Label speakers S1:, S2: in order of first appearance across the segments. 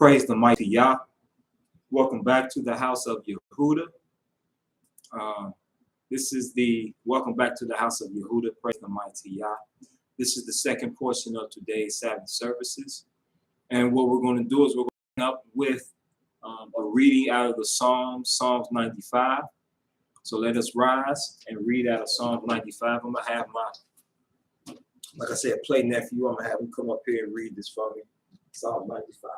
S1: Praise the mighty YAH. Welcome back to the House of YAHudah. This is the welcome back to the House of YAHudah. Praise the mighty YAH. This is the second portion of today's Sabbath services. And what we're going to do is we're going up with a reading out of the Psalms 95. So let us rise and read out of Psalms 95. I'm going to have my, like I said, play nephew. I'm going to have him come up here and read this for me. Psalm 95.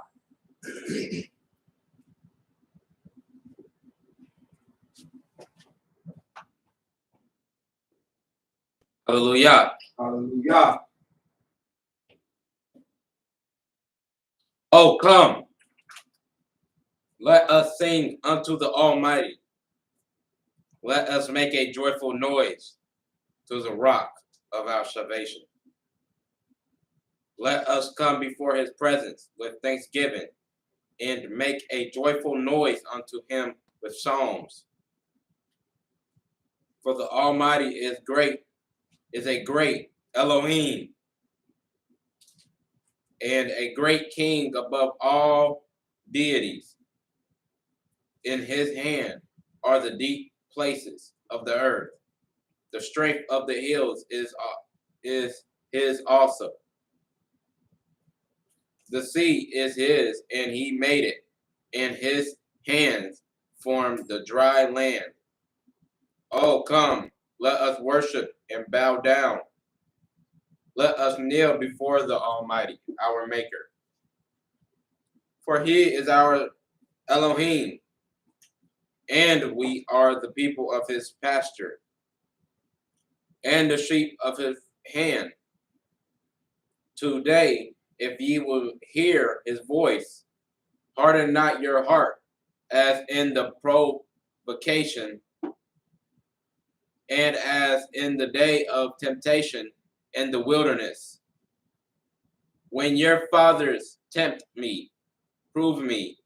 S2: Hallelujah.
S1: Hallelujah.
S2: Oh, come. Let us sing unto the Almighty. Let us make a joyful noise to the rock of our salvation. Let us come before his presence with thanksgiving and make a joyful noise unto him with psalms. For the Almighty is great, is a great Elohim, and a great king above all deities. In his hand are the deep places of the earth. The strength of the hills is his also. The sea is his, and he made it, and his hands formed the dry land. Oh, come, let us worship and bow down. Let us kneel before the Almighty, our Maker. For he is our Elohim, and we are the people of his pasture, and the sheep of his hand. Today, if ye will hear his voice, harden not your heart, as in the provocation, and as in the day of temptation in the wilderness, when your fathers tempt me, prove me,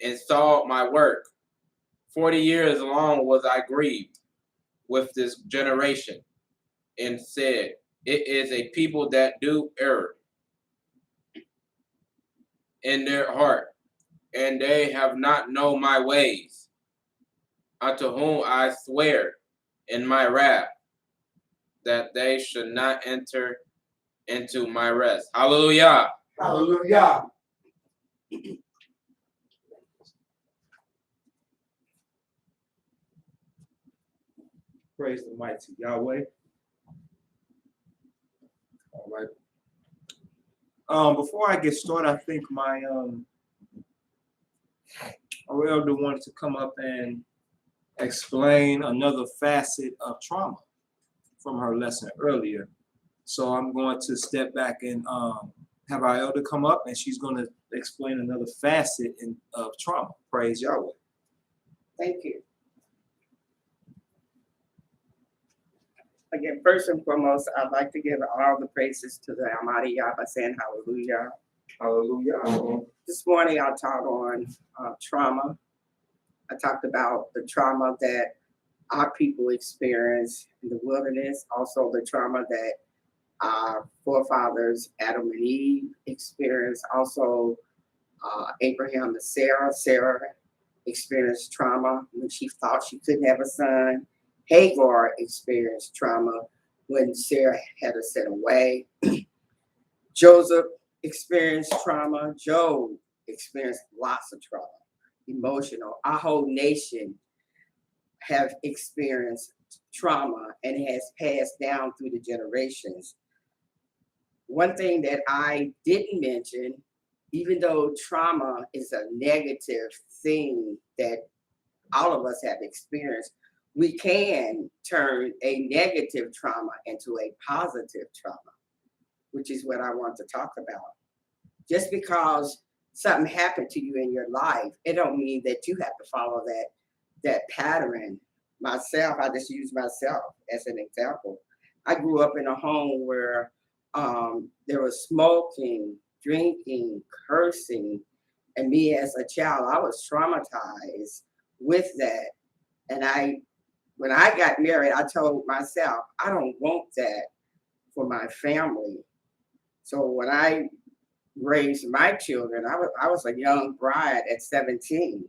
S2: and saw my work. 40 years long was I grieved with this generation, and said, it is a people that do err in their heart, and they have not known my ways, unto whom I swear in my wrath, that they should not enter into my rest. Hallelujah.
S1: Hallelujah. Praise the mighty Yahweh. All right. Before I get started, I think my our elder wanted to come up and explain another facet of trauma from her lesson earlier. So I'm going to step back and have our elder come up, and she's going to explain another facet of trauma. Praise Yahweh.
S3: Thank you. Again, first and foremost, I'd like to give all the praises to the Almighty Yah by saying hallelujah.
S1: Hallelujah.
S3: This morning I taught on trauma. I talked about the trauma that our people experience in the wilderness, also the trauma that our forefathers, Adam and Eve, experienced, also Abraham and Sarah. Sarah experienced trauma when she thought she couldn't have a son. Hagar experienced trauma when Sarah had her sent away. Joseph experienced trauma. Job experienced lots of trauma, emotional. Our whole nation have experienced trauma, and it has passed down through the generations. One thing that I didn't mention, even though trauma is a negative thing that all of us have experienced, we can turn a negative trauma into a positive trauma, which is what I want to talk about. Just because something happened to you in your life, it don't mean that you have to follow that pattern. Myself, I just use myself as an example. I grew up in a home where there was smoking, drinking, cursing, and me as a child, I was traumatized with that. And when I got married, I told myself, I don't want that for my family. So when I raised my children. I was a young bride at 17,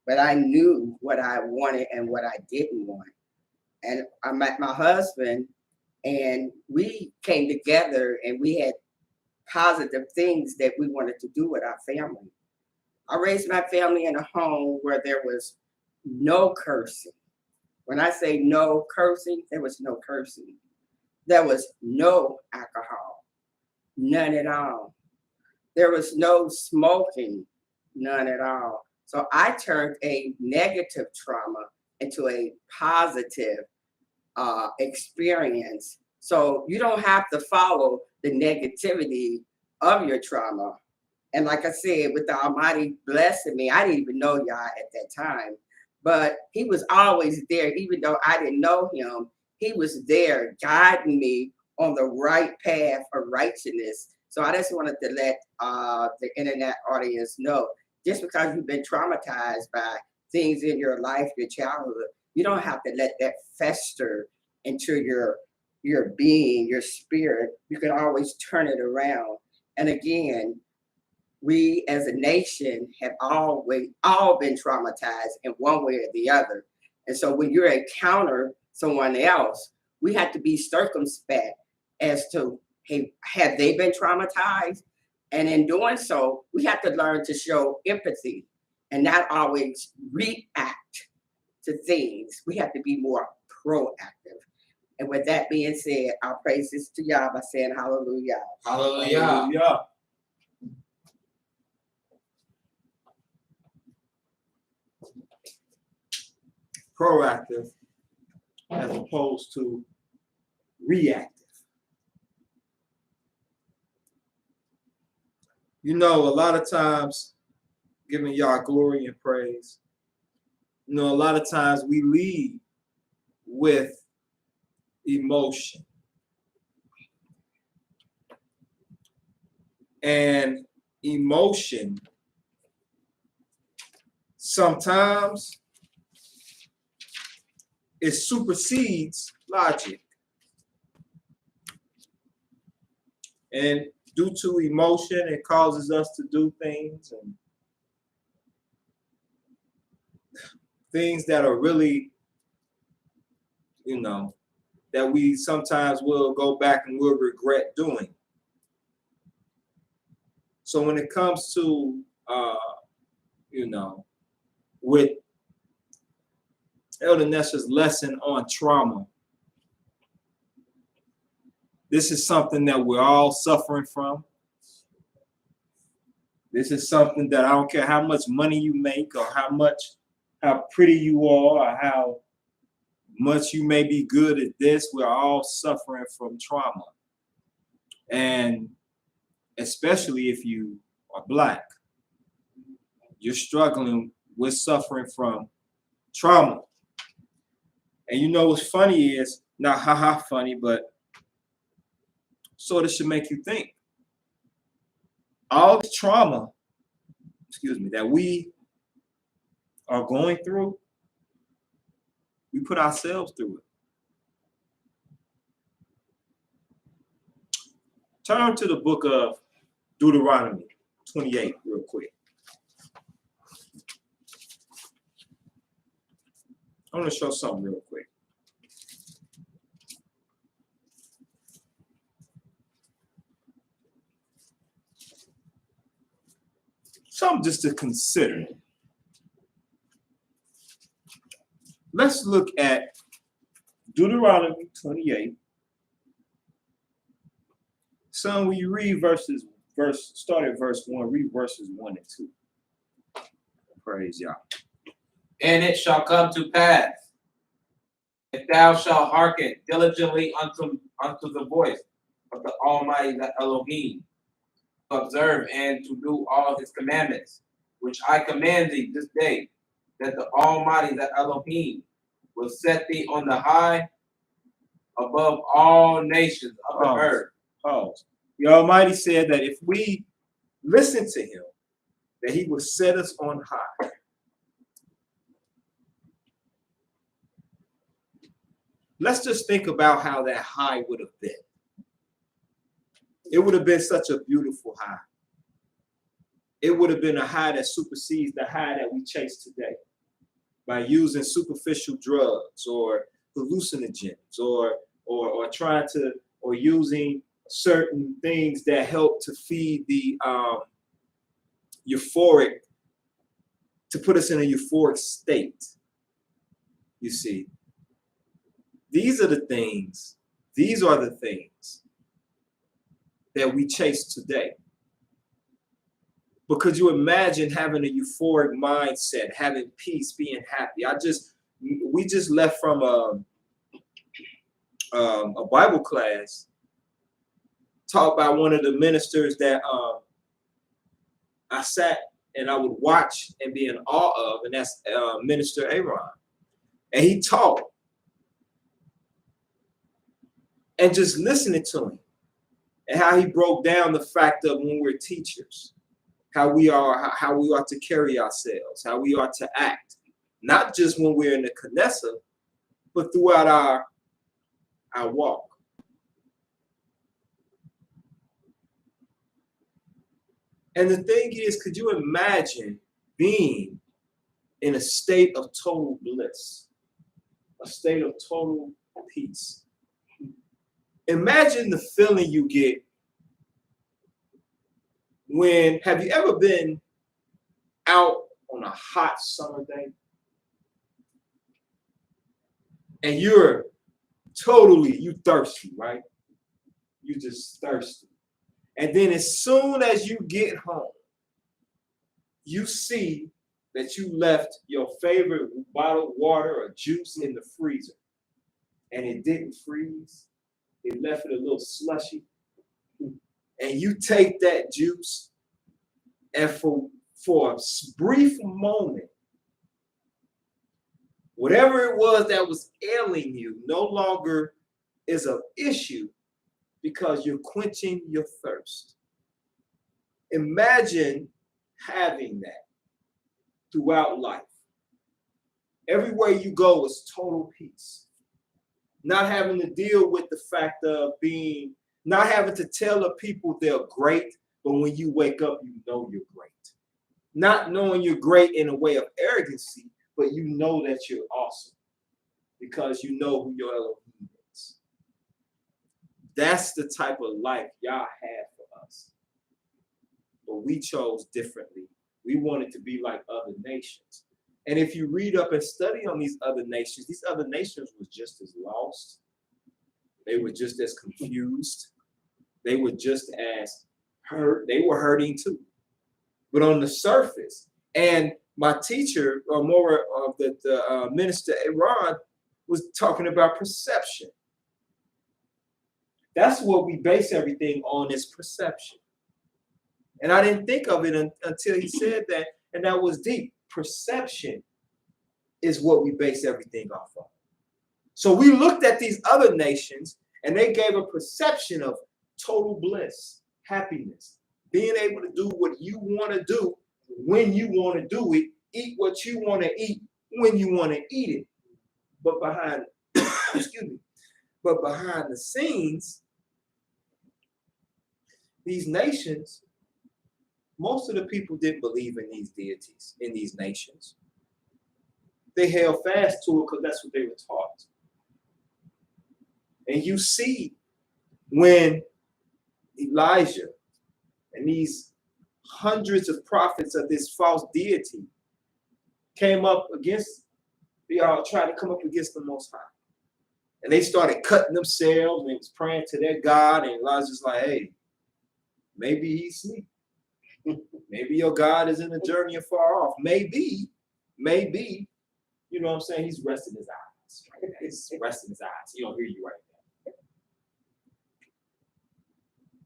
S3: but I knew what I wanted and what I didn't want. And I met my husband, and we came together, and we had positive things that we wanted to do with our family. I raised my family in a home where there was no cursing. When I say no cursing, there was no cursing. There was no alcohol, none at all. There was no smoking, none at all. So I turned a negative trauma into a positive experience. So you don't have to follow the negativity of your trauma. And like I said, with the Almighty blessing me, I didn't even know Yah at that time, but He was always there, even though I didn't know Him. He was there guiding me on the right path of righteousness. So I just wanted to let the internet audience know, just because you've been traumatized by things in your life, your childhood, you don't have to let that fester into your being, your spirit. You can always turn it around. And again, we as a nation have all been traumatized in one way or the other. And so when you encounter someone else, we have to be circumspect as to, hey, have they been traumatized? And in doing so, we have to learn to show empathy and not always react to things. We have to be more proactive. And with that being said, our praises to Yah by saying hallelujah.
S2: Hallelujah.
S1: Hallelujah. Proactive as opposed to reactive. You know, a lot of times, giving Yah glory and praise, you know, a lot of times we lead with emotion. And emotion sometimes it supersedes logic. And due to emotion, it causes us to do things and things that are really, you know, that we sometimes will go back and will regret doing. So when it comes to, you know, with Elder Nessa's lesson on trauma, this is something that we're all suffering from. This is something that I don't care how much money you make or how pretty you are or how much you may be good at this, we're all suffering from trauma. And especially if you are Black, you're struggling with suffering from trauma. And you know what's funny is, not haha funny, but sort of should make you think. All the trauma, that we are going through, we put ourselves through it. Turn to the book of Deuteronomy 28 real quick. I want to show something real quick. Something just to consider. Let's look at Deuteronomy 28. Son, when you read start at verse 1, read verses 1 and 2. Praise Yah.
S2: And it shall come to pass, if thou shalt hearken diligently unto the voice of the Almighty, the Elohim, to observe and to do all His commandments, which I command thee this day, that the Almighty, the Elohim, will set thee on the high above all nations of the earth.
S1: The Almighty said that if we listen to Him, that He will set us on high. Let's just think about how that high would have been. It would have been such a beautiful high. it would have been a high that supersedes the high that we chase today by using superficial drugs or hallucinogens or trying to, or using certain things that help to feed the euphoric, to put us in a euphoric state. You see, these are the things that we chase today. But could you imagine having a euphoric mindset, having peace, being happy? We just left from a Bible class taught by one of the ministers that I sat and I would watch and be in awe of, and that's Minister Aaron. And he taught, and just listening to him and how he broke down the fact of when we're teachers, how we are to carry ourselves, how we are to act, not just when we're in the Knesset, but throughout our walk. And the thing is, could you imagine being in a state of total bliss, a state of total peace? Imagine the feeling you get when, have you ever been out on a hot summer day and you're you thirsty, right? You just thirsty. And then as soon as you get home, you see that you left your favorite bottled water or juice in the freezer and it didn't freeze. It left it a little slushy. And you take that juice and for a brief moment, whatever it was that was ailing you no longer is an issue because you're quenching your thirst. Imagine having that throughout life. Everywhere you go is total peace. Not having to deal with the fact of not having to tell the people they're great, but when you wake up, you know you're great. Not knowing you're great in a way of arrogancy, but you know that you're awesome because you know who your Elohim is. That's the type of life YAH had for us. But we chose differently. We wanted to be like other nations. And if you read up and study on these other nations were just as lost. They were just as confused. They were just as hurt. They were hurting too. But on the surface, and my teacher, or more of the minister Aaron, was talking about perception. That's what we base everything on, is perception. And I didn't think of it until he said that, and that was deep. Perception is what we base everything off of. So we looked at these other nations, and they gave a perception of total bliss, happiness, being able to do what you want to do when you want to do it, eat what you want to eat when you want to eat it. But behind, but behind the scenes, these nations, most of the people didn't believe in these deities, in these nations. They held fast to it because that's what they were taught. And you see when Elijah and these hundreds of prophets of this false deity came up against, they all tried to come up against the Most High. And they started cutting themselves and they was praying to their God. And Elijah's like, hey, maybe he's asleep. Maybe your God is in a journey afar off. Maybe, you know what I'm saying? He's resting his eyes. Right? He's resting his eyes. He don't hear you right now.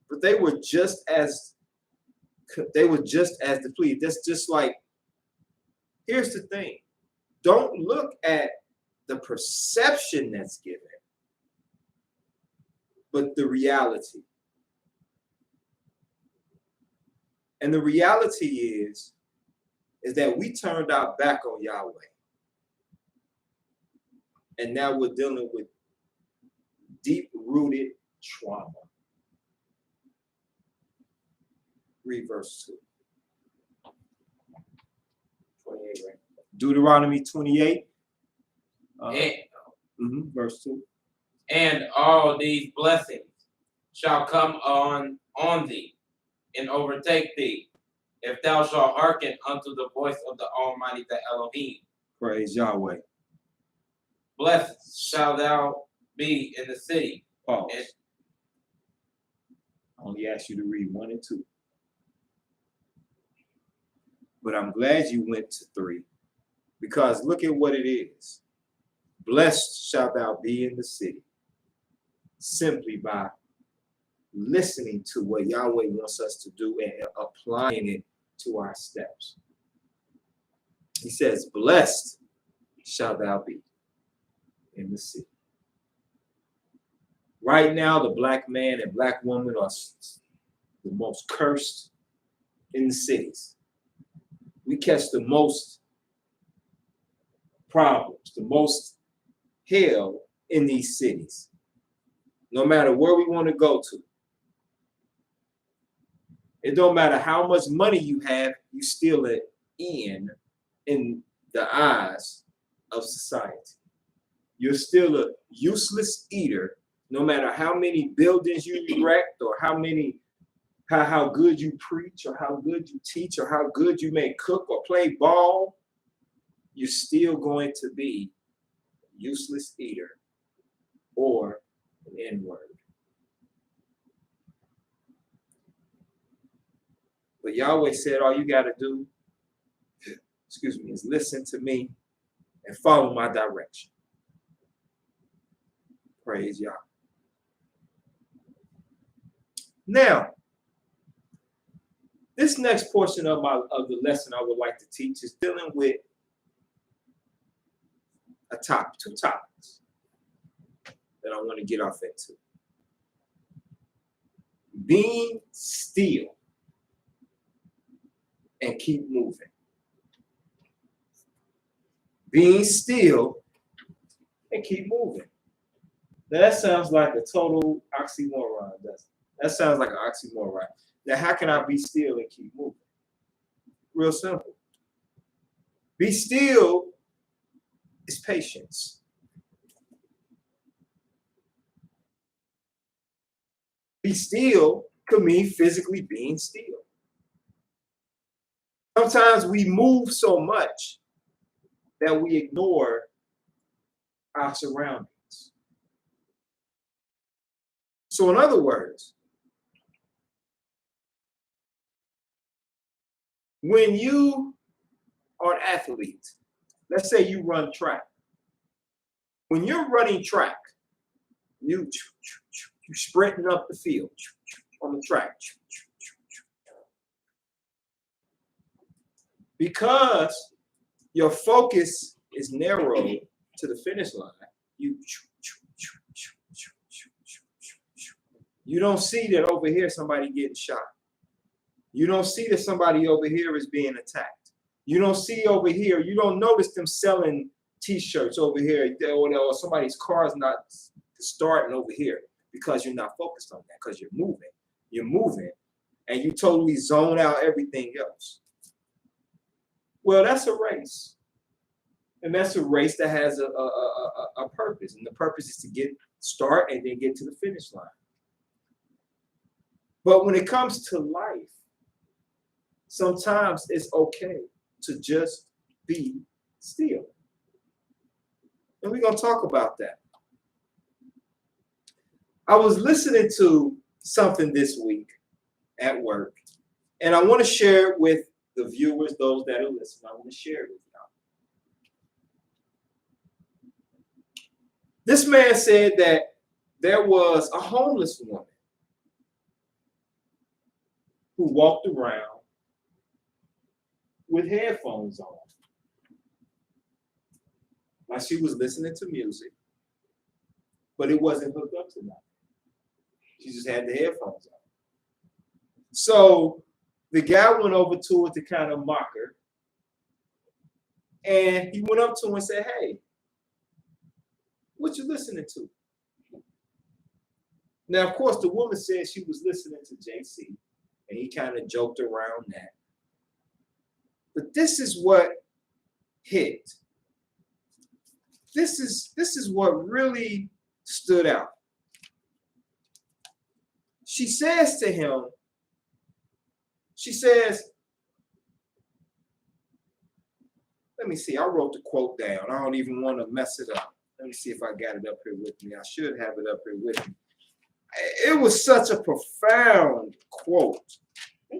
S1: But they were just as depleted. That's just like, here's the thing. Don't look at the perception that's given, but the reality. And the reality is that we turned our back on Yahweh. And now we're dealing with deep-rooted trauma. Read verse 2. 28, right? Deuteronomy 28, verse 2.
S2: And all these blessings shall come on thee and overtake thee, if thou shalt hearken unto the voice of the Almighty, the Elohim.
S1: Praise Yahweh.
S2: Blessed shall thou be in the city.
S1: Pause. I only asked you to read 1 and 2. But I'm glad you went to 3, because look at what it is. Blessed shalt thou be in the city, simply by listening to what Yahweh wants us to do and applying it to our steps. He says, blessed shalt thou be in the city. Right now, the black man and black woman are the most cursed in the cities. We catch the most problems, the most hell in these cities, no matter where we want to go to. It don't matter how much money you have, you still an in the eyes of society. You're still a useless eater, no matter how many buildings you erect or how good you preach or how good you teach or how good you may cook or play ball. You're still going to be a useless eater or an N-word. But Yahweh said, all you got to do, is listen to me and follow my direction. Praise Yah. Now, this next portion of the lesson I would like to teach is dealing with two topics that I want to get off into. Being still and keep moving. Being still and keep moving. Now that sounds like a total oxymoron, doesn't it? That sounds like an oxymoron. Now, how can I be still and keep moving? Real simple. Be still is patience. Be still could mean physically being still. Sometimes we move so much that we ignore our surroundings. So in other words, when you are an athlete, let's say you run track. When you're running track, you're sprinting up the field on the track. Because your focus is narrowed to the finish line, you don't see that over here somebody getting shot. You don't see that somebody over here is being attacked. You don't see over here, you don't notice them selling t-shirts over here, or somebody's car is not starting over here, because you're not focused on that, because you're moving. You're moving, and you totally zone out everything else. Well, that's a race. And that's a race that has a purpose. And the purpose is to start and then get to the finish line. But when it comes to life, sometimes it's okay to just be still. And we're going to talk about that. I was listening to something this week at work, and I want to share it with the viewers, those that are listening. I want to share it with y'all. This man said that there was a homeless woman who walked around with headphones on. Like she was listening to music, but it wasn't hooked up to nothing. She just had the headphones on. So the guy went over to her to kind of mock her. And he went up to her and said, "Hey, what you listening to?" Now, of course, the woman said she was listening to JC, and he kind of joked around that. But this is what hit. This is what really stood out. She says to him, she says, let me see, I wrote the quote down. I don't even want to mess it up. Let me see if I got it up here with me. I should have it up here with me. It was such a profound quote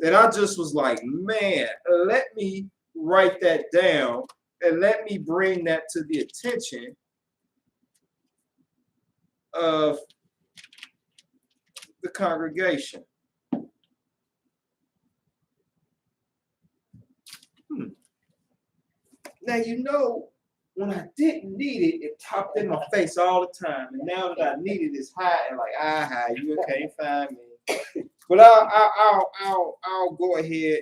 S1: that I just was like, man, let me write that down and let me bring that to the attention of the congregation. Now, you know, when I didn't need it, it popped in my face all the time. And now that I need it, it's hiding like, aha, you can't find me. But I'll go ahead.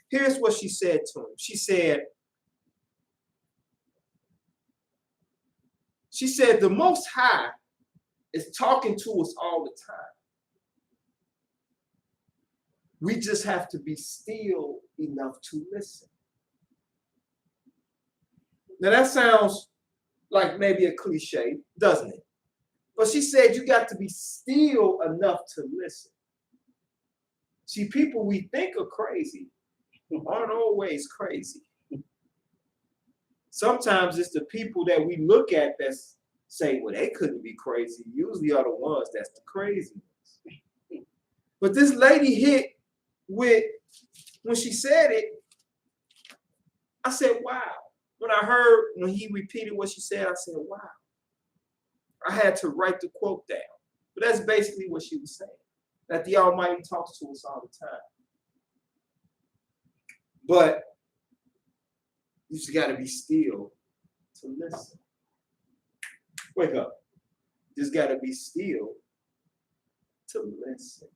S1: Here's what she said to him. She said, the Most High is talking to us all the time. We just have to be still enough to listen. Now that sounds like maybe a cliche, doesn't it? But she said you got to be still enough to listen. See, people we think are crazy aren't always crazy. Sometimes it's the people that we look at that say, well, they couldn't be crazy. Usually are the ones that's the crazy ones. But this lady hit with, when she said it, I said, wow. When he repeated what she said, I said, wow. I had to write the quote down. But that's basically what she was saying, that the Almighty talks to us all the time. But you just got to be still to listen. Wake up. You just got to be still to listen.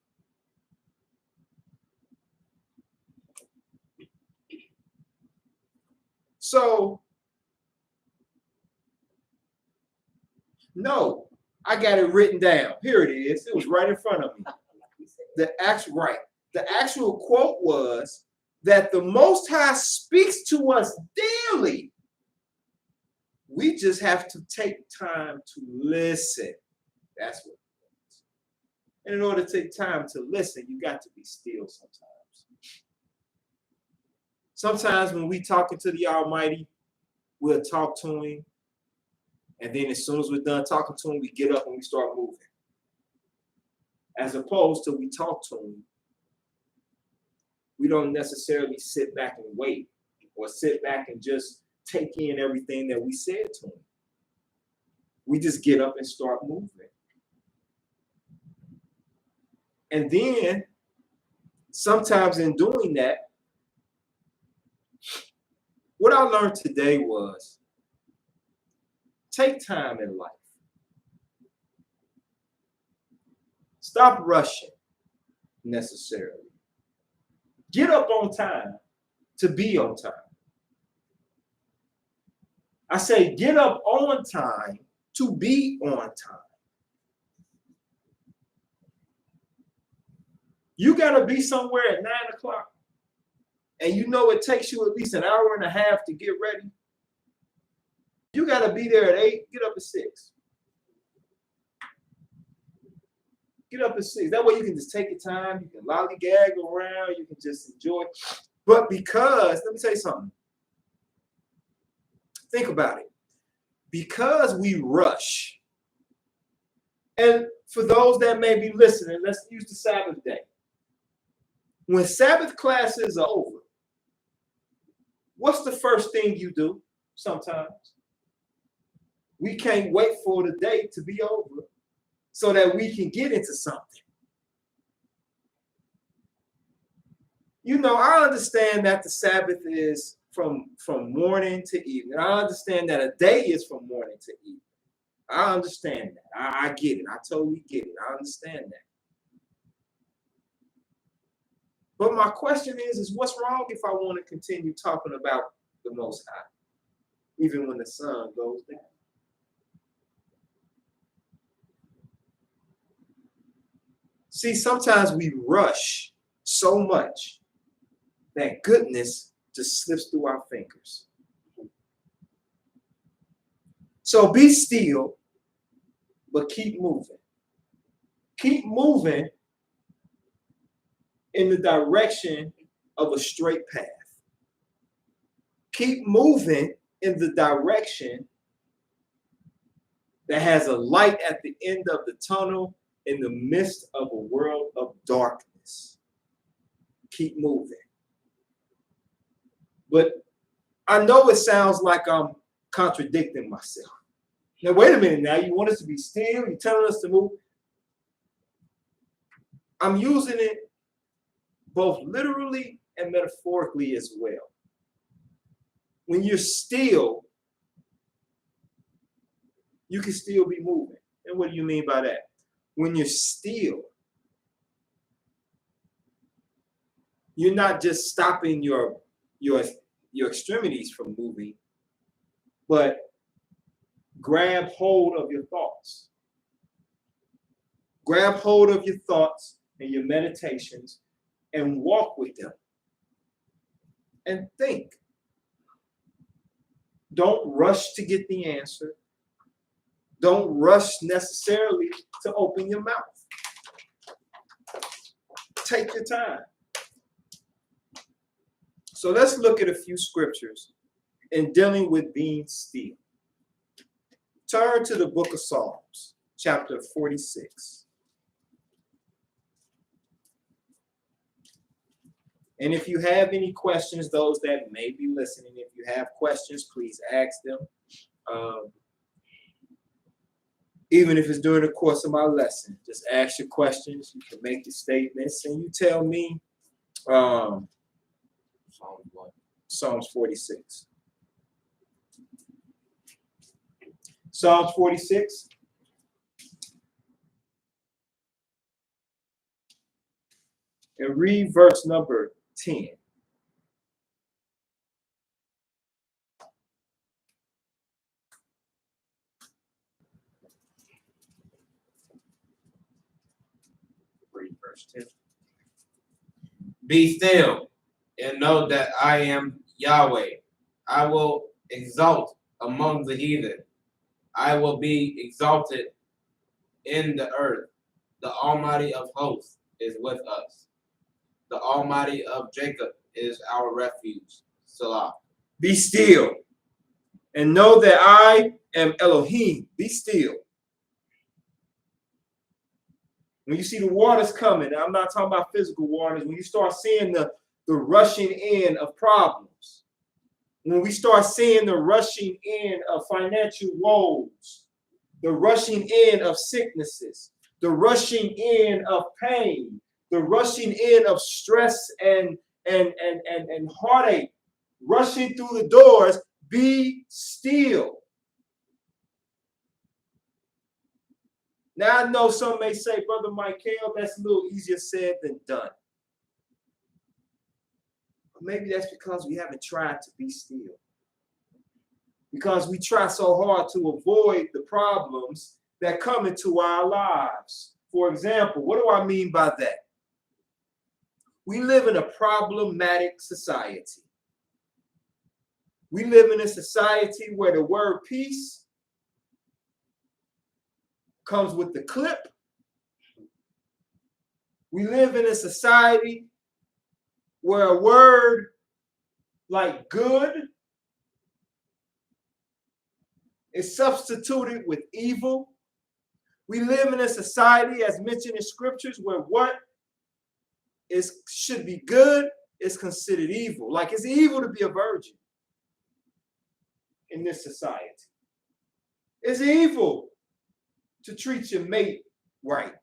S1: So, no, I got it written down. Here it is. It was right in front of me. The actual quote was that the Most High speaks to us daily. We just have to take time to listen. That's what it is. And in order to take time to listen, you got to be still sometimes. Sometimes when we talking to the Almighty, we'll talk to him. And then as soon as we're done talking to him, we get up and we start moving. As opposed to we talk to him, we don't necessarily sit back and wait or sit back and just take in everything that we said to him. We just get up and start moving. And then sometimes in doing that, what I learned today was take time in life. Stop rushing necessarily. Get up on time to be on time. I say get up on time to be on time. You got to be somewhere at 9 o'clock. And you know it takes you at least an hour and a half to get ready. You got to be there at 8. Get up at 6. Get up at 6. That way you can just take your time. You can lollygag around. You can just enjoy. But because, let me tell you something. Think about it. Because we rush, and for those that may be listening, let's use the Sabbath day. When Sabbath classes are over, what's the first thing you do sometimes? We can't wait for the day to be over so that we can get into something. You know, I understand that the Sabbath is from morning to evening. I understand that a day is from morning to evening. I understand that. I get it. I totally get it. I understand that. But my question is what's wrong if I want to continue talking about the Most High, even when the sun goes down? See, sometimes we rush so much that goodness just slips through our fingers. So be still, but keep moving. Keep moving in the direction of a straight path. Keep moving in the direction that has a light at the end of the tunnel in the midst of a world of darkness. Keep moving. But I know it sounds like I'm contradicting myself. Now, wait a minute now. You want us to be still? You're telling us to move? I'm using it both literally and metaphorically as well. When you're still, you can still be moving. And what do you mean by that? When you're still, you're not just stopping your extremities from moving, but grab hold of your thoughts. Grab hold of your thoughts and your meditations and walk with them. And think. Don't rush to get the answer. Don't rush necessarily to open your mouth. Take your time. So let's look at a few scriptures in dealing with being still. Turn to the book of Psalms, chapter 46. And if you have any questions, those that may be listening, if you have questions, please ask them. Even if it's during the course of my lesson, just ask your questions. You can make your statements, and you tell me. Psalms 46. Psalms 46. And read verse number 10. Read verse 10.
S2: Be still and know that I am Yahweh. I will exalt among the heathen. I will be exalted in the earth. The Almighty of hosts is with us. The Almighty of Jacob is our refuge. Salah.
S1: Be still and know that I am Elohim. Be still. When you see the waters coming, I'm not talking about physical waters. When you start seeing the rushing in of problems, when we start seeing the rushing in of financial woes, the rushing in of sicknesses, the rushing in of pain, the rushing in of stress and heartache, rushing through the doors, be still. Now, I know some may say, Brother Michael, that's a little easier said than done. But maybe that's because we haven't tried to be still. Because we try so hard to avoid the problems that come into our lives. For example, what do I mean by that? We live in a problematic society. We live in a society where the word peace comes with the clip. We live in a society where a word like good is substituted with evil. We live in a society, as mentioned in scriptures, where what should be good is considered evil. Like it's evil to be a virgin in this society. It's evil to treat your mate right.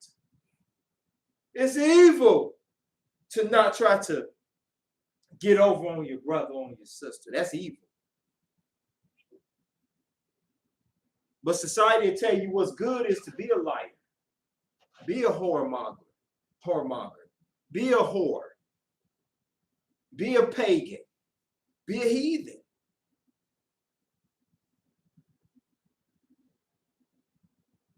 S1: It's evil to not try to get over on your brother, on your sister. That's evil. But society will tell you what's good is to be a liar, be a whoremonger, be a whore, be a pagan, be a heathen.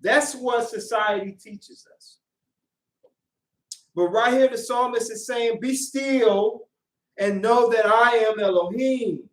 S1: That's what society teaches us. But right here, the psalmist is saying, be still and know that I am Elohim.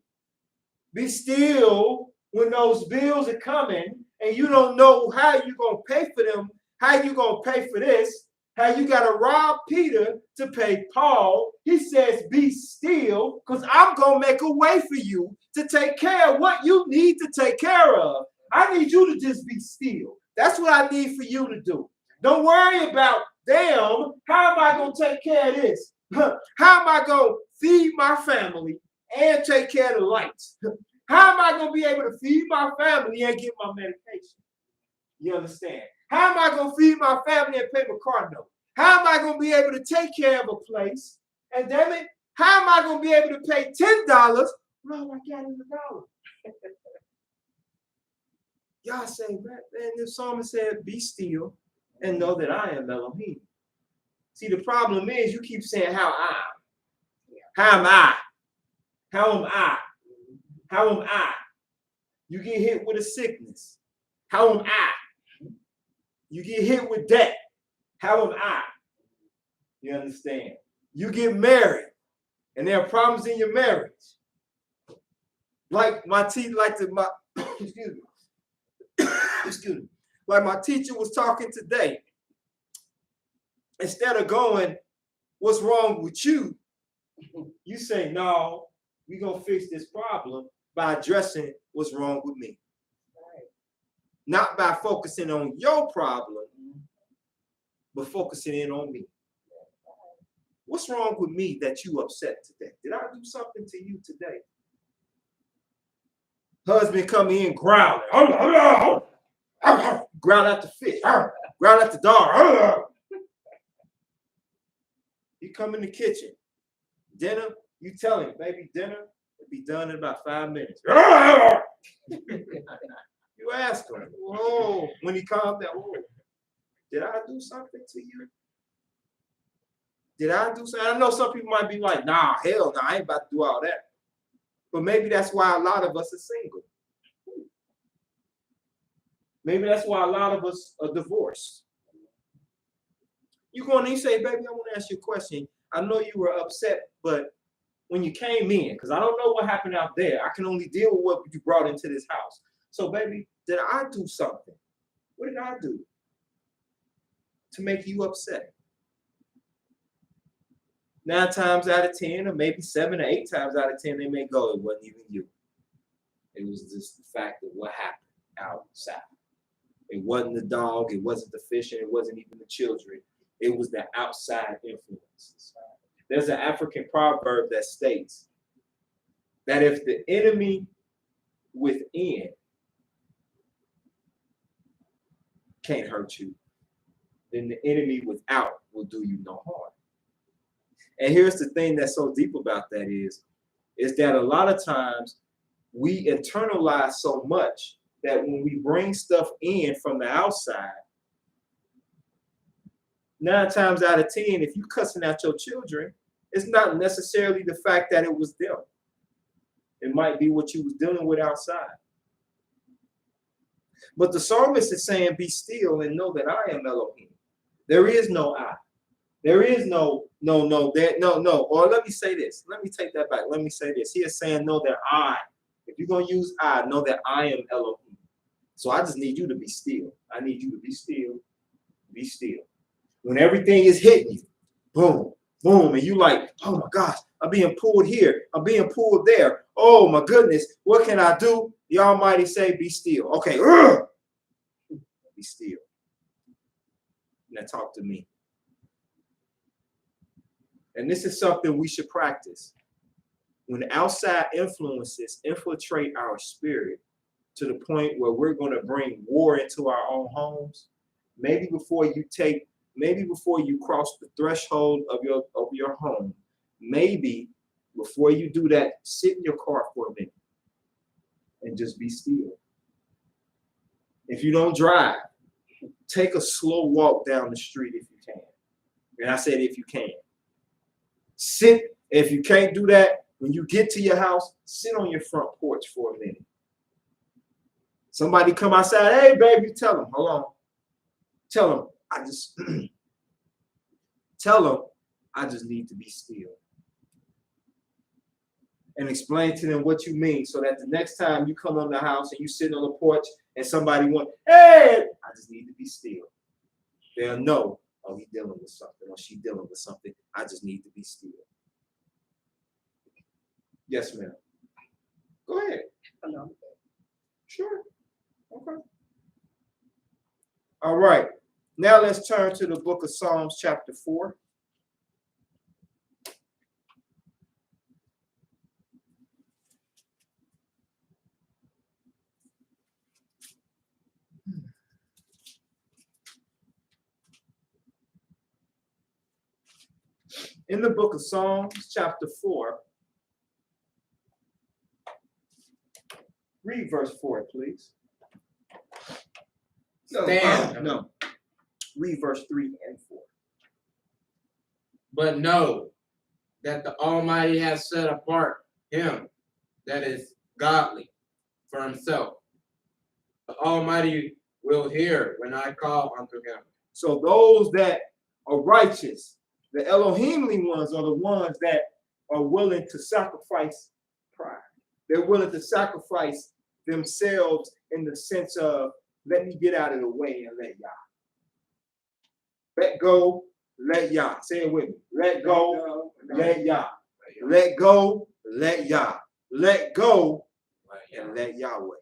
S1: Be still when those bills are coming and you don't know how you're going to pay for them, how you going to pay for this, how you got to rob Peter to pay Paul. He says, be still, because I'm going to make a way for you to take care of what you need to take care of. I need you to just be still. That's what I need for you to do. Don't worry about, damn, how am I going to take care of this? How am I going to feed my family and take care of the lights? How am I going to be able to feed my family and get my medication? You understand? How am I going to feed my family and pay my car note? How am I going to be able to take care of a place? And damn it, how am I going to be able to pay $10? Well, I got $1. Y'all say, man, the psalmist said, be still and know that I am Elohim. See, the problem is you keep saying, how I? How am I? How am I? How am I? You get hit with a sickness. How am I? You get hit with debt. How am I? You understand? You get married and there are problems in your marriage. Like my excuse me. Excuse me. Like my teacher was talking today. Instead of going, what's wrong with you? You say, no, we're going to fix this problem by addressing what's wrong with me. Right. Not by focusing on your problem, but focusing in on me. What's wrong with me that you upset today? Did I do something to you today? Husband come in growling. Growl at the fish. Growl at the dog. He come in the kitchen. Dinner, you tell him, baby, dinner will be done in about 5 minutes. You ask him, whoa, when he calms down, whoa, did I do something to you? Did I do something? I know some people might be like, nah, hell no, I ain't about to do all that. But maybe that's why a lot of us are single. Maybe that's why a lot of us are divorced. You go in and you say, baby, I want to ask you a question. I know you were upset, but when you came in, because I don't know what happened out there, I can only deal with what you brought into this house. So, baby, did I do something? What did I do to make you upset? 9 times out of 10, or maybe 7 or 8 times out of 10, they may go, it wasn't even you. It was just the fact of what happened outside. It wasn't the dog, it wasn't the fish, and it wasn't even the children. It was the outside influences. There's an African proverb that states that if the enemy within can't hurt you, then the enemy without will do you no harm. And here's the thing that's so deep about that is that a lot of times we internalize so much that when we bring stuff in from the outside, 9 times out of 10, if you cussing at your children, it's not necessarily the fact that it was them. It might be what you was dealing with outside. But the psalmist is saying, be still and know that I am Elohim. There is no I. There is no. Or let me say this. Let me take that back. Let me say this. He is saying, know that I. If you're going to use I, know that I am Elohim. So I just need you to be still. I need you to be still. Be still. When everything is hitting you, boom, boom, and you like, oh my gosh, I'm being pulled here. I'm being pulled there. Oh my goodness, what can I do? The Almighty say, be still. Okay, be still. Now talk to me. And this is something we should practice. When outside influences infiltrate our spirit to the point where we're going to bring war into our own homes, maybe before you cross the threshold of your home, maybe before you do that, sit in your car for a minute and just be still. If you don't drive, take a slow walk down the street if you can. And I said if you can. Sit. If you can't do that, when you get to your house, sit on your front porch for a minute. Somebody come outside, hey baby, tell them, hold on. Tell them, I just need to be still. and explain to them what you mean, so that the next time you come on the house and you sitting on the porch and somebody want, hey, I just need to be still. They'll know, oh, he's dealing with something, or she dealing with something. I just need to be still. Yes, ma'am. Go ahead.
S3: Hello.
S1: Sure. Okay. All right. Now let's turn to the book of Psalms, chapter 4. In the book of Psalms, chapter 4, read verse 4, please. No. Read verse 3 and 4.
S2: But know that the Almighty has set apart him that is godly for himself. The Almighty will hear when I call unto him.
S1: So those that are righteous, the Elohimly ones, are the ones that are willing to sacrifice pride. They're willing to sacrifice themselves in the sense of, let me get out of the way and let YAH. Let go, let YAH. Say it with me. Let go, let YAH. Let go, let YAH. Let go, and let Yahweh.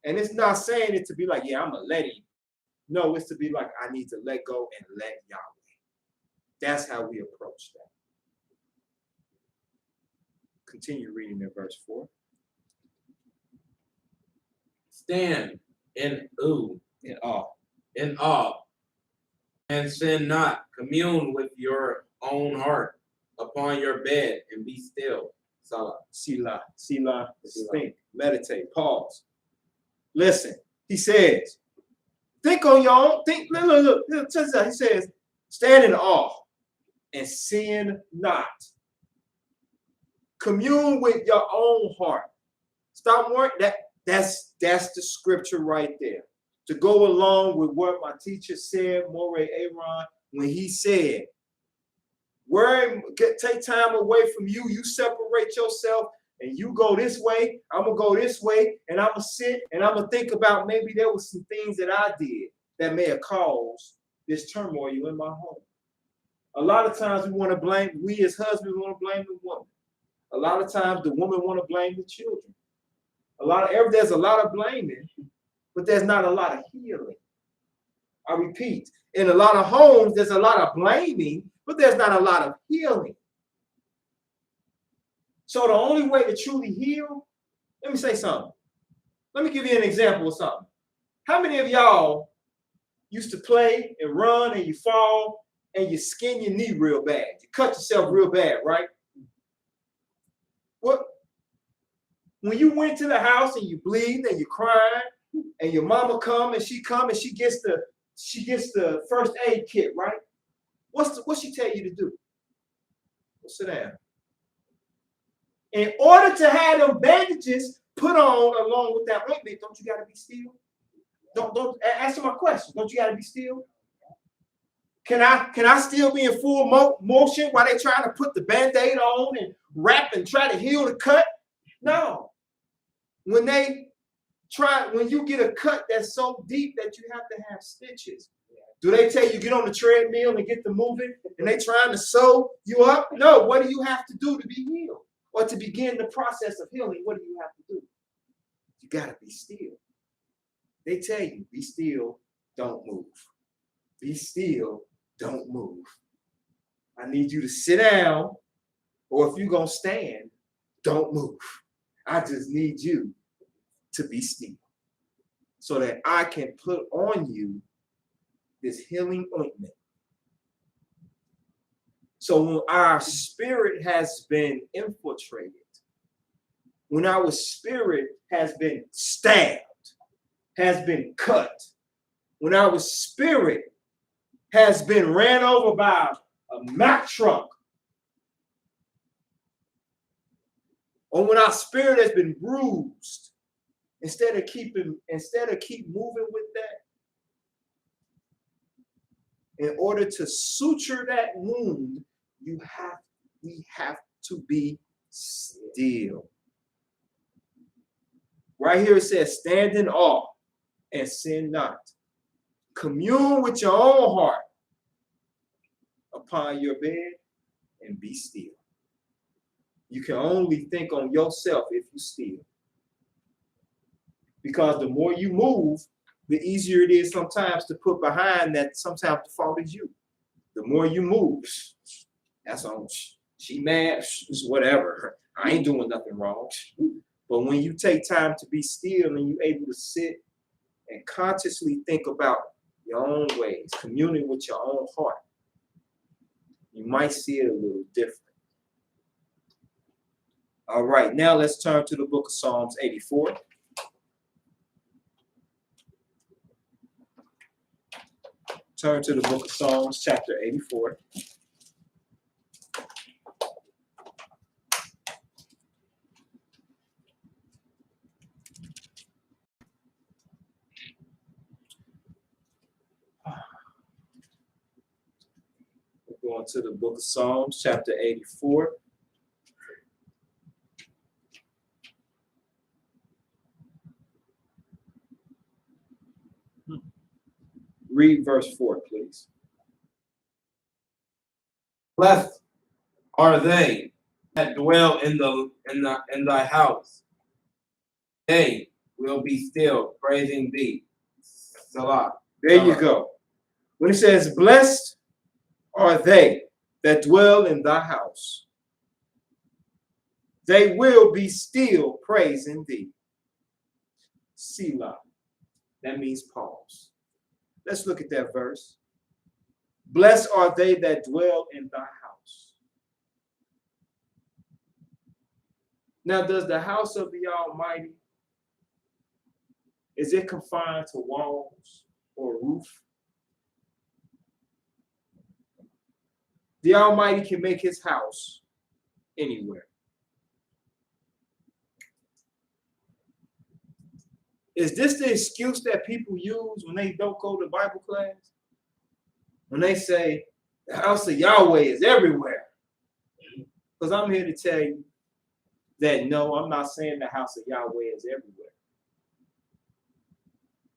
S1: And it's not saying it to be like, yeah, I'm going to let him. No, it's to be like, I need to let go and let Yahweh. That's how we approach that. Continue reading in verse 4.
S2: Stand in awe,
S1: In awe.
S2: and sin not. Commune with your own heart upon your bed and be still. Salah.
S1: Selah. Selah. Think. Meditate. Pause. Listen. He says, think on your own. Think. Look. Check this out. He says, stand in awe and sin not. Commune with your own heart. Stop worrying. That's the scripture right there. To go along with what my teacher said, Moray Aaron, when he said, take time away from you, you separate yourself, and you go this way, I'm going to go this way, and I'm going to sit, and I'm going to think about maybe there was some things that I did that may have caused this turmoil in my home. A lot of times we as husbands want to blame the woman. A lot of times the woman want to blame the children. There's a lot of blaming, but there's not a lot of healing. I repeat, in a lot of homes, there's a lot of blaming, but there's not a lot of healing. So the only way to truly heal, let me say something. Let me give you an example of something. How many of y'all used to play and run and you fall and you skin your knee real bad? You cut yourself real bad, right? What? When you went to the house and you bleed and you crying and your mama come and she gets the first aid kit, right? What she tell you to do? Well, sit down. In order to have them bandages put on along with that ointment, don't you gotta be still? Don't answer my question. Don't you gotta be still? Can I still be in full motion while they trying to put the band-aid on and wrap and try to heal the cut? No. When you get a cut that's so deep that you have to have stitches, do they tell you get on the treadmill and get to moving and they trying to sew you up? No. What do you have to do to be healed? Or to begin the process of healing, what do you have to do? You got to be still. They tell you, be still, don't move. Be still, don't move. I need you to sit down, or if you're going to stand, don't move. I just need you to be still so that I can put on you this healing ointment. So when our spirit has been infiltrated, when our spirit has been stabbed, has been cut, when our spirit has been ran over by a Mack truck, or when our spirit has been bruised, instead of keep moving with that, in order to suture that wound, we have to be still. Right here it says, stand in awe and sin not. Commune with your own heart upon your bed and be still. You can only think on yourself if you still. Because the more you move, the easier it is sometimes to put behind that sometimes the fault is you. The more you move, that's on, she mad, it's whatever. I ain't doing nothing wrong. But when you take time to be still and you're able to sit and consciously think about your own ways, communing with your own heart, you might see it a little different. All right, now let's turn to the book of Psalms 84. Turn to the book of Psalms, chapter 84. We're going to the book of Psalms, chapter 84. Read verse 4, please.
S2: Blessed are they that dwell in thy house. They will be still praising thee. Salah.
S1: There you go. When it says, blessed are they that dwell in thy house, they will be still praising thee. Selah. That means pause. Let's look at that verse. Blessed are they that dwell in thy house. Now, does the house of the Almighty, is it confined to walls or roof? The Almighty can make his house anywhere. Is this the excuse that people use when they don't go to Bible class? When they say, the house of Yahweh is everywhere. Because I'm here to tell you that no, I'm not saying the house of Yahweh is everywhere.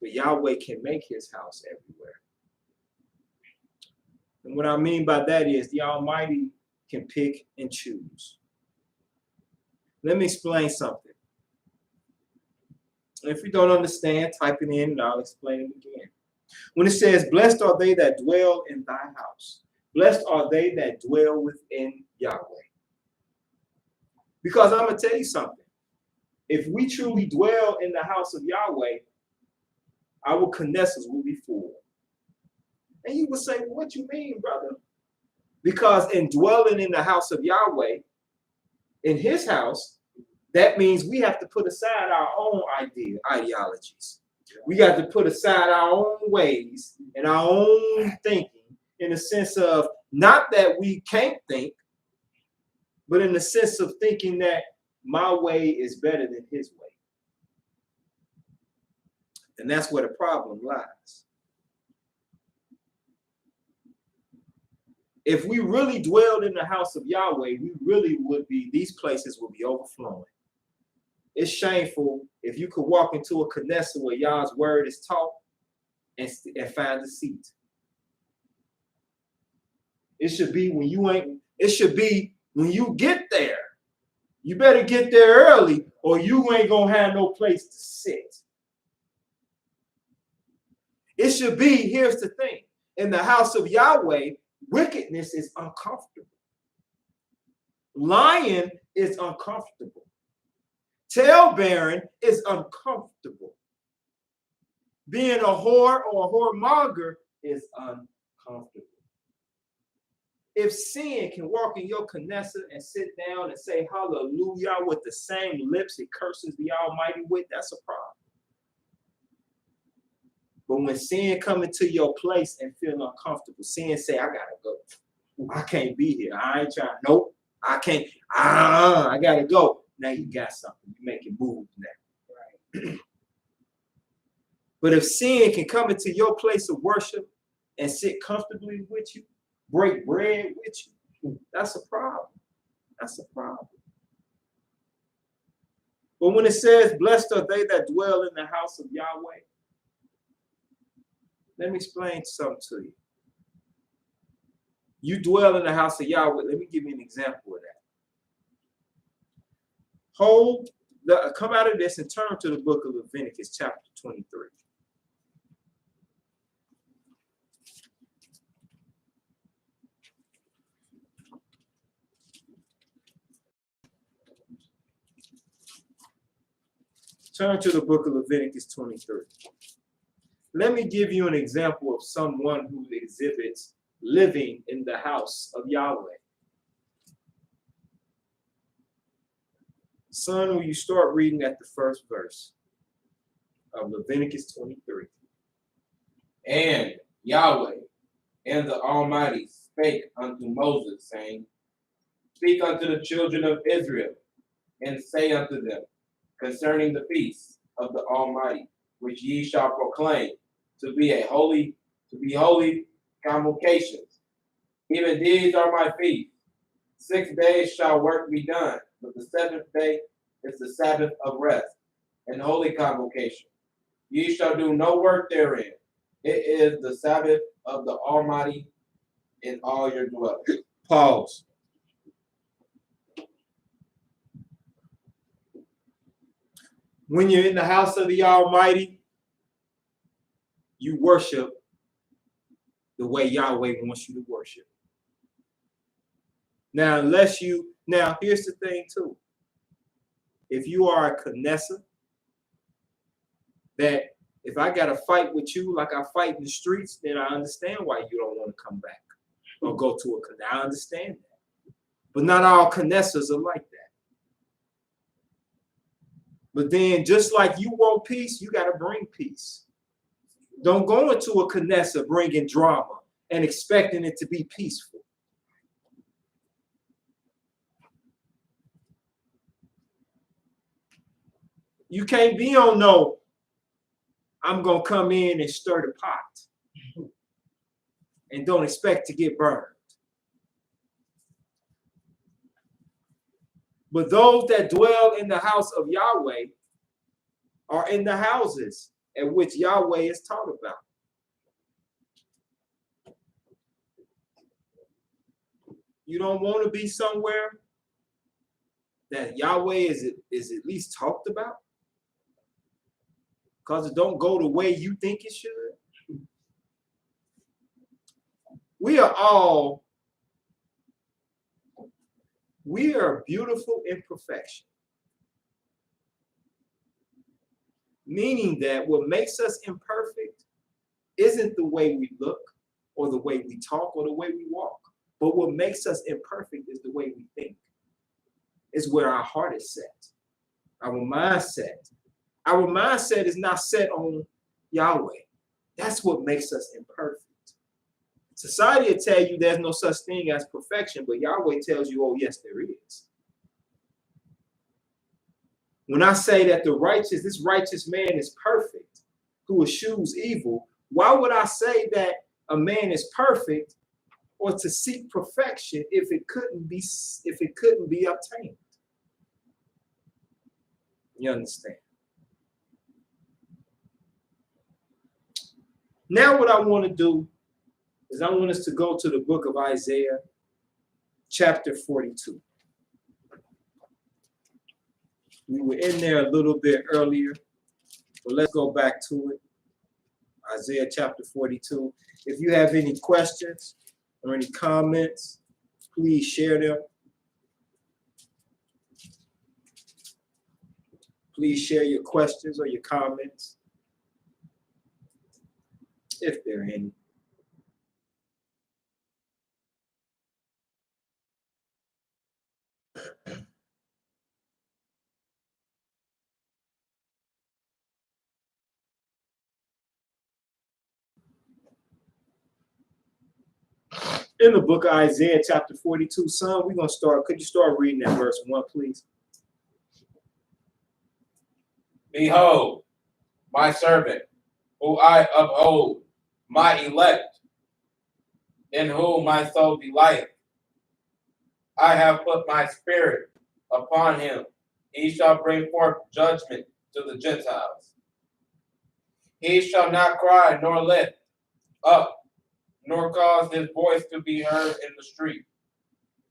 S1: But Yahweh can make his house everywhere. And what I mean by that is the Almighty can pick and choose. Let me explain something. If you don't understand, type it in and I'll explain it again. When it says, blessed are they that dwell in thy house. Blessed are they that dwell within Yahweh. Because I'm going to tell you something. If we truly dwell in the house of Yahweh, our Knesset will be full. And you would say, well, what you mean, brother? Because in dwelling in the house of Yahweh, in his house, that means we have to put aside our own ideologies. We got to put aside our own ways and our own thinking in the sense of not that we can't think, but in the sense of thinking that my way is better than his way. And that's where the problem lies. If we really dwelled in the house of Yahweh, we really would be, these places would be overflowing. It's shameful if you could walk into a Knesset where Yah's word is taught and find a seat. It should be when you get there. You better get there early or you ain't gonna have no place to sit. It should be, here's the thing, in the house of Yahweh, wickedness is uncomfortable. Lying is uncomfortable. Talebearing is uncomfortable. Being a whore or a whoremonger is uncomfortable. If sin can walk in your Knesset and sit down and say hallelujah with the same lips it curses the Almighty with, that's a problem. But when sin come into your place and feel uncomfortable, sin say, I gotta go. I can't be here. I ain't trying. Nope. I can't. I gotta go. Now you got something. You make it move now. Right. But if sin can come into your place of worship and sit comfortably with you, break bread with you, that's a problem. That's a problem. But when it says, blessed are they that dwell in the house of Yahweh, let me explain something to you. You dwell in the house of Yahweh. Let me give you an example of that. Come out of this and turn to the book of Leviticus, chapter 23. Turn to the book of Leviticus 23. Let me give you an example of someone who exhibits living in the house of Yahweh. Son, will you start reading at the first verse of Leviticus 23?
S2: And Yahweh and the Almighty spake unto Moses, saying, Speak unto the children of Israel, and say unto them concerning the feasts of the Almighty, which ye shall proclaim to be holy convocations. Even these are my feasts. 6 days shall work be done, but the seventh day is the Sabbath of rest and holy convocation. Ye shall do no work therein. It is the Sabbath of the Almighty in all your dwellings.
S1: Pause. When you're in the house of the Almighty, you worship the way Yahweh wants you to worship. Now, here's the thing too. If you are a Knesset, that if I got to fight with you like I fight in the streets, then I understand why you don't want to come back or go to a Knesset. I understand that. But not all Knessets are like that. But then just like you want peace, you got to bring peace. Don't go into a Knesset bringing drama and expecting it to be peaceful. You can't be on no, I'm going to come in and stir the pot and don't expect to get burned. But those that dwell in the house of Yahweh are in the houses at which Yahweh is taught about. You don't want to be somewhere that Yahweh is at least talked about? Because it don't go the way you think it should? We are beautiful imperfection. Meaning that what makes us imperfect isn't the way we look or the way we talk or the way we walk. But what makes us imperfect is the way we think. It's where our heart is set. Our mindset. Our mindset is not set on Yahweh. That's what makes us imperfect. Society will tell you there's no such thing as perfection, but Yahweh tells you, oh, yes, there is. When I say that this righteous man is perfect, who eschews evil, why would I say that a man is perfect or to seek perfection if it couldn't be obtained? You understand? Now what I want to do is I want us to go to the book of Isaiah, chapter 42. We were in there a little bit earlier, but let's go back to it. Isaiah chapter 42. If you have any questions or any comments, please share them. Please share your questions or your comments, if there are any. In the book of Isaiah, chapter 42, son, we're going to start. Could you start reading that verse 1, please?
S2: Behold, my servant, who I uphold, my elect, in whom my soul delighteth. I have put my spirit upon him. He shall bring forth judgment to the Gentiles. He shall not cry nor lift up, nor cause his voice to be heard in the street.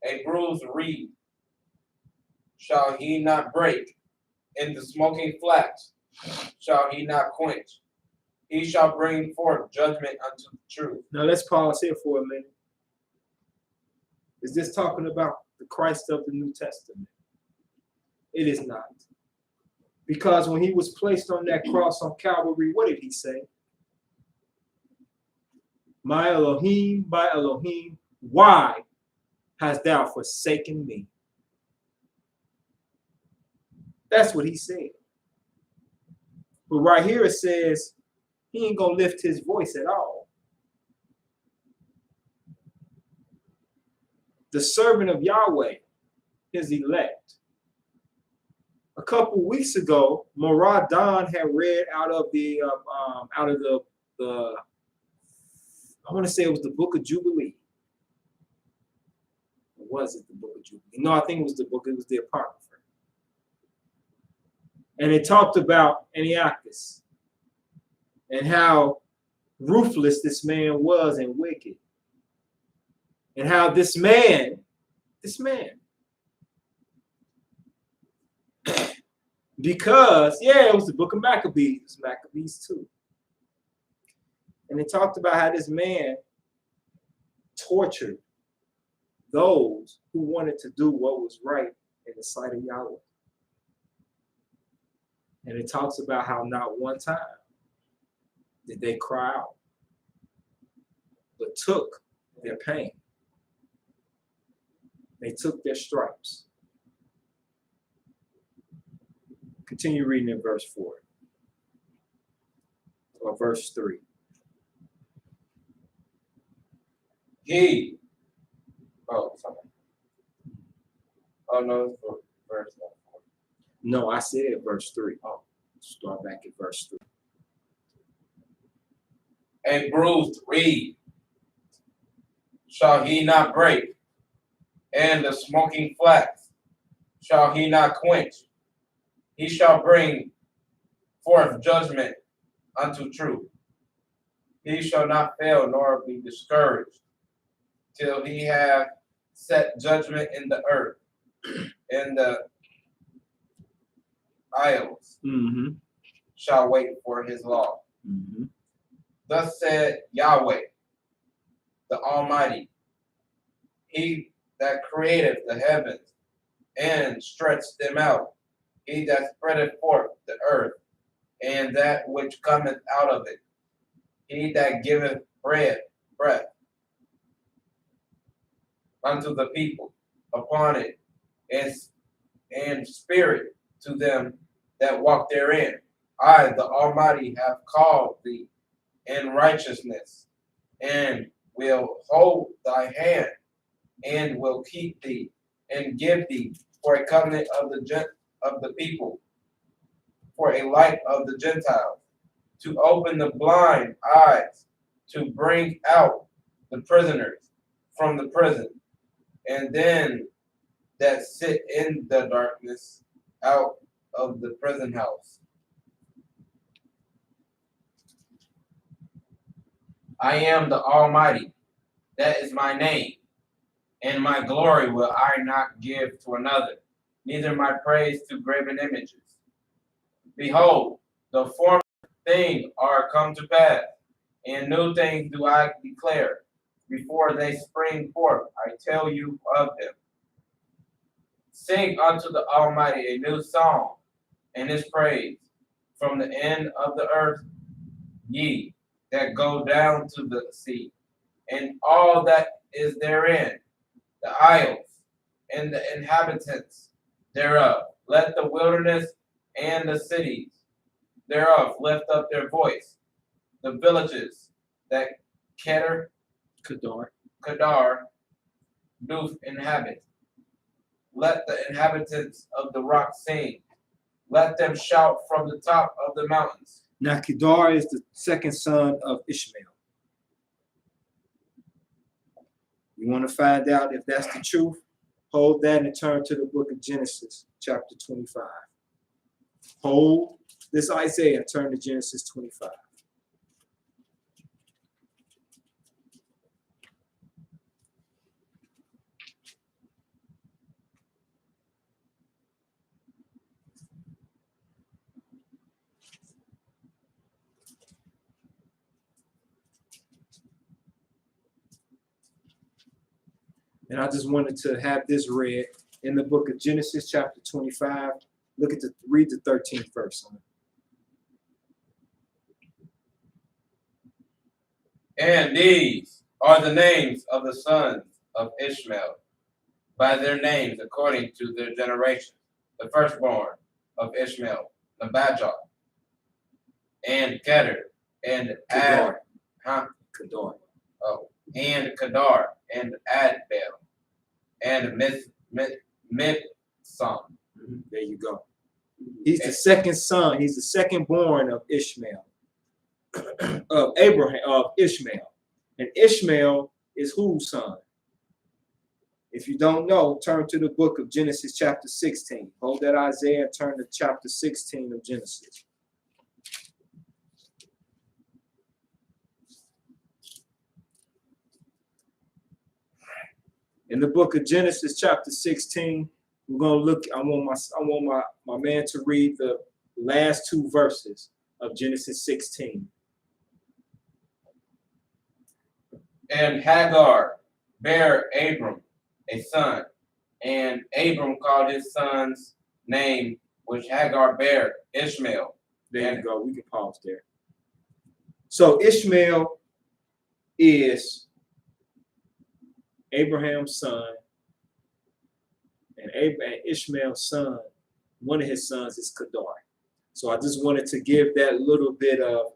S2: A bruised reed shall he not break, and the smoking flax shall he not quench. He shall bring forth judgment unto the truth.
S1: Now let's pause here for a minute. Is this talking about the Christ of the New Testament? It is not. Because when he was placed on that cross on Calvary, what did he say? My Elohim, why hast thou forsaken me? That's what he said. But right here it says he ain't gonna lift his voice at all. The servant of Yahweh, his elect. A couple weeks ago, Morad Don had read out of the I want to say it was the Book of Jubilee. Or was it the Book of Jubilee? No, I think it was the Apocrypha. And it talked about Antiochus and how ruthless this man was and wicked. And how this man, because, yeah, it was the Book of Maccabees, it was Maccabees too. And it talked about how this man tortured those who wanted to do what was right in the sight of Yahweh. And it talks about how not one time did they cry out, but took their pain. They took their stripes. Continue reading in verse 4 or verse 3.
S2: Sorry. Oh, no, it's verse 4.
S1: No, I said verse 3. Oh, start back at verse 3.
S2: A bruised reed shall he not break, and the smoking flax shall he not quench. He shall bring forth judgment unto truth. He shall not fail nor be discouraged till he have set judgment in the earth, and the isles shall wait for his law. Thus said Yahweh, the Almighty, he that created the heavens and stretched them out, he that spreadeth forth the earth, and that which cometh out of it, he that giveth breath unto the people upon it, and spirit to them that walk therein. I, the Almighty, have called thee in righteousness, and will hold thy hand, and will keep thee, and give thee for a covenant of the people, for a light of the Gentiles, to open the blind eyes, to bring out the prisoners from the prison, and then that sit in the darkness out of the prison house. I am the Almighty, that is my name, and my glory will I not give to another, neither my praise to graven images. Behold, the former things are come to pass, and new things do I declare. Before they spring forth, I tell you of them. Sing unto the Almighty a new song, and his praise from the end of the earth, ye that go down to the sea, and all that is therein, the isles and the inhabitants thereof. Let the wilderness and the cities thereof lift up their voice. The villages that Kedar do inhabit. Let the inhabitants of the rock sing. Let them shout from the top of the mountains.
S1: Now, Kedar is the second son of Ishmael. You want to find out if that's the truth? Hold that and turn to the book of Genesis, chapter 25. Hold this Isaiah and turn to Genesis 25. And I just wanted to have this read in the book of Genesis, chapter 25. Read the 13th verse on it.
S2: And these are the names of the sons of Ishmael, by their names according to their generations. The firstborn of Ishmael, Nabajah, and Kedar, and
S1: Kedar.
S2: Kedar. Oh, and Kedar, and Adbel, and Mibsam.
S1: There you go. He's the second son. He's the second born of Ishmael, of Abraham, of Ishmael. And Ishmael is whose son? If you don't know, turn to the book of Genesis chapter 16. Hold that Isaiah, turn to chapter 16 of Genesis. In the book of Genesis chapter 16, we're going to look, I want my man to read the last two verses of Genesis 16.
S2: And Hagar bare Abram a son, and Abram called his son's name, which Hagar bare, Ishmael.
S1: There you go. We can pause there. So Ishmael is Abraham's son, and Ishmael's son, one of his sons is Kedar. So I just wanted to give that little bit of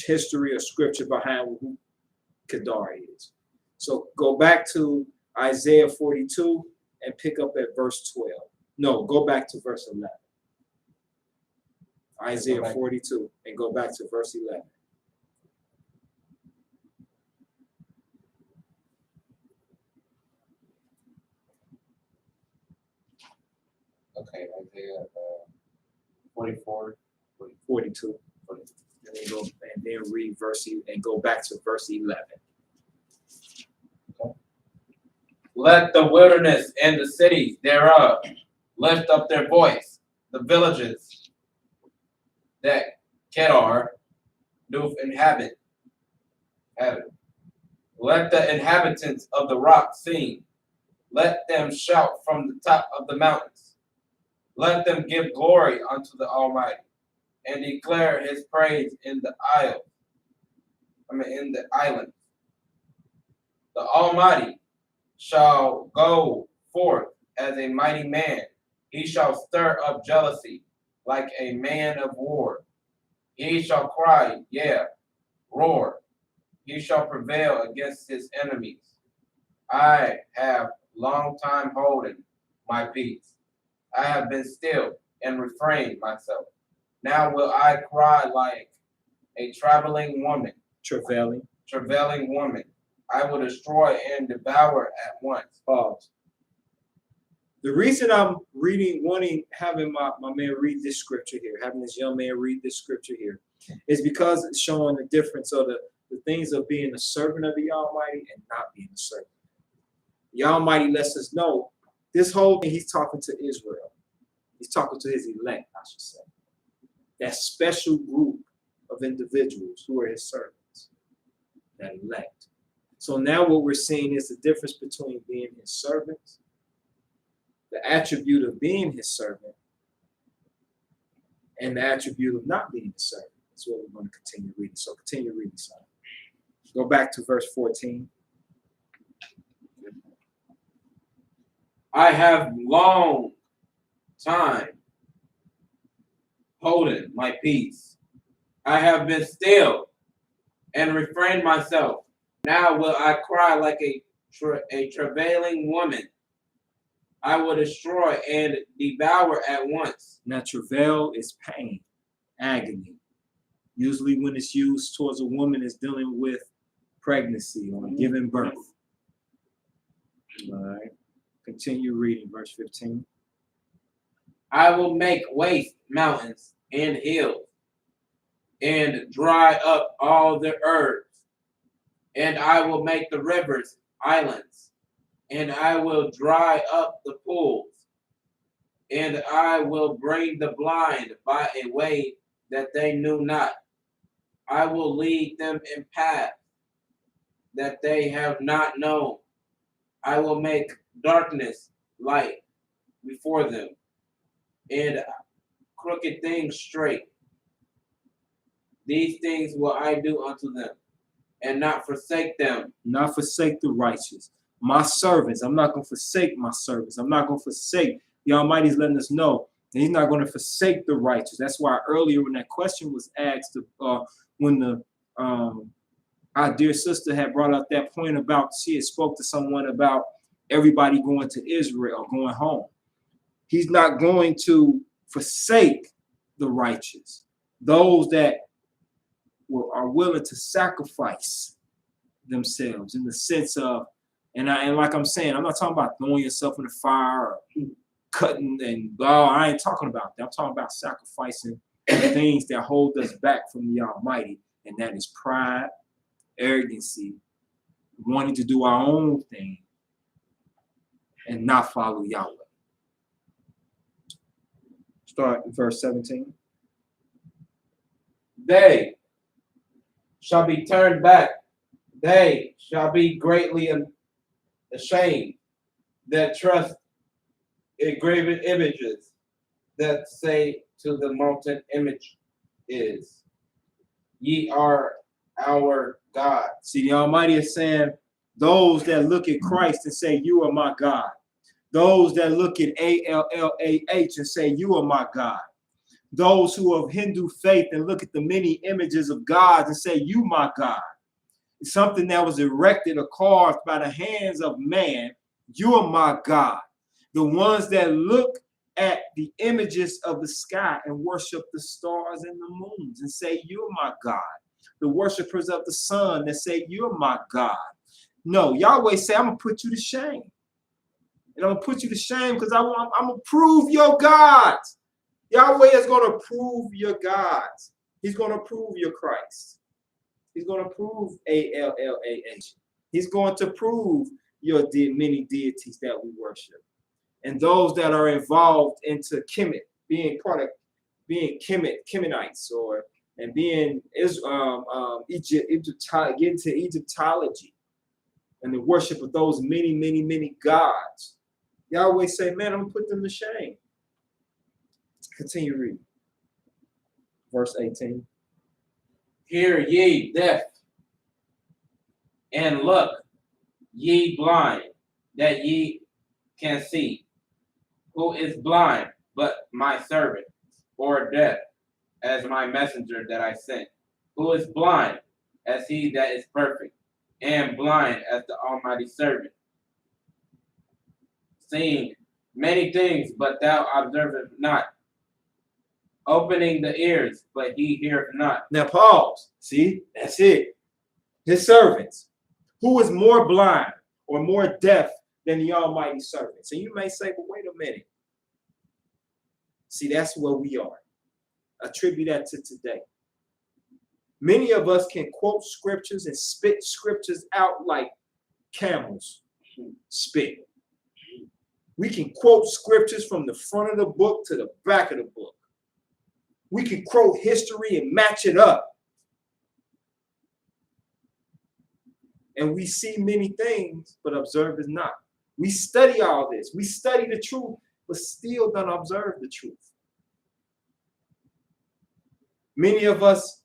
S1: history or scripture behind who Kedar is. So go back to Isaiah 42 and pick up at verse 12. No, go back to verse 11. Isaiah 42 and go back to verse 11.
S2: Okay, Isaiah 44,
S1: 42. And then read verse and go back to verse 11.
S2: Okay. Let the wilderness and the cities thereof lift up their voice, the villages that Kedar doth inhabit. Let the inhabitants of the rock sing. Let them shout from the top of the mountains. Let them give glory unto the Almighty, and declare his praise in the in the islands. The Almighty shall go forth as a mighty man. He shall stir up jealousy like a man of war. He shall cry, yeah, roar. He shall prevail against his enemies. I have long time holden my peace. I have been still and refrained myself. Now will I cry like a travailing woman. Travailing woman. I will destroy and devour at once.
S1: Pause. The reason I'm having my man read this scripture here, having this young man read this scripture here, is because it's showing the difference of the things of being a servant of the Almighty and not being a servant. The Almighty lets us know this whole thing, he's talking to Israel. He's talking to his elect, I should say. That special group of individuals who are his servants, that elect. So now what we're seeing is the difference between being his servants, the attribute of being his servant, and the attribute of not being a servant. That's what we're going to continue reading. So continue reading, son. Go back to verse 14.
S2: I have long time holden my peace. I have been still and refrained myself. Now will I cry like a travailing woman. I will destroy and devour at once.
S1: Now, travail is pain, agony. Usually when it's used towards a woman, it's dealing with pregnancy or giving birth. All right. Continue reading verse 15.
S2: I will make waste mountains and hills, and dry up all the earth. And I will make the rivers islands, and I will dry up the pools. And I will bring the blind by a way that they knew not. I will lead them in paths that they have not known. I will make darkness light before them, and crooked things straight. These things will I do unto them, and not forsake them.
S1: Not forsake the righteous. My servants, I'm not going to forsake my servants. I'm not going to forsake. The Almighty is letting us know that He's not going to forsake the righteous. That's why earlier when that question was asked, when our dear sister had brought up that point about she had spoke to someone about everybody going to Israel or going home. He's not going to forsake the righteous, those that are willing to sacrifice themselves in the sense of, and like I'm saying, I'm not talking about throwing yourself in the fire or cutting and I ain't talking about that. I'm talking about sacrificing the things that hold us back from the Almighty, and that is pride, arrogancy, wanting to do our own thing and not follow Yahweh. Start in verse 17.
S2: They shall be turned back. They shall be greatly ashamed that trust in graven images, that say to the molten image is, ye are our God.
S1: See, the Almighty is saying, those that look at Christ and say, you are my God. Those that look at ALLAH and say, you are my God. Those who have Hindu faith and look at the many images of God and say, you my God. It's something that was erected or carved by the hands of man. You are my God. The ones that look at the images of the sky and worship the stars and the moons and say, you're my God. The worshipers of the sun that say, you're my God. No, Yahweh say, I'm going to put you to shame. And I'm going to put you to shame because I'm going to prove your gods. Yahweh is going to prove your gods. He's going to prove your Christ. He's going to prove ALLAH. He's going to prove your many deities that we worship. And those that are involved into Kemet, being part of being Kemenites, or and being getting to Egyptology and the worship of those many gods. Yahweh say, man, I'm going to put them to shame. Continue reading. Verse 18.
S2: Hear ye deaf, and look ye blind, that ye can see. Who is blind but my servant, or deaf as my messenger that I sent? Who is blind as he that is perfect, and blind as the Almighty servant? Seeing many things, but thou observest not. Opening the ears, but he heareth not.
S1: Now pause. See, that's it. His servants. Who is more blind or more deaf than the Almighty servant? So you may say, well, wait a minute. See, that's where we are. Attribute that to today. Many of us can quote scriptures and spit scriptures out like camels spit. We can quote scriptures from the front of the book to the back of the book. We can quote history and match it up. And we see many things, but observe is not. We study all this. We study the truth, but still don't observe the truth. Many of us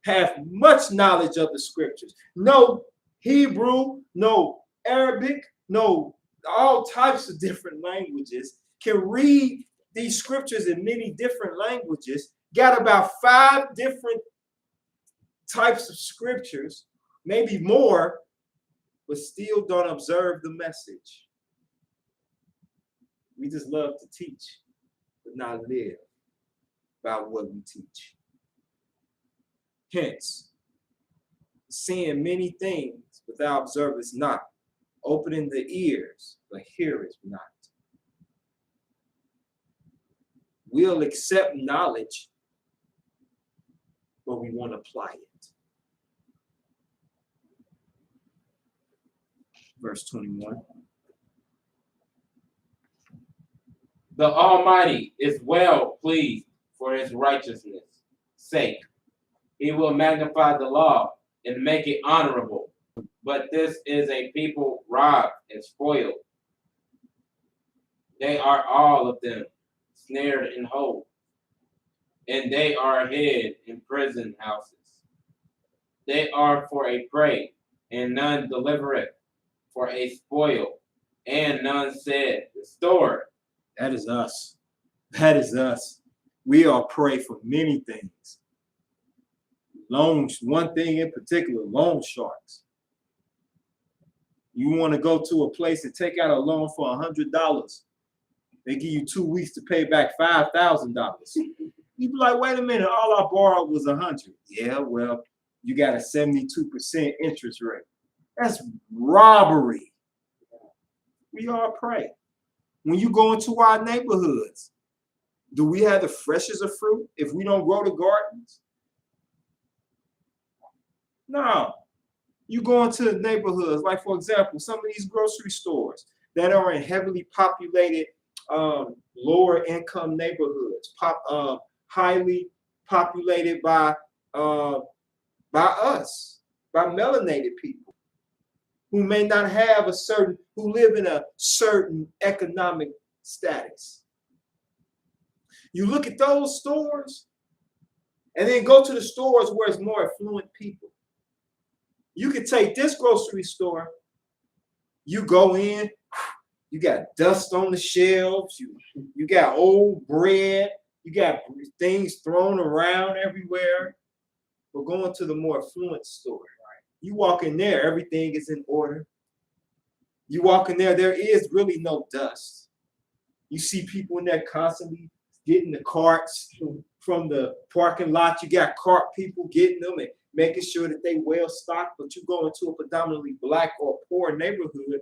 S1: have much knowledge of the scriptures. No Hebrew, no Arabic, no all types of different languages, can read these scriptures in many different languages, got about 5 different types of scriptures, maybe more, but still don't observe the message. We just love to teach, but not live by what we teach. Hence, seeing many things, but thou observest not, opening the ears, but hearest not. We'll accept knowledge, but we won't apply it. Verse 21.
S2: The Almighty is well pleased for his righteousness' sake. He will magnify the law and make it honorable. But this is a people robbed and spoiled. They are all of them snared in holes, and they are hid in prison houses. They are for a prey, and none delivereth, for a spoil, and none said, restore.
S1: That is us. That is us. We are prey for many things. One thing in particular, loan sharks. You want to go to a place and take out a loan for $100. They give you 2 weeks to pay back $5,000. You be like, wait a minute, all I borrowed was $100. Yeah, well, you got a 72% interest rate. That's robbery. We are prey. When you go into our neighborhoods, do we have the freshest of fruit if we don't grow the gardens? No. You go into the neighborhoods, like for example, some of these grocery stores that are in heavily populated, lower income neighborhoods, highly populated by us, by melanated people who may not have who live in a certain economic status. You look at those stores and then go to the stores where it's more affluent people. You could take this grocery store, you go in, you got dust on the shelves, you got old bread, you got things thrown around everywhere. But going to the more affluent store, you walk in there, everything is in order. You walk in there, there is really no dust. You see people in there constantly getting the carts from the parking lot. You got cart people getting them and making sure that they well stocked. But you go into a predominantly black or poor neighborhood,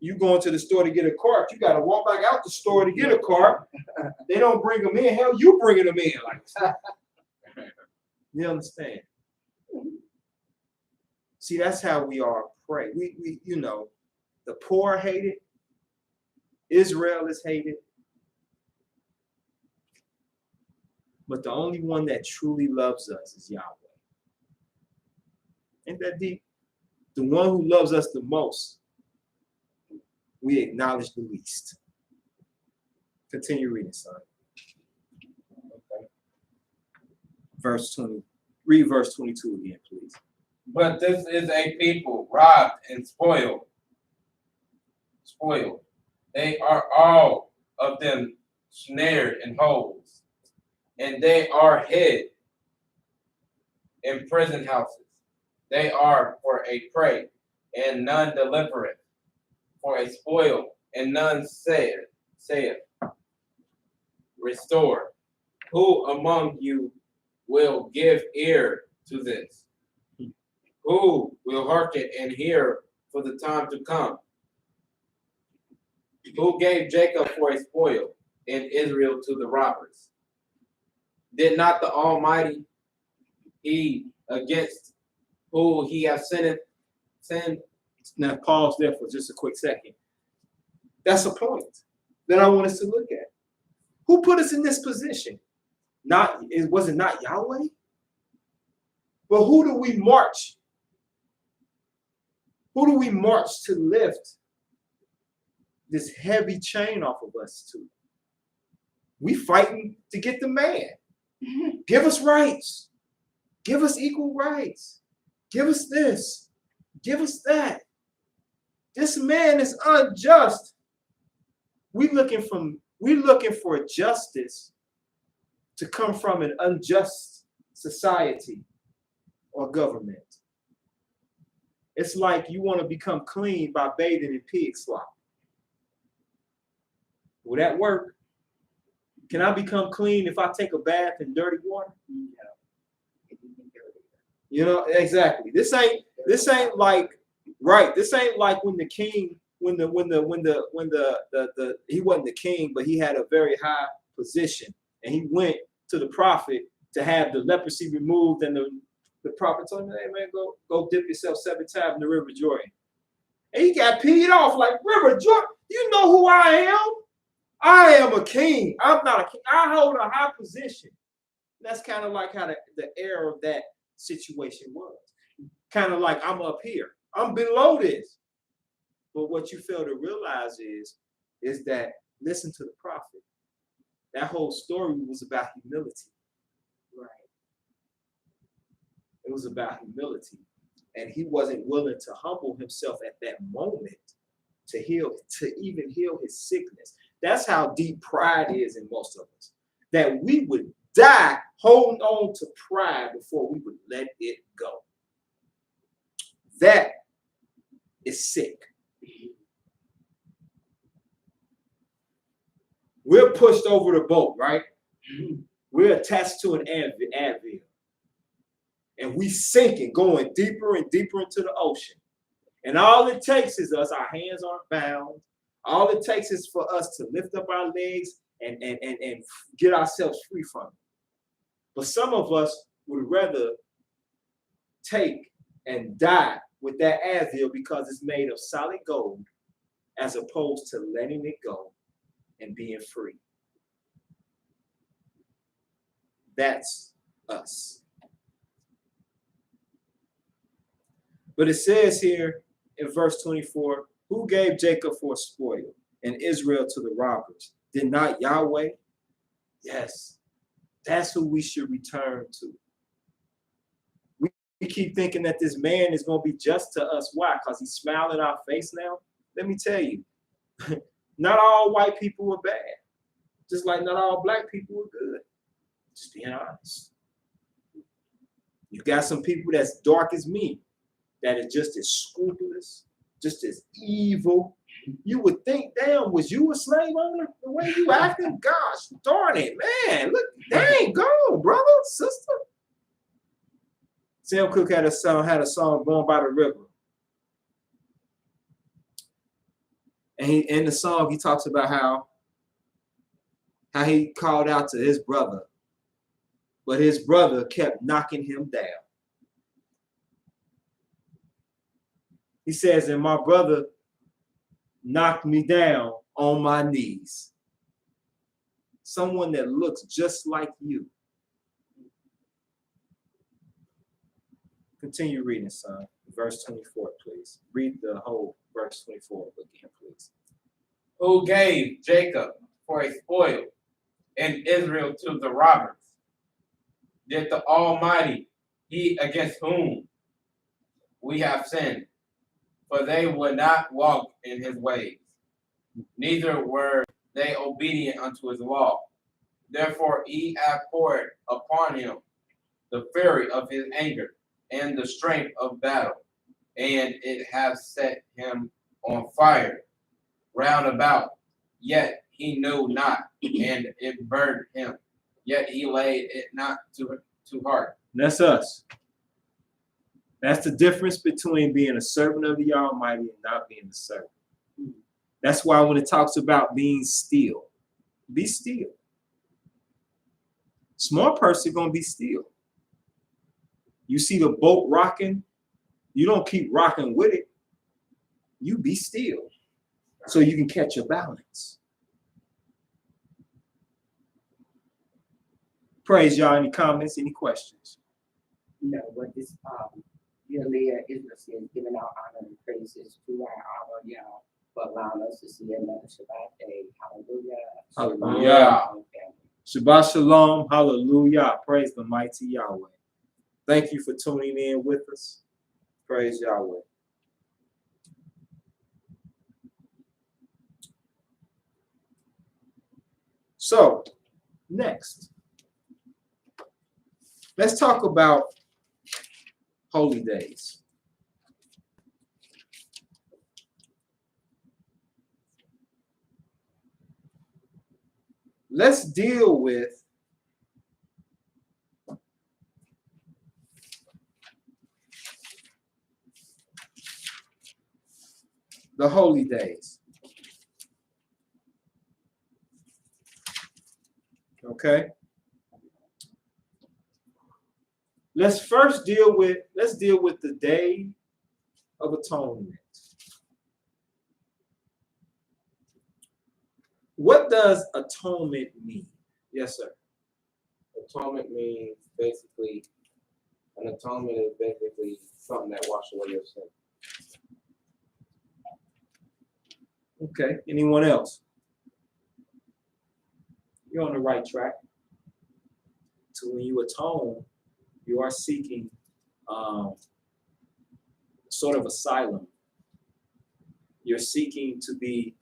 S1: you go into the store to get a cart, you got to walk back out the store to get a cart. They don't bring them in. Hell, you bringing them in. Like, you understand? See, that's how we are prey. We the poor hate it. Israel is hated. But the only one that truly loves us is Yahweh. Ain't that deep? The one who loves us the most, we acknowledge the least. Continue reading, son. Okay. Verse 20. Read verse 22 again, please.
S2: But this is a people robbed and spoiled. They are all of them snared in holes, and they are hid in prison houses. They are for a prey, and none delivereth, for a spoil, and none saith, restore. Who among you will give ear to this? Who will hearken and hear for the time to come? Who gave Jacob for a spoil and Israel to the robbers? Did not the Almighty, he against who he has sent?
S1: Now pause there for just a quick second. That's a point that I want us to look at. Who put us in this position? Was it not Yahweh? But who do we march? Who do we march to lift this heavy chain off of us to? We fighting to get the man. Give us rights. Give us equal rights. Give us this. Give us that. This man is unjust. We're looking for justice to come from an unjust society or government. It's like you want to become clean by bathing in pig slop. Will that work? Can I become clean if I take a bath in dirty water? You know, exactly. This ain't like right. This ain't like when the king, he wasn't the king, but he had a very high position. And he went to the prophet to have the leprosy removed. And the prophet told him, hey, man, go dip yourself 7 times in the River Jordan. And he got peed off like, River Jordan, you know who I am? I am a king. I'm not a king. I hold a high position. That's kind of like how the air of that situation was. Kind of like I'm up here. I'm below this. But what you fail to realize is that, listen to the prophet. That whole story was about humility.
S3: Right.
S1: It was about humility. And he wasn't willing to humble himself at that moment to even heal his sickness. That's how deep pride is in most of us. That we would die holding on to pride before we would let it go. That is sick. We're pushed over the boat, right? We're attached to an anvil. And we sinking, going deeper and deeper into the ocean. And all it takes is us, our hands aren't bound. All it takes is for us to lift up our legs and get ourselves free from it. But some of us would rather take and die with that anvil because it's made of solid gold as opposed to letting it go and being free. That's us. But it says here in verse 24, who gave Jacob for spoil and Israel to the robbers? Did not Yahweh? Yes, that's who we should return to. We keep thinking that this man is going to be just to us. Why? Because he's smiling in our face now? Let me tell you, not all white people are bad. Just like not all black people are good. Just being honest. You got some people that's dark as me, that is just as scrupulous, just as evil. You would think, damn, was you a slave owner? The way you acting? Gosh, darn it, man. Look, dang, go, brother, sister. Sam Cooke had a song Born by the River. And in the song, he talks about how he called out to his brother, but his brother kept knocking him down. He says, and my brother knocked me down on my knees. Someone that looks just like you. Continue reading, son. Verse 24, please. Read the whole verse 24 again, please.
S2: Who gave Jacob for a spoil and Israel to the robbers? Did the Almighty, he against whom we have sinned? For they would not walk in his ways, neither were they obedient unto his law. Therefore he hath poured upon him the fury of his anger and the strength of battle, and it hath set him on fire round about. Yet he knew not, and it burned him. Yet he laid it not to heart.
S1: That's us. That's the difference between being a servant of the Almighty and not being a servant. That's why when it talks about being still, be still. Small person gonna be still. You see the boat rocking, you don't keep rocking with it. You be still so you can catch your balance. Praise y'all. Any comments, any questions?
S3: No, but this Leah Israel says, giving our honor and praises to our YAH for allowing us to see another Shabbat day. Hallelujah.
S1: Hallelujah. Shabbat shalom. Hallelujah. Praise the mighty Yahweh. Thank you for tuning in with us. Praise Yahweh. So, next, let's talk about holy days. Let's deal with the holy days. Okay. Let's deal with the Day of Atonement. What does atonement mean? Yes, sir.
S2: Atonement means basically, an atonement is basically something that washes away your sin.
S1: Okay. Anyone else? You're on the right track. So when you atone, you are seeking sort of asylum. You're seeking to be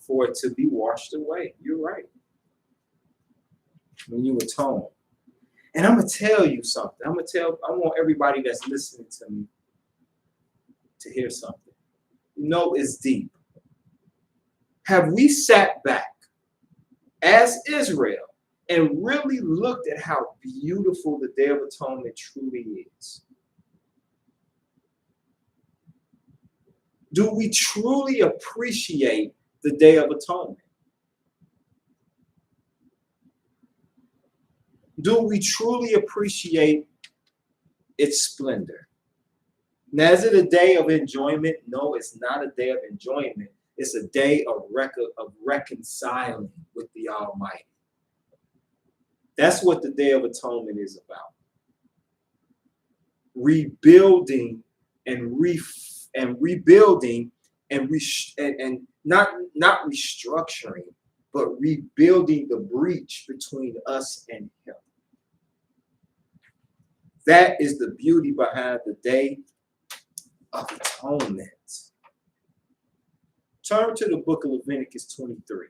S1: for it to be washed away. You're right. When you atone. And I'm gonna tell you something. I want everybody that's listening to me to hear something. You know it's deep. Have we sat back as Israel and really looked at how beautiful the Day of Atonement truly is? Do we truly appreciate the Day of Atonement? Do we truly appreciate its splendor? Now, is it a day of enjoyment? No, it's not a day of enjoyment. It's a day of reconciling with the Almighty. That's what the Day of Atonement is about. Rebuilding and rebuilding and not restructuring, but rebuilding the breach between us and Him. That is the beauty behind the Day of Atonement. Turn to the book of Leviticus 23.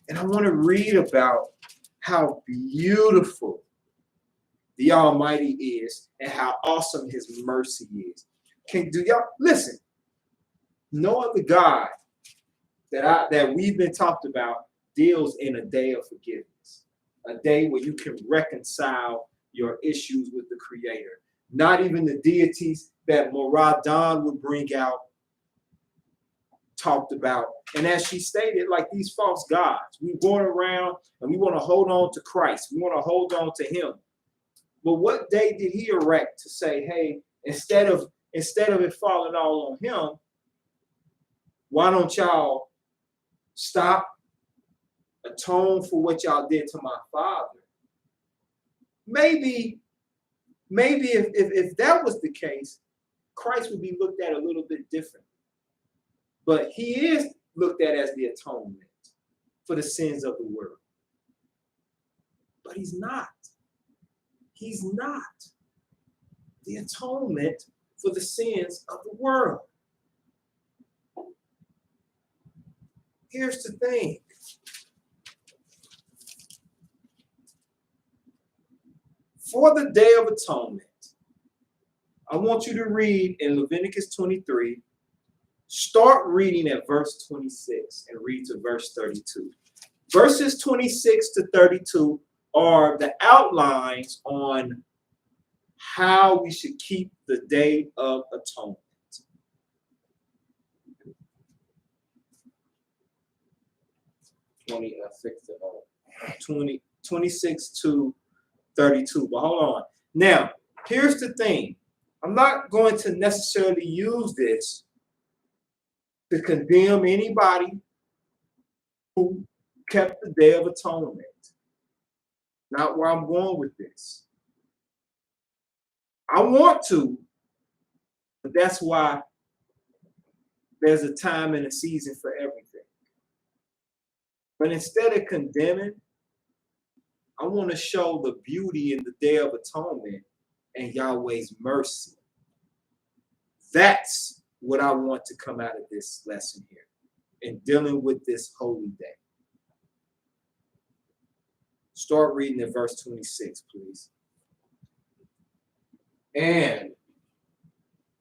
S1: And I want to read about how beautiful the Almighty is and how awesome His mercy is. Do y'all listen? No other God that we've been talked about deals in a day of forgiveness, a day where you can reconcile your issues with the Creator. Not even the deities that Moradon would bring out talked about. And as she stated, like these false gods, we're going around and we want to hold on to Christ. We want to hold on to Him. But what day did He erect to say, hey, instead of it falling all on Him, why don't y'all stop, atone for what y'all did to my father? Maybe if that was the case, Christ would be looked at a little bit different. But He is looked at as the atonement for the sins of the world. But He's not. He's not the atonement for the sins of the world. Here's the thing. For the Day of Atonement, I want you to read in Leviticus 23, start reading at verse 26 and read to verse 32. Verses 26 to 32 are the outlines on how we should keep the Day of Atonement. 26 to 32. But hold on. Now, here's the thing. I'm not going to necessarily use this to condemn anybody who kept the Day of Atonement. Not where I'm going with this. I want to, but that's why there's a time and a season for everything. But instead of condemning, I want to show the beauty in the Day of Atonement and Yahweh's mercy. That's what I want to come out of this lesson here in dealing with this holy day. Start reading at verse 26, please.
S2: And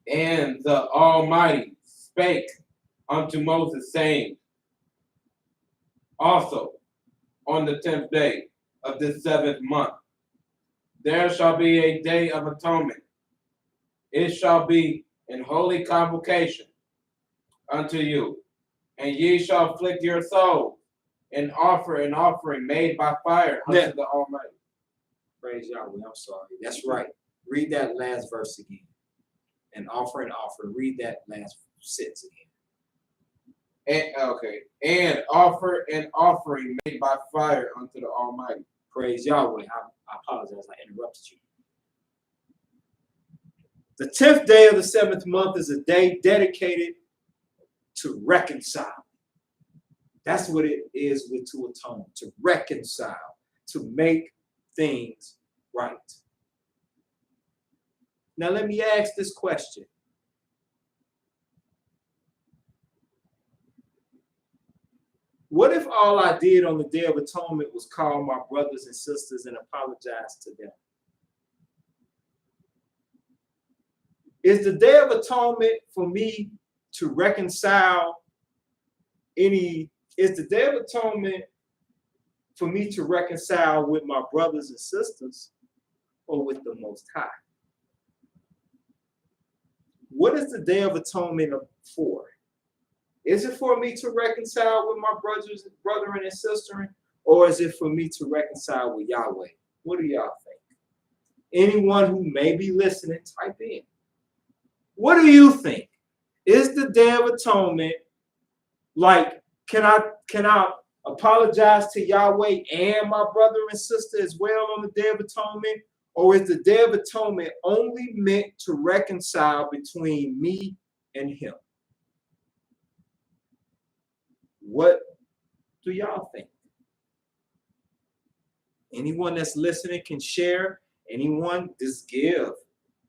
S2: the Almighty spake unto Moses, saying, also on the 10th day of this 7th month, there shall be a day of atonement It shall be an holy convocation unto you, and ye shall afflict your soul, and offer an offering made by fire unto the Almighty.
S1: Praise Yahweh. I'm sorry. That's right. Read that last verse again. And offer an offering. Read that last sentence again.
S2: And offer an offering made by fire unto the Almighty.
S1: Praise Yahweh. I apologize. I interrupted you. The 10th day of the 7th month is a day dedicated to reconcile. That's what it is with to atone, to reconcile, to make things right. Now let me ask this question. What if all I did on the Day of Atonement was call my brothers and sisters and apologize to them? Is the Day of Atonement for me to reconcile is the Day of Atonement for me to reconcile with my brothers and sisters or with the Most High? What is the Day of Atonement for? Is it for me to reconcile with my brethren and sisters, or is it for me to reconcile with Yahweh? What do y'all think? Anyone who may be listening, type in. What do you think? Is the Day of Atonement like, can I apologize to Yahweh and my brother and sister as well on the Day of Atonement? Or is the Day of Atonement only meant to reconcile between me and him? What do y'all think? Anyone that's listening can share. Anyone, just give.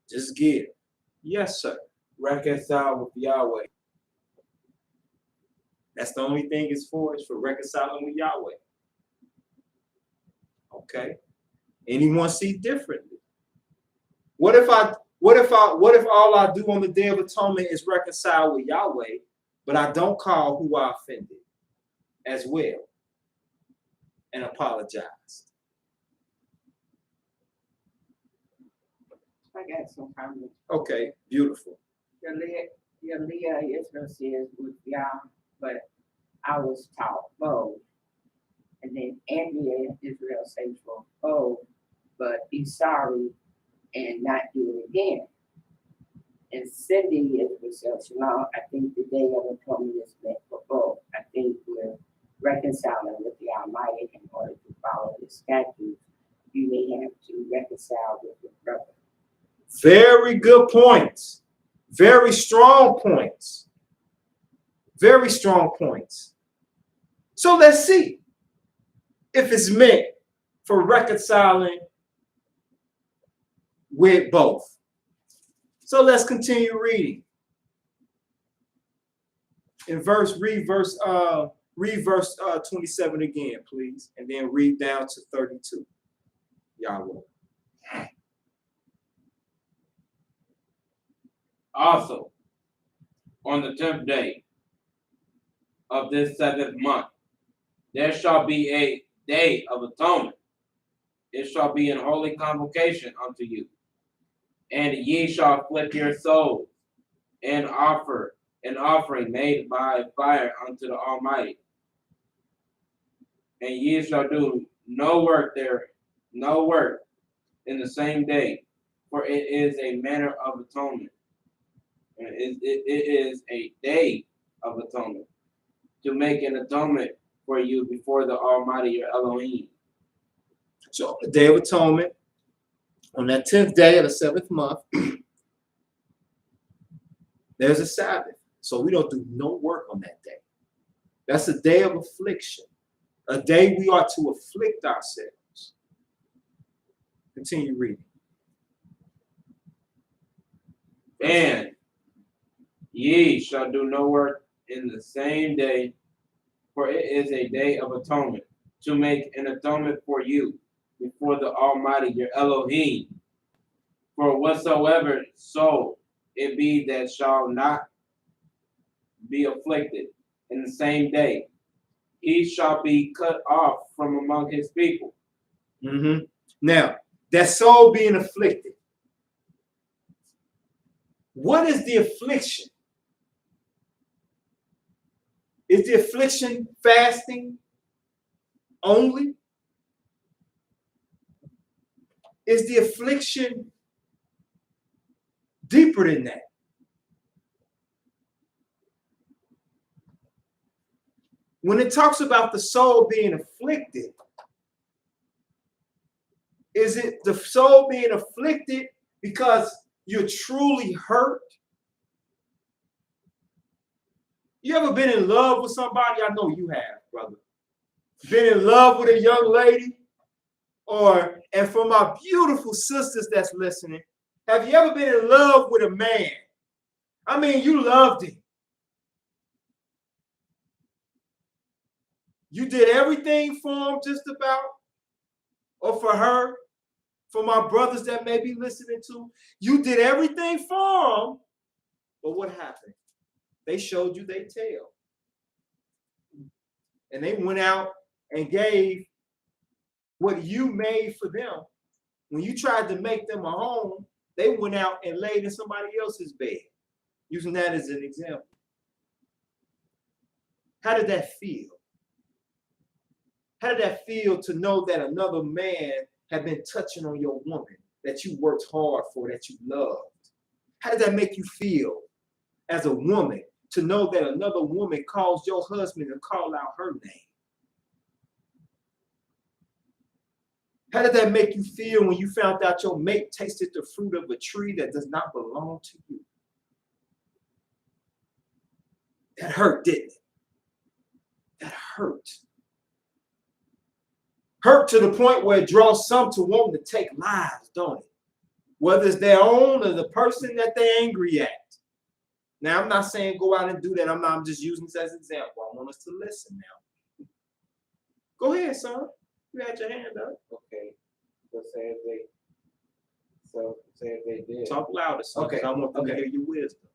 S1: Just give. Yes, sir.
S2: Reconcile with Yahweh.
S1: That's the only thing it's for, is for reconciling with Yahweh. Okay. Anyone see differently? What if all I do on the Day of Atonement is reconcile with Yahweh, but I don't call who I offended as well and apologize?
S3: I got some comments.
S1: Okay, beautiful.
S3: Your Leah Israel says with Yah, but I was taught bold. And then Andrea Israel says, well, bold, but be sorry and not do it again. And Cindy Israel says, no, I think the Day of Atonement is meant for both. I think we're reconciling with the Almighty in order to follow His statutes. You may have to reconcile with your brother.
S1: Very good points. Very strong points. Very strong points. So let's see if it's meant for reconciling with both. So let's continue reading. Read verse 27 again, please, and then read down to 32. Yahweh.
S2: Also, on the 10th day of this 7th month, there shall be a day of atonement. It shall be an holy convocation unto you. And ye shall afflict your souls, and offer an offering made by fire unto the Almighty. And ye shall do no work in the same day, for it is a manner of atonement. And it is a day of atonement, to make an atonement for you before the Almighty your Elohim.
S1: So the Day of Atonement, on that 10th day of the 7th month, there's a Sabbath. So we don't do no work on that day. That's a day of affliction, a day we are to afflict ourselves. Continue reading.
S2: And ye shall do no work in the same day, for it is a day of atonement, to make an atonement for you before the Almighty your Elohim. For whatsoever soul it be that shall not be afflicted in the same day, he shall be cut off from among his people.
S1: Now, that soul being afflicted, What is the affliction? Is the affliction fasting only? Is the affliction deeper than that? When it talks about the soul being afflicted, is it the soul being afflicted because you're truly hurt? You ever been in love with somebody? I know you have, brother. Been in love with a young lady? And for my beautiful sisters that's listening, have you ever been in love with a man? I mean, you loved him. You did everything for him just about, or for her, for my brothers that may be listening to. You did everything for them, but what happened? They showed you their tail. And they went out and gave what you made for them. When you tried to make them a home, they went out and laid in somebody else's bed, using that as an example. How did that feel? How did that feel to know that another man had been touching on your woman that you worked hard for, that you loved? How did that make you feel as a woman to know that another woman calls your husband and call out her name? How did that make you feel when you found out your mate tasted the fruit of a tree that does not belong to you? That hurt, didn't it? That hurt. Hurt to the point where it draws some to want to take lives, don't it? Whether it's their own or the person that they're angry at. Now, I'm not saying go out and do that. I'm just using this as an example. I want us to listen now. Go ahead, son. You had your hand up.
S2: Okay. Let's say if they did.
S1: Talk louder, son.
S2: Okay.
S1: I want them to hear your wisdom.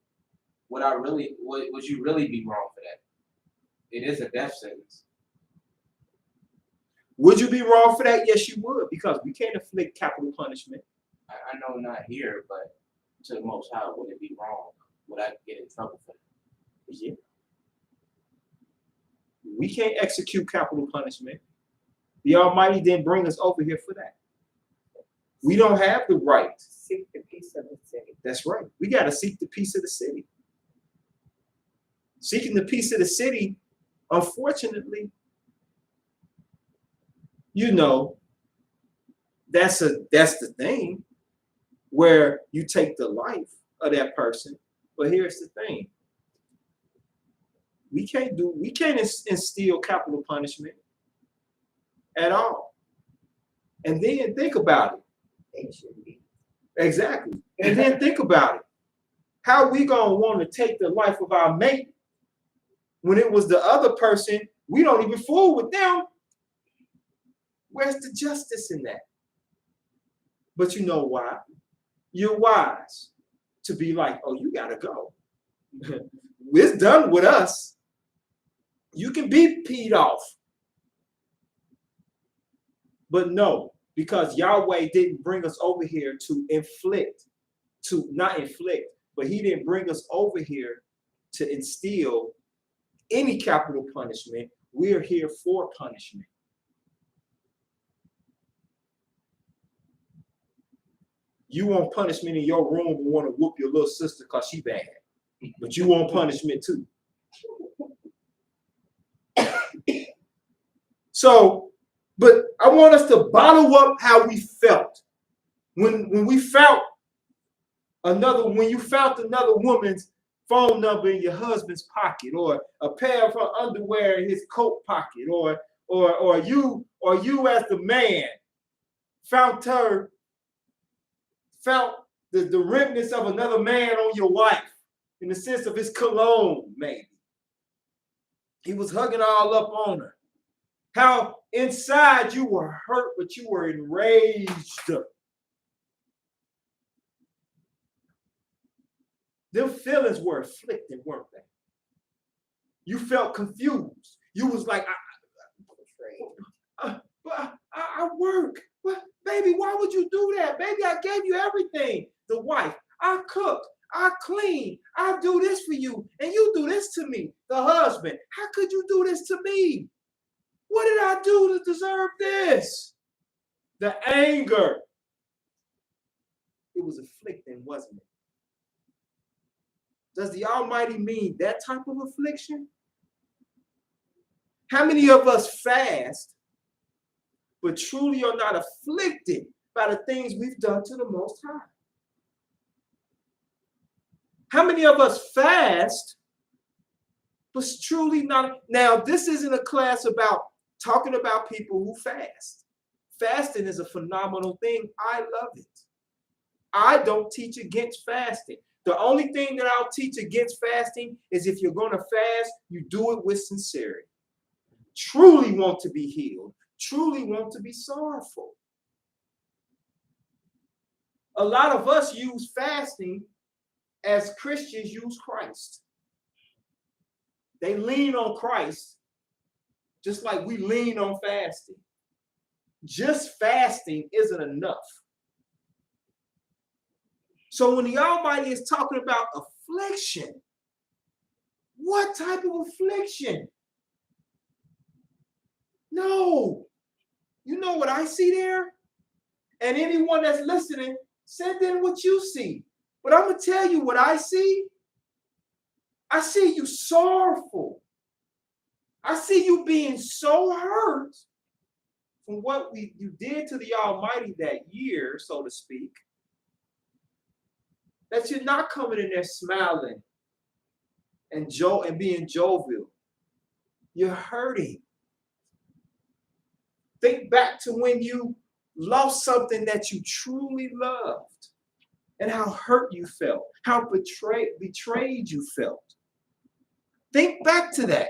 S2: Would you really be wrong for that? It is a death sentence.
S1: Would you be wrong for that? Yes, you would, because we can't inflict capital punishment.
S2: I know not here, but to the Most High, would it be wrong? Would I get in trouble for that?
S1: Yeah. We can't execute capital punishment. The Almighty didn't bring us over here for that. We don't have the right.
S3: Seek the peace of the city.
S1: That's right. We got to seek the peace of the city. Seeking the peace of the city, unfortunately, you know, that's the thing where you take the life of that person. But here's the thing. We can't instill capital punishment at all. And then think about it.
S3: They should be.
S1: Exactly. And then think about it. How we gonna want to take the life of our mate when it was the other person? We don't even fool with them. Where's the justice in that? But you know why? You're wise to be like, oh, you gotta go. It's done with us. You can be peed off. But no, because Yahweh didn't bring us over here to not inflict, but he didn't bring us over here to instill any capital punishment. We're here for punishment. You want punishment in your room and want to whoop your little sister because she bad. But you want punishment too. So, but I want us to bottle up how we felt. When we felt when you found another woman's phone number in your husband's pocket, or a pair of her underwear in his coat pocket, or you as the man found the remnants of another man on your wife, in the sense of his cologne, maybe. He was hugging all up on her. How inside you were hurt, but you were enraged. Them feelings were afflicted, weren't they? You felt confused. You was like, I work. But baby, why would you do that? Baby, I gave you everything. The wife, I cook. I clean. I do this for you, and you do this to me. The husband, how could you do this to me? What did I do to deserve this? The anger. It was afflicting, wasn't it? Does the Almighty mean that type of affliction? How many of us fast, but truly are not afflicted by the things we've done to the Most High? How many of us fast, but truly not? Now, this isn't a class about talking about people who fast. Fasting is a phenomenal thing. I love it. I don't teach against fasting. The only thing that I'll teach against fasting is if you're going to fast, you do it with sincerity. Truly want to be healed. Truly want to be sorrowful. A lot of us use fasting as Christians use Christ. They lean on Christ just like we lean on fasting. Just fasting isn't enough. So when the Almighty is talking about affliction, what type of affliction? No. You know what I see there? And anyone that's listening, send in what you see. But I'm going to tell you what I see. I see you sorrowful. I see you being so hurt from what you did to the Almighty that year, so to speak, that you're not coming in there smiling and being jovial. You're hurting. Think back to when you lost something that you truly loved and how hurt you felt, how betrayed you felt. Think back to that.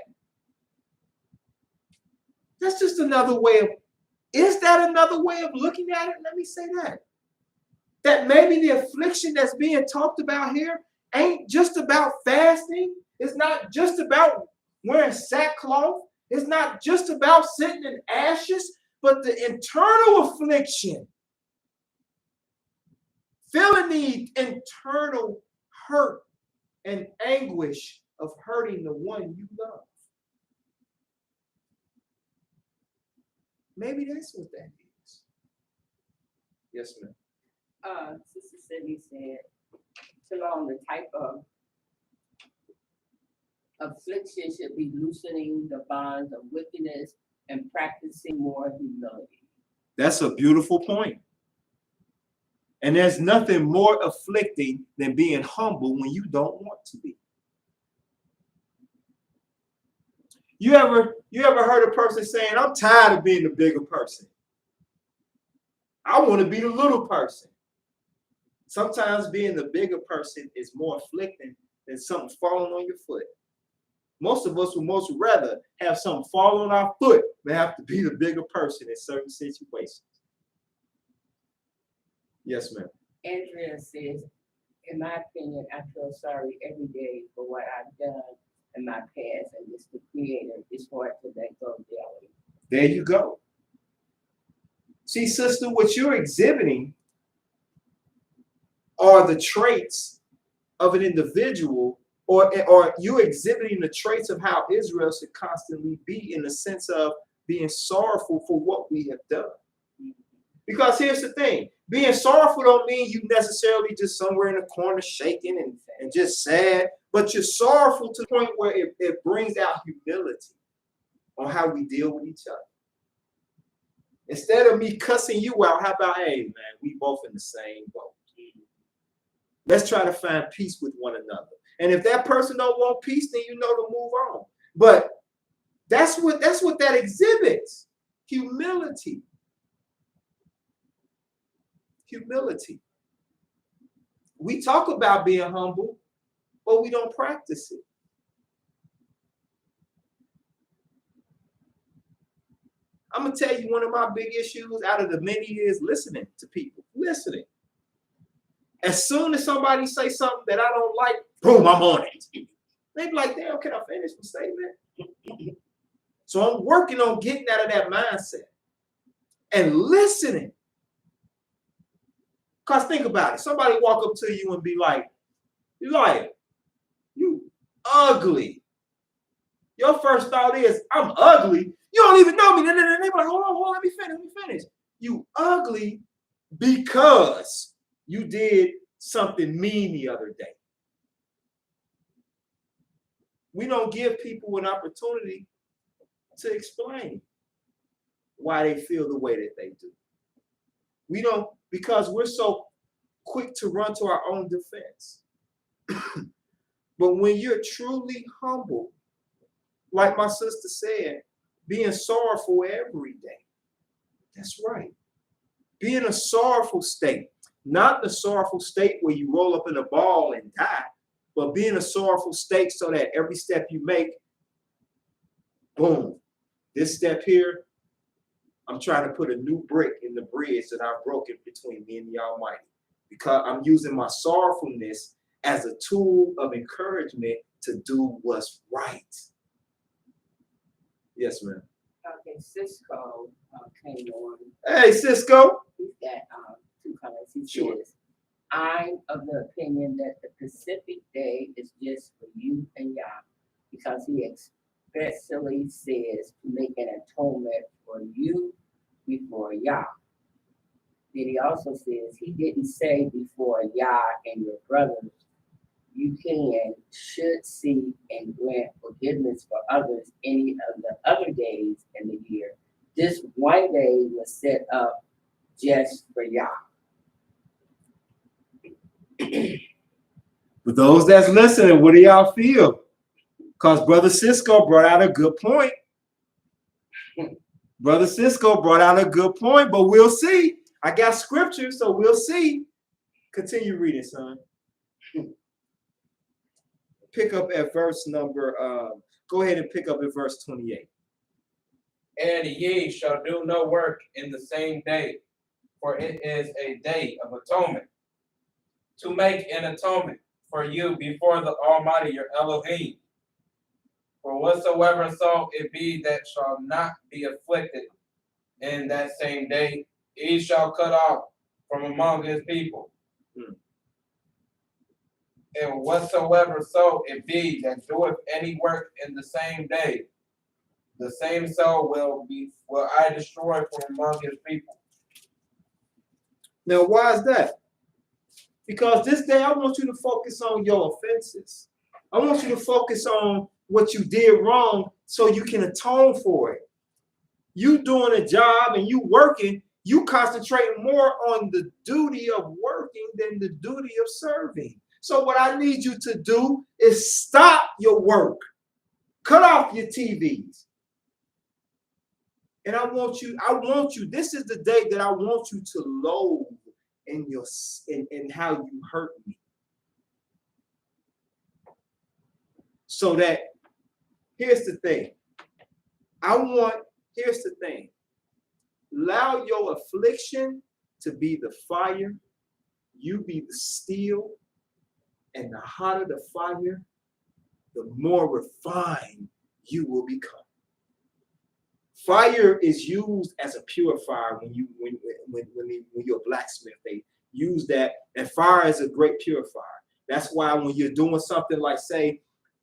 S1: That's just another way of, is that another way of looking at it? Let me say that. That maybe the affliction that's being talked about here ain't just about fasting. It's not just about wearing sackcloth. It's not just about sitting in ashes, but the internal affliction. Feeling the internal hurt and anguish of hurting the one you love. Maybe that's what that is. Yes, ma'am.
S3: Sister Cindy said, Shalom, the type of affliction should be loosening the bonds of wickedness and practicing more humility.
S1: That's a beautiful point. And there's nothing more afflicting than being humble when you don't want to be. You ever heard a person saying, I'm tired of being the bigger person. I want to be the little person. Sometimes being the bigger person is more afflicting than something falling on your foot. Most of us would most rather have something fall on our foot than have to be the bigger person in certain situations. Yes, ma'am.
S3: Andrea says, in my opinion, I feel sorry every day for what I've done in my past, and it's the Creator. It's hard to let go daily.
S1: There you go. See, sister, what you're exhibiting are the traits of an individual, or you exhibiting the traits of how Israel should constantly be, in the sense of being sorrowful for what we have done. Because here's the thing, being sorrowful don't mean you necessarily just somewhere in the corner shaking and just sad, but you're sorrowful to the point where it brings out humility on how we deal with each other. Instead of me cussing you out, how about, hey, man, we both in the same boat. Let's try to find peace with one another. And if that person don't want peace, then you know to move on. But that's what that exhibits. Humility. Humility. We talk about being humble, but we don't practice it. I'm going to tell you one of my big issues out of the many is listening to people. Listening. As soon as somebody say something that I don't like, boom, I'm on it. They be like, damn, can I finish my statement? So I'm working on getting out of that mindset and listening. Because think about it. Somebody walk up to you and be like, You like, you ugly. Your first thought is, I'm ugly. You don't even know me. Then they be like, hold on, let me finish. You ugly because you did something mean the other day. We don't give people an opportunity to explain why they feel the way that they do. We don't, because we're so quick to run to our own defense. But when you're truly humble, like my sister said, being sorrowful every day. That's right. Be in a sorrowful state, not the sorrowful state where you roll up in a ball and die, but be in a sorrowful state so that every step you make, boom, this step here, I'm trying to put a new brick in the bridge that I've broken between me and the Almighty, because I'm using my sorrowfulness as a tool of encouragement to do what's right. Yes, ma'am.
S3: Okay, Cisco came on.
S1: Hey, Cisco.
S3: He's got 2 comments. He
S1: Sure.
S3: says, I'm of the opinion that the Pacific Day is just for you and YAH, because he expressly says to make an atonement for you before YAH. Then he also says he didn't say before YAH and your brothers. You should see and grant forgiveness for others any of the other days in the year. This one day was set up just for YAH.
S1: For those that's listening, what do y'all feel? Because Brother Cisco brought out a good point. Brother Cisco brought out a good point, but we'll see. I got scripture, so we'll see. Continue reading, son. Pick up at verse number, go ahead and pick up at verse 28.
S2: And ye shall do no work in the same day, for it is a day of atonement, to make an atonement for you before the Almighty your Elohim. For whatsoever soul it be that shall not be afflicted in that same day, he shall cut off from among his people. And whatsoever soul it be that doeth any work in the same day, the same soul will I destroy from among his people.
S1: Now, why is that? Because this day I want you to focus on your offenses. I want you to focus on what you did wrong so you can atone for it. You doing a job and you working, you concentrate more on the duty of working than the duty of serving. So what I need you to do is stop your work. Cut off your TVs. And I want you, this is the day that I want you to loathe in how you hurt me. So that, here's the thing. Here's the thing. Allow your affliction to be the fire. You be the steel. And the hotter the fire, the more refined you will become. Fire is used as a purifier when you're a blacksmith. They use that, and fire is a great purifier. That's why when you're doing something like, say,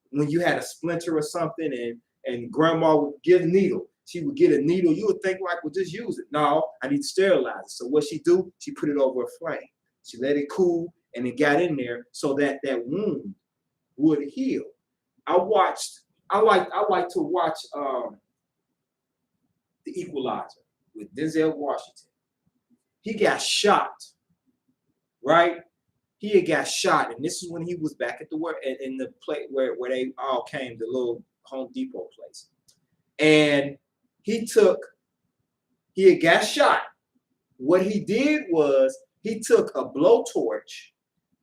S1: when you had a splinter or something, and grandma would get a needle, she would get a needle, you would think like, well, just use it. No, I need to sterilize it. So what she do? She put it over a flame. She let it cool, and it got in there so that that wound would heal. I like to watch The Equalizer with Denzel Washington. He got shot, right? He had got shot, and this is when he was back at the work in the place where they all came, the little Home Depot place. And he had got shot. What he did was he took a blowtorch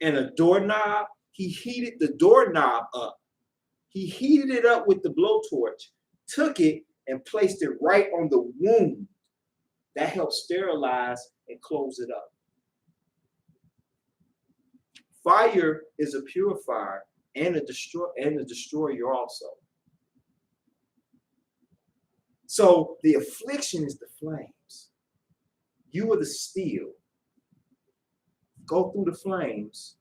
S1: and a doorknob. He heated the doorknob up. He heated it up with the blowtorch, took it and placed it right on the wound. That helped sterilize and close it up. Fire is a purifier and a destroyer also. So the affliction is the flames. You are the steel. Go through the flames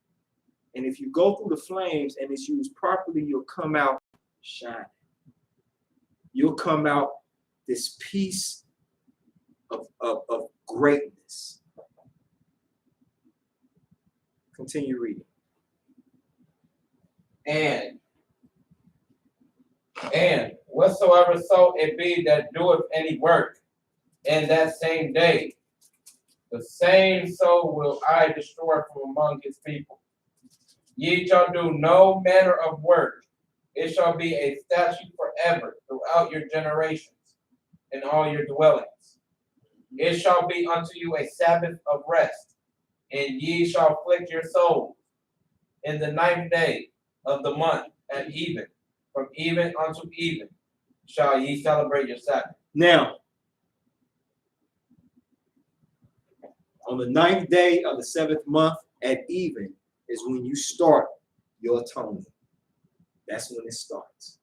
S1: And if you go through the flames and it's used properly, you'll come out shining. You'll come out this piece of greatness. Continue reading.
S2: And whatsoever so it be that doeth any work in that same day, the same soul will I destroy from among his people. Ye shall do no manner of work. It shall be a statute forever throughout your generations in all your dwellings. It shall be unto you a Sabbath of rest, and ye shall afflict your souls. In the 9th day of the month at even, from even unto even, shall ye celebrate your Sabbath.
S1: Now, on the 9th day of the 7th month at even is when you start your atonement. That's when it starts.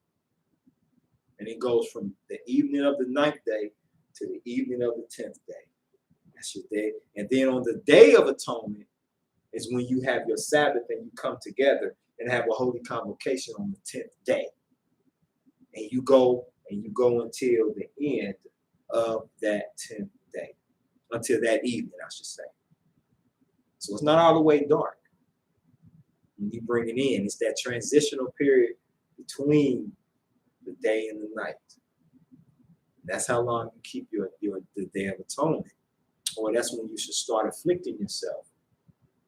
S1: And it goes from the evening of the 9th day to the evening of the 10th day. That's your day. And then on the day of atonement is when you have your Sabbath and you come together and have a holy convocation on the 10th day. And you go until the end of that 10th day. Until that evening, I should say. So it's not all the way dark. When you bring it in, it's that transitional period between the day and the night. That's how long you keep the Day of Atonement. Or that's when you should start afflicting yourself.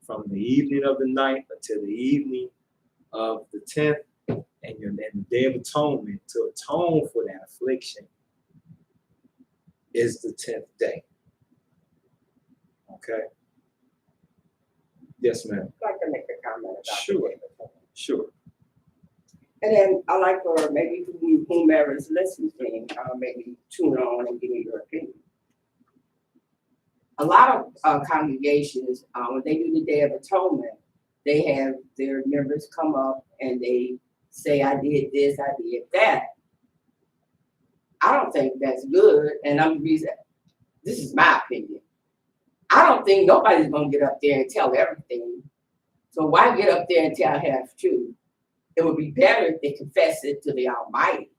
S1: From the evening of the 9th until the evening of the 10th, and the Day of Atonement, to atone for that affliction, is the 10th day. Okay? Yes, ma'am.
S3: I'd like to make a comment about
S1: Sure.
S3: that.
S1: Sure.
S3: And then I like for maybe whomever is listening, maybe tune on and give me your opinion. A lot of congregations, when they do the Day of Atonement, they have their members come up and they say, I did this, I did that. I don't think that's good. And this is my opinion. I don't think nobody's going to get up there and tell everything. So why get up there and tell half truth? It would be better if they confess it to the Almighty,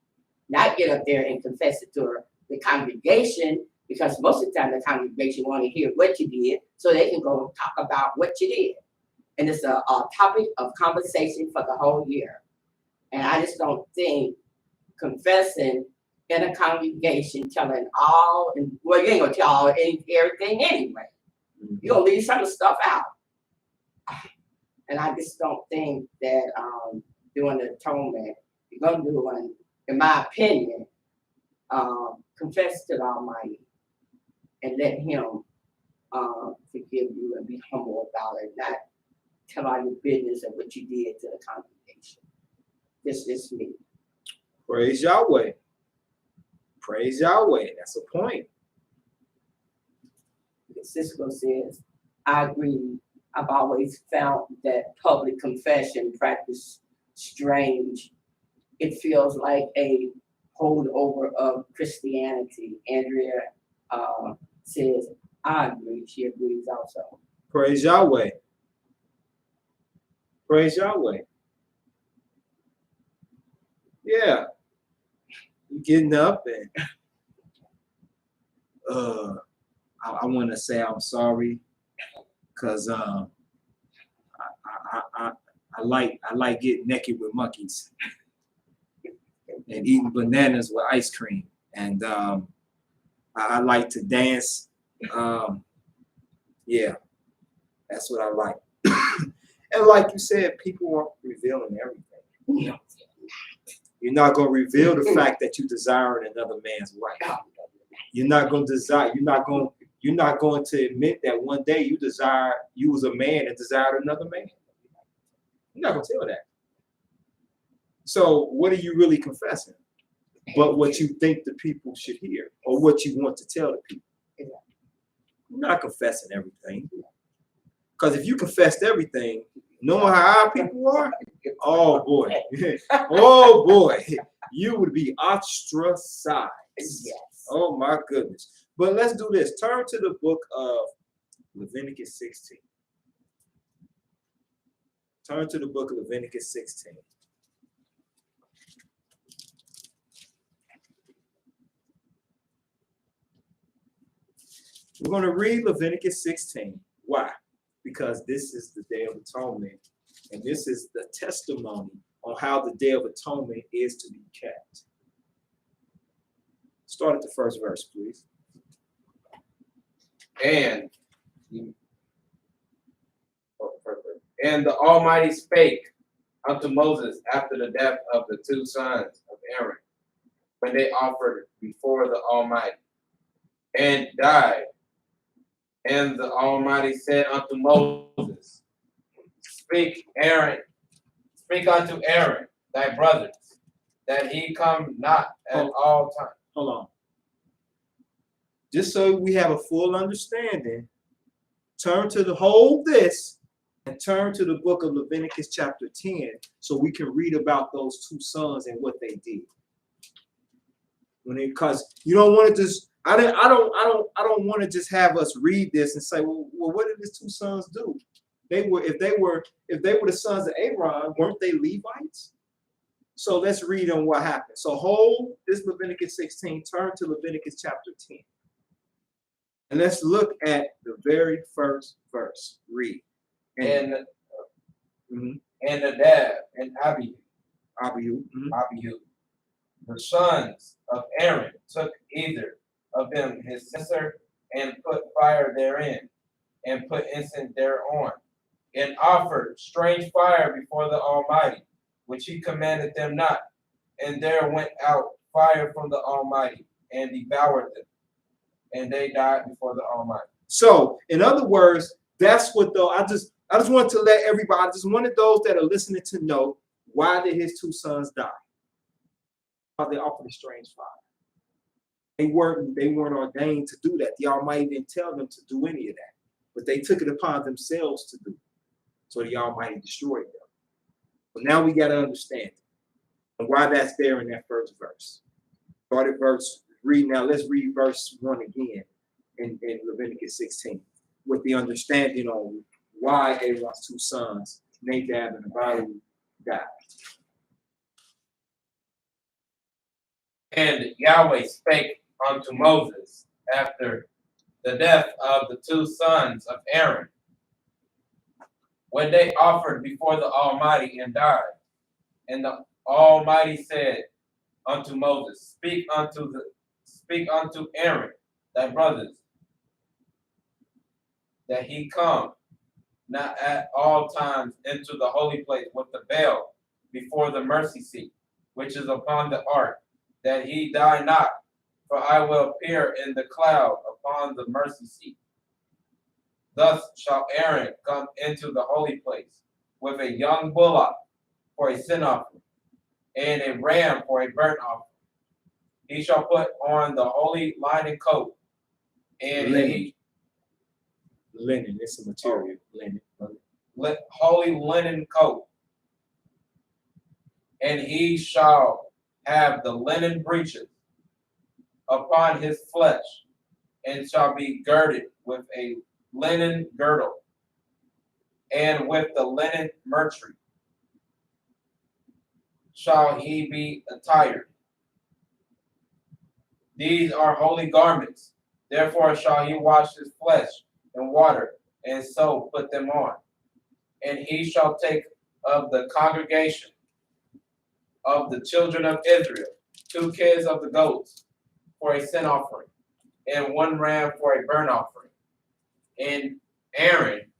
S3: not get up there and confess it to the congregation, because most of the time the congregation want to hear what you did so they can go talk about what you did. And it's a topic of conversation for the whole year. And I just don't think confessing in a congregation, telling all, and well, you ain't gonna tell everything anyway. You're gonna leave some of the stuff out. And I just don't think that doing the atonement, you're gonna do one, in my opinion, confess to the Almighty and let Him forgive you and be humble about it, not tell all your business of what you did to the congregation. This is me.
S1: Praise Yahweh. Praise Yahweh. That's a point.
S3: Cisco says, I agree. I've always found that public confession practice strange. It feels like a holdover of Christianity. Andrea says, I agree. She agrees also.
S1: Praise Yahweh. Praise Yahweh. Yeah. You getting up and I want to say I'm sorry, because I like getting naked with monkeys and eating bananas with ice cream, and I like to dance. Yeah, that's what I like. And like you said, people aren't revealing everything. You're not going to reveal the fact that you desire another man's wife. You're not going to desire. You're not going to admit that one day you was a man and desired another man. You're not going to tell that. So what are you really confessing? But what you think the people should hear, or what you want to tell the people. You're not confessing everything. Because if you confessed everything, knowing how our people are, oh boy, oh boy, you would be ostracized.
S3: Yes.
S1: Oh my goodness. But let's do this. Turn to the book of Leviticus 16. Turn to the book of Leviticus 16. We're going to read Leviticus 16. Why? Because this is the Day of Atonement, and this is the testimony on how the Day of Atonement is to be kept. Start at the first verse, please.
S2: And the Almighty spake unto Moses after the death of the two sons of Aaron, when they offered before the Almighty, and died. And the Almighty said unto Moses, Speak unto Aaron, thy brothers, that he come not at all times.
S1: Hold on. Just so we have a full understanding, turn to the whole this and turn to the book of Leviticus chapter 10 so we can read about those two sons and what they did. Because you don't want to just I don't want to just have us read this and say, well, what did his two sons do? If they were the sons of Aaron, weren't they Levites? So let's read on what happened. So hold this Leviticus 16, turn to Leviticus chapter 10. And let's look at the very first verse. Read.
S2: And Nadab and Abihu, the sons of Aaron, took either of them his censer and put fire therein, and put incense thereon, and offered strange fire before the Almighty, which he commanded them not. And there went out fire from the Almighty and devoured them, and they died before the Almighty.
S1: So, in other words, that's what though I just wanted to let everybody, I just wanted those that are listening to know, why did his two sons die? How they offered a strange fire. They weren't ordained to do that. The Almighty didn't tell them to do any of that, but they took it upon themselves to do. So the Almighty destroyed them. But now we got to understand and why that's there in that first verse. Started verse, read now. Let's read verse 1 again in Leviticus 16 with the understanding on why Aaron's two sons, Nadab and Abihu, died.
S2: And Yahweh spake unto Moses after the death of the two sons of Aaron, when they offered before the Almighty and died. And the Almighty said unto Moses, Speak unto Aaron, thy brothers, that he come not at all times into the holy place with the veil before the mercy seat, which is upon the ark, that he die not, for I will appear in the cloud upon the mercy seat. Thus shall Aaron come into the holy place with a young bullock for a sin offering, and a ram for a burnt offering. He shall put on the holy linen coat, and
S1: linen, it's a material, linen.
S2: Holy linen coat, and he shall have the linen breeches upon his flesh, and shall be girded with a linen girdle, and with the linen mitre shall he be attired. These are holy garments, therefore shall he wash his flesh in water, and so put them on. And he shall take of the congregation of the children of Israel 2 kids of the goats for a sin offering, and 1 ram for a burnt offering. And Aaron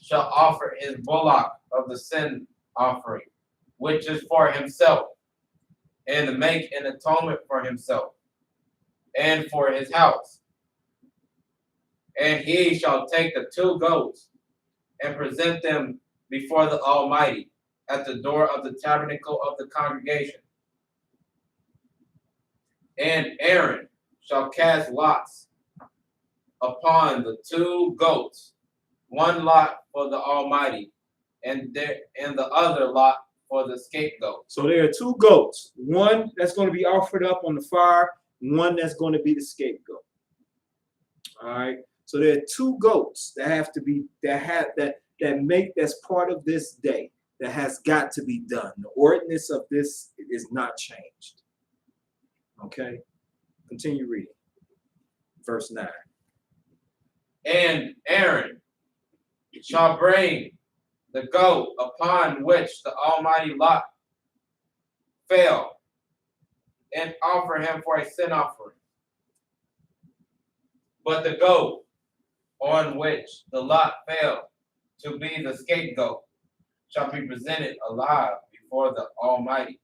S2: shall offer his bullock of the sin offering, which is for himself, and to make an atonement for himself and for his house. And he shall take the 2 goats and present them before the Almighty at the door of the tabernacle of the congregation. And Aaron shall cast lots upon the 2 goats, 1 lot for the Almighty, and the other lot for the scapegoat.
S1: So there are 2 goats, one that's going to be offered up on the fire, one that's going to be the scapegoat. All right. So there are 2 goats that have to be that's part of this day. that has got to be done. The ordinance of this is not changed. Okay? Continue reading. Verse 9.
S2: And Aaron shall bring the goat upon which the almighty lot fell, and offer him for a sin offering. But the goat on which the lot fell to be the scapegoat shall be presented alive before the Almighty,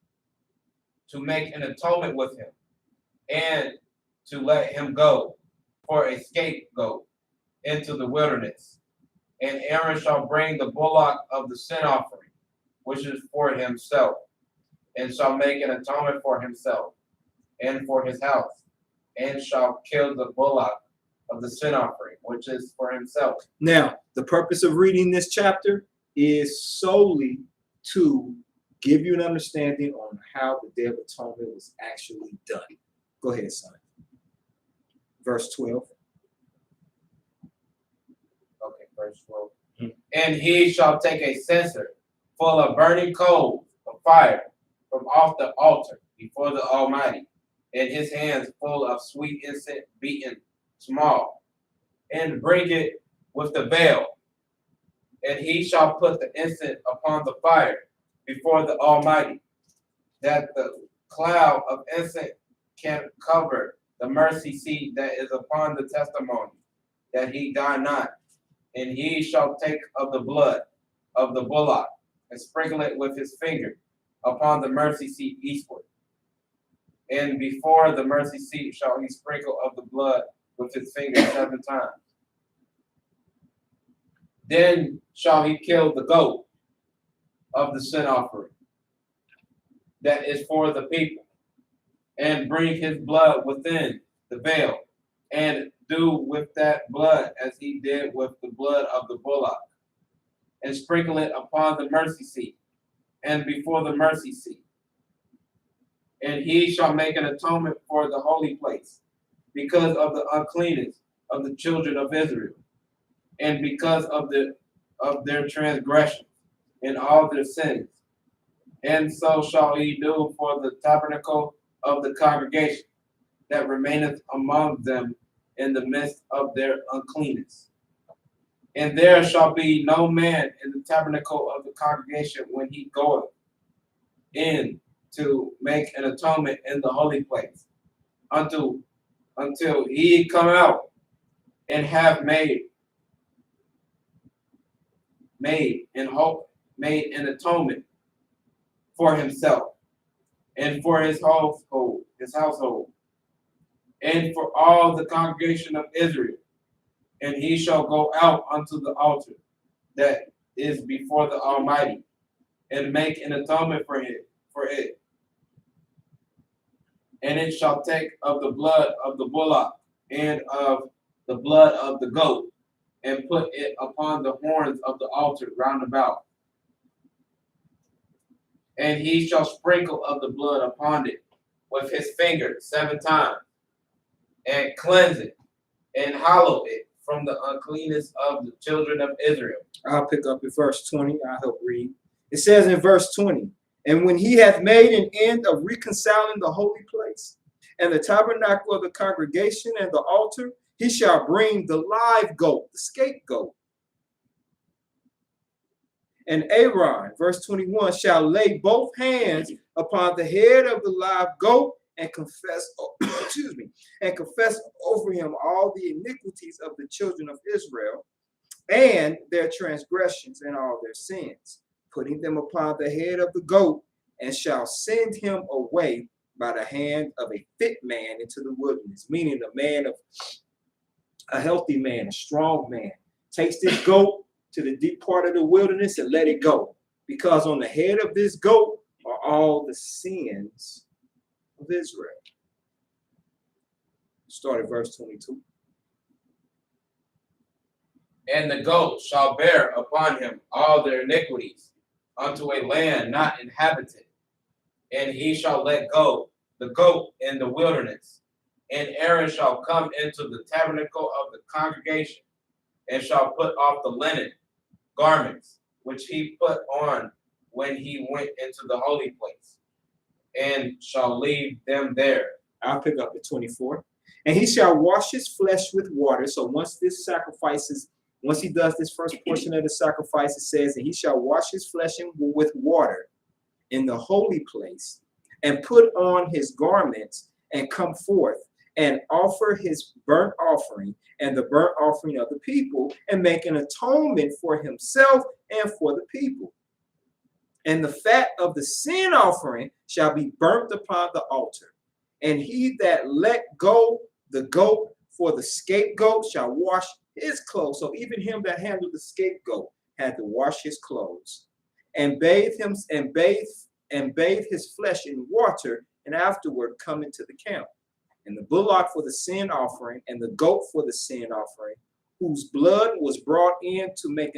S2: to make an atonement with him, and to let him go for a scapegoat into the wilderness. And Aaron shall bring the bullock of the sin offering, which is for himself, and shall make an atonement for himself and for his house, and shall kill the bullock of the sin offering, which is for himself.
S1: Now, the purpose of reading this chapter is solely to give you an understanding on how the Day of Atonement was actually done. Go ahead, son. Verse 12.
S2: Okay, verse 12. And he shall take a censer full of burning coals of fire from off the altar before the Almighty, and his hands full of sweet incense beaten small, and bring it with the veil. And he shall put the incense upon the fire before the Almighty, that the cloud of incense can cover the mercy seat that is upon the testimony, that he die not. And he shall take of the blood of the bullock, and sprinkle it with his finger upon the mercy seat eastward. And before the mercy seat shall he sprinkle of the blood with his finger 7 times. Then shall he kill the goat of the sin offering that is for the people, and bring his blood within the veil, and do with that blood as he did with the blood of the bullock, and sprinkle it upon the mercy seat, and before the mercy seat. And he shall make an atonement for the holy place, because of the uncleanness of the children of Israel, and because of their transgressions and all their sins. And so shall he do for the tabernacle of the congregation that remaineth among them in the midst of their uncleanness. And there shall be no man in the tabernacle of the congregation when he goeth in to make an atonement in the holy place, until he come out and have made an atonement for himself and for his household, and for all the congregation of Israel. And he shall go out unto the altar that is before the Almighty, and make an atonement for it. And it shall take of the blood of the bullock and of the blood of the goat, and put it upon the horns of the altar round about. And he shall sprinkle of the blood upon it with his finger 7 times, and cleanse it, and hallow it from the uncleanness of the children of Israel.
S1: I'll pick up at verse 20. I'll help read. It says in verse 20, and when he hath made an end of reconciling the holy place, and the tabernacle of the congregation, and the altar, he shall bring the live goat, the scapegoat. And Aaron, verse 21, shall lay both hands upon the head of the live goat, and confess, and confess over him all the iniquities of the children of Israel, and their transgressions and all their sins, putting them upon the head of the goat, and shall send him away by the hand of a fit man into the wilderness, meaning a healthy man, a strong man, takes this goat to the deep part of the wilderness and let it go, because on the head of this goat are all the sins of Israel. Start at verse 22.
S2: And the goat shall bear upon him all their iniquities unto a land not inhabited. And he shall let go the goat in the wilderness. And Aaron shall come into the tabernacle of the congregation, and shall put off the linen garments which he put on when he went into the holy place, and shall leave them there.
S1: I'll pick up at 24. And he shall wash his flesh with water. So once he does this first portion of the sacrifice, it says, and he shall wash his flesh with water in the holy place, and put on his garments, and come forth, and offer his burnt offering and the burnt offering of the people, and make an atonement for himself and for the people. And the fat of the sin offering shall be burnt upon the altar. And he that let go the goat for the scapegoat shall wash his clothes. So even him that handled the scapegoat had to wash his clothes, and bathe his flesh in water, and afterward come into the camp. And the bullock for the sin offering, and the goat for the sin offering, whose blood was brought in to make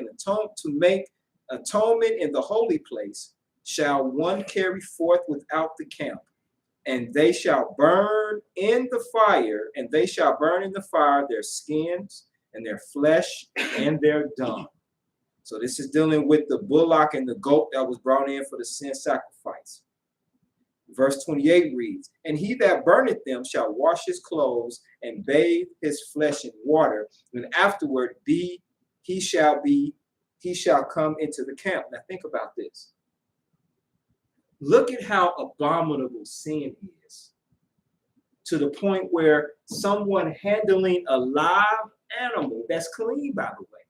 S1: atonement in the holy place, shall one carry forth without the camp. And they shall burn in the fire, their skins and their flesh and their dung. So this is dealing with the bullock and the goat that was brought in for the sin sacrifice. Verse 28 reads, and he that burneth them shall wash his clothes and bathe his flesh in water, and afterward he shall come into the camp. Now think about this. Look at how abominable sin is, to the point where someone handling a live animal that's clean, by the way,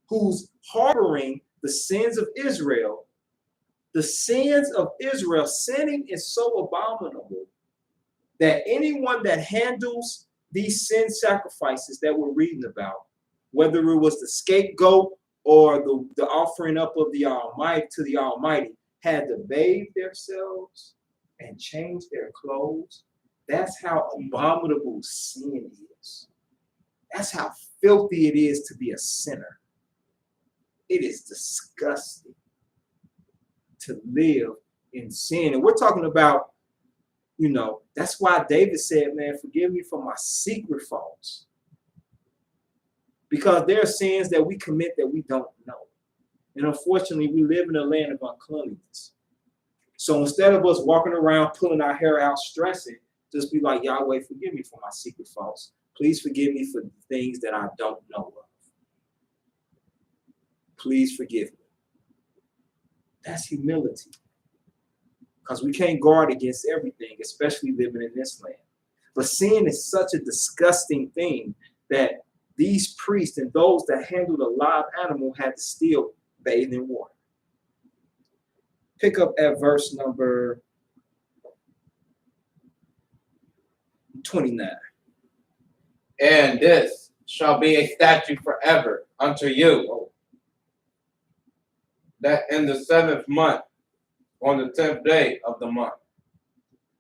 S1: who's harboring the sins of Israel. The sins of Israel, sinning is so abominable that anyone that handles these sin sacrifices that we're reading about, whether it was the scapegoat or the offering up of the Almighty to the Almighty, had to bathe themselves and change their clothes. That's how abominable sin is. That's how filthy it is to be a sinner. It is disgusting to live in sin. And we're talking about, that's why David said, man, forgive me for my secret faults. Because there are sins that we commit that we don't know. And unfortunately, we live in a land of uncleanness. So instead of us walking around pulling our hair out, stressing, just be like, Yahweh, forgive me for my secret faults. Please forgive me for the things that I don't know of. Please forgive me. That's humility. Because we can't guard against everything, especially living in this land. But sin is such a disgusting thing that these priests and those that handled a live animal had to still bathe in water. Pick up at verse number 29.
S2: And this shall be a statute forever unto you, that in the 7th month, on the 10th day of the month,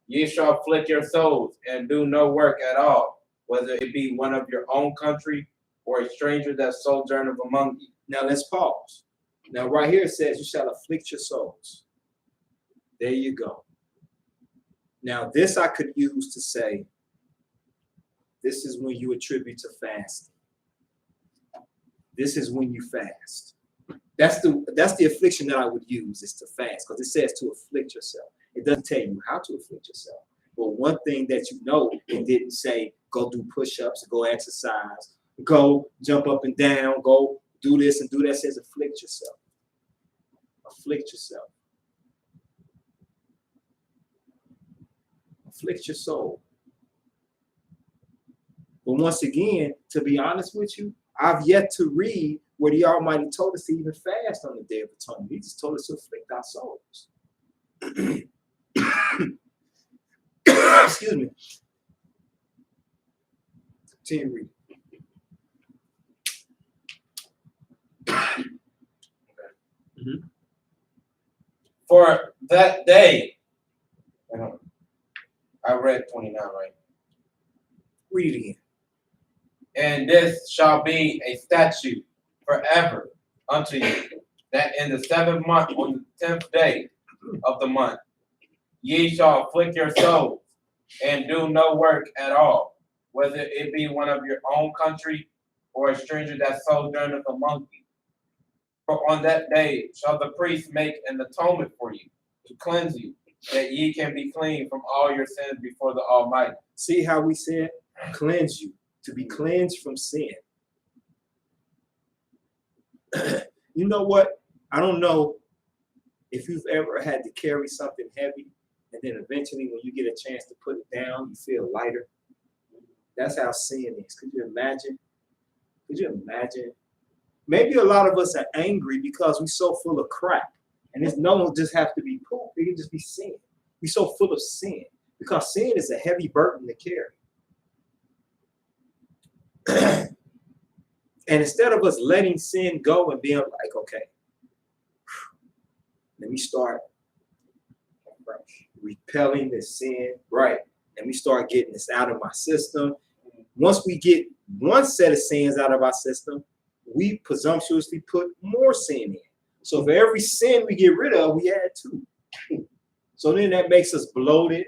S2: ye shall afflict your souls and do no work at all, whether it be one of your own country or a stranger that sojourneth among you.
S1: Now let's pause. Now right here it says, you shall afflict your souls. There you go. Now this I could use to say, this is when you attribute to fasting. This is when you fast. That's the affliction that I would use, is to fast, because it says to afflict yourself. It doesn't tell you how to afflict yourself. But one thing that it didn't say, go do push-ups, go exercise, go jump up and down, go do this and do that. It says afflict yourself. Afflict yourself. Afflict your soul. But once again, to be honest with you, I've yet to read where the Almighty told us to even fast on the Day of Atonement. He just told us to afflict our souls. Excuse me. Continue reading.
S2: Mm-hmm. For that day, I read 29, right?
S1: Read it again.
S2: And this shall be a statute forever unto you, that in the 7th month, on the 10th day of the month, ye shall afflict your souls and do no work at all, whether it be one of your own country or a stranger that sojourneth among you. For on that day shall the priest make an atonement for you, to cleanse you, that ye can be clean from all your sins before the Almighty.
S1: See how we said cleanse you, to be cleansed from sin. You know what? I don't know if you've ever had to carry something heavy, and then eventually when you get a chance to put it down, you feel lighter. That's how sin is. Could you imagine? Could you imagine? Maybe a lot of us are angry because we're so full of crap. And it's no one just have to be poop. It can just be sin. We're so full of sin because sin is a heavy burden to carry. And instead of us letting sin go and being like, okay, let me start repelling this sin, right? Let me start getting this out of my system. Once we get one set of sins out of our system, we presumptuously put more sin in. So for every sin we get rid of, we add 2. So then that makes us bloated.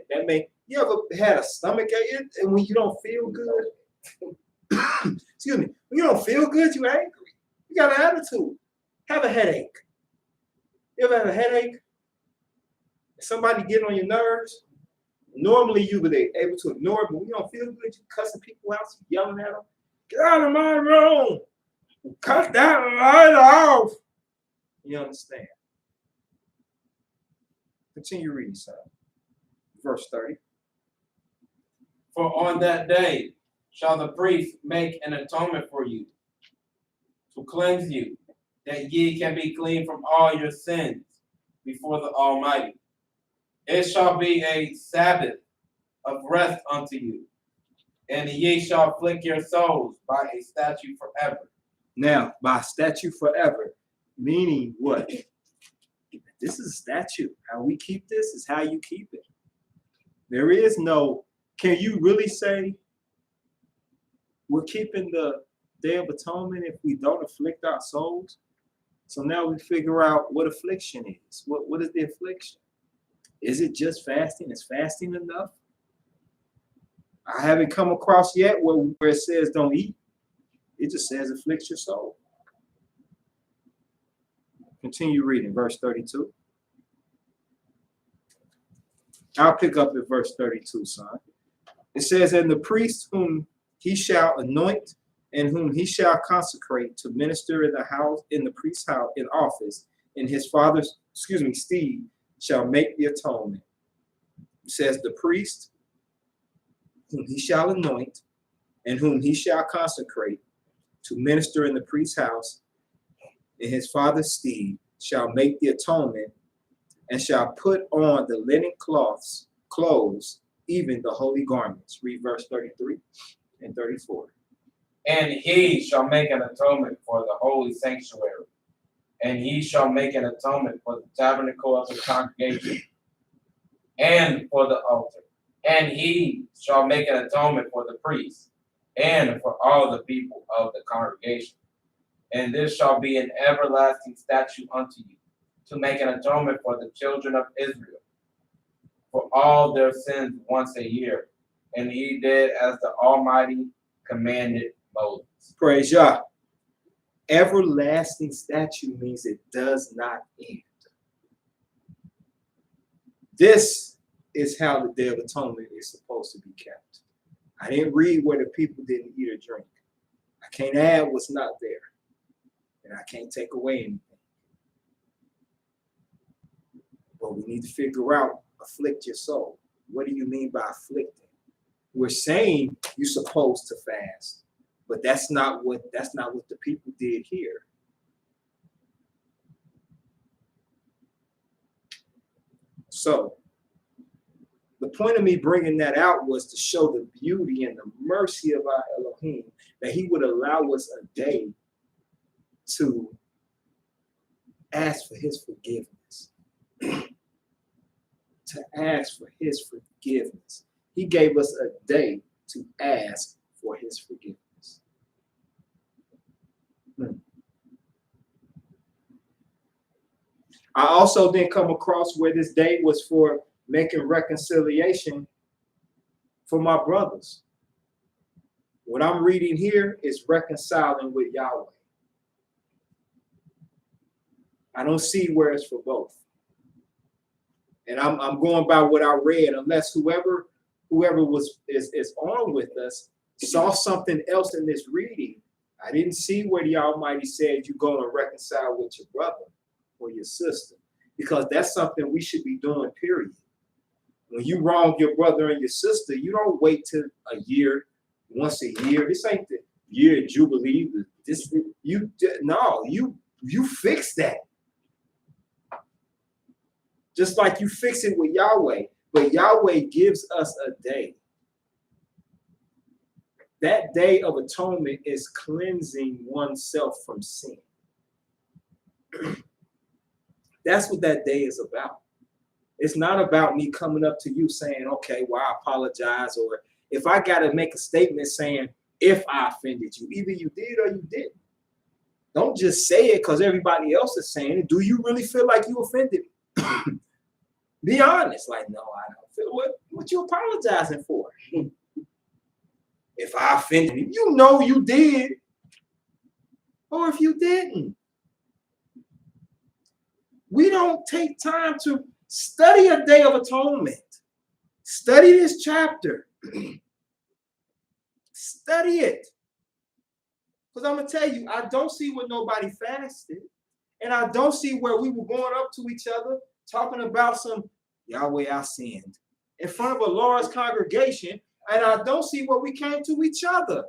S1: You ever had a stomach ache and when you don't feel good? Excuse me. When you don't feel good, you're angry. You got an attitude. Have a headache. You ever have a headache? Somebody get on your nerves? Normally you would be able to ignore it, but when you don't feel good, you cussing people out, you yelling at them. Get out of my room. Cut that light off. You understand? Continue reading, son. Verse 30.
S2: For on that day shall the priest make an atonement for you, to cleanse you, that ye can be clean from all your sins before the Almighty. It shall be a Sabbath of rest unto you, and ye shall afflict your souls by a statute forever.
S1: Now, by statute forever, meaning what? This is a statute. How we keep this is how you keep it. There is no, can you really say we're keeping the Day of Atonement if we don't afflict our souls? So now we figure out what affliction is. What is the affliction? Is it just fasting? Is fasting enough? I haven't come across yet where it says don't eat. It just says afflict your soul. Continue reading, verse 32. I'll pick up at verse 32, son. It says, and the priest whom he shall anoint and whom he shall consecrate to minister in the house, in the priest's house, in office, in his father's, stead, shall make the atonement. It says, the priest whom he shall anoint and whom he shall consecrate to minister in the priest's house, in his father's stead, shall make the atonement, and shall put on the linen clothes, even the holy garments. Read verse 33 and 34.
S2: And he shall make an atonement for the holy sanctuary, and he shall make an atonement for the tabernacle of the congregation, and for the altar. And he shall make an atonement for the priests, and for all the people of the congregation. And this shall be an everlasting statute unto you, to make an atonement for the children of Israel, for all their sins once a year. And he did as the Almighty commanded Moses.
S1: Praise Yah. Everlasting statute means it does not end. This is how the Day of Atonement is supposed to be kept. I didn't read where the people didn't eat or drink. I can't add what's not there. And I can't take away anything. But we need to figure out, afflict your soul. What do you mean by afflicting? We're saying you're supposed to fast, but that's not what the people did here. So the point of me bringing that out was to show the beauty and the mercy of our Elohim, that he would allow us a day to ask for his forgiveness. To ask for his forgiveness. He gave us a day to ask for his forgiveness. I also didn't come across where this day was for making reconciliation for my brothers. What I'm reading here is reconciling with Yahweh. I don't see where it's for both. And I'm going by what I read, unless whoever is on with us saw something else in this reading. I didn't see where the Almighty said you go and reconcile with your brother or your sister, because that's something we should be doing, period. When you wrong your brother and your sister, you don't wait till a year, once a year. This ain't the year of Jubilee. You fix that. Just like you fix it with Yahweh. But Yahweh gives us a day. That day of atonement is cleansing oneself from sin. That's what that day is about. It's not about me coming up to you saying, okay, well, I apologize. Or if I got to make a statement saying, if I offended you, either you did or you didn't. Don't just say it because everybody else is saying it. Do you really feel like you offended me? Be honest. Like, no, I don't feel what you apologizing for. If I offended you, you know you did. Or if you didn't. We don't take time to study a Day of Atonement. Study this chapter. Study it. Because I'm going to tell you, I don't see where nobody fasted. And I don't see where we were going up to each other talking about some Yahweh, I sinned in front of a large congregation. And I don't see where we came to each other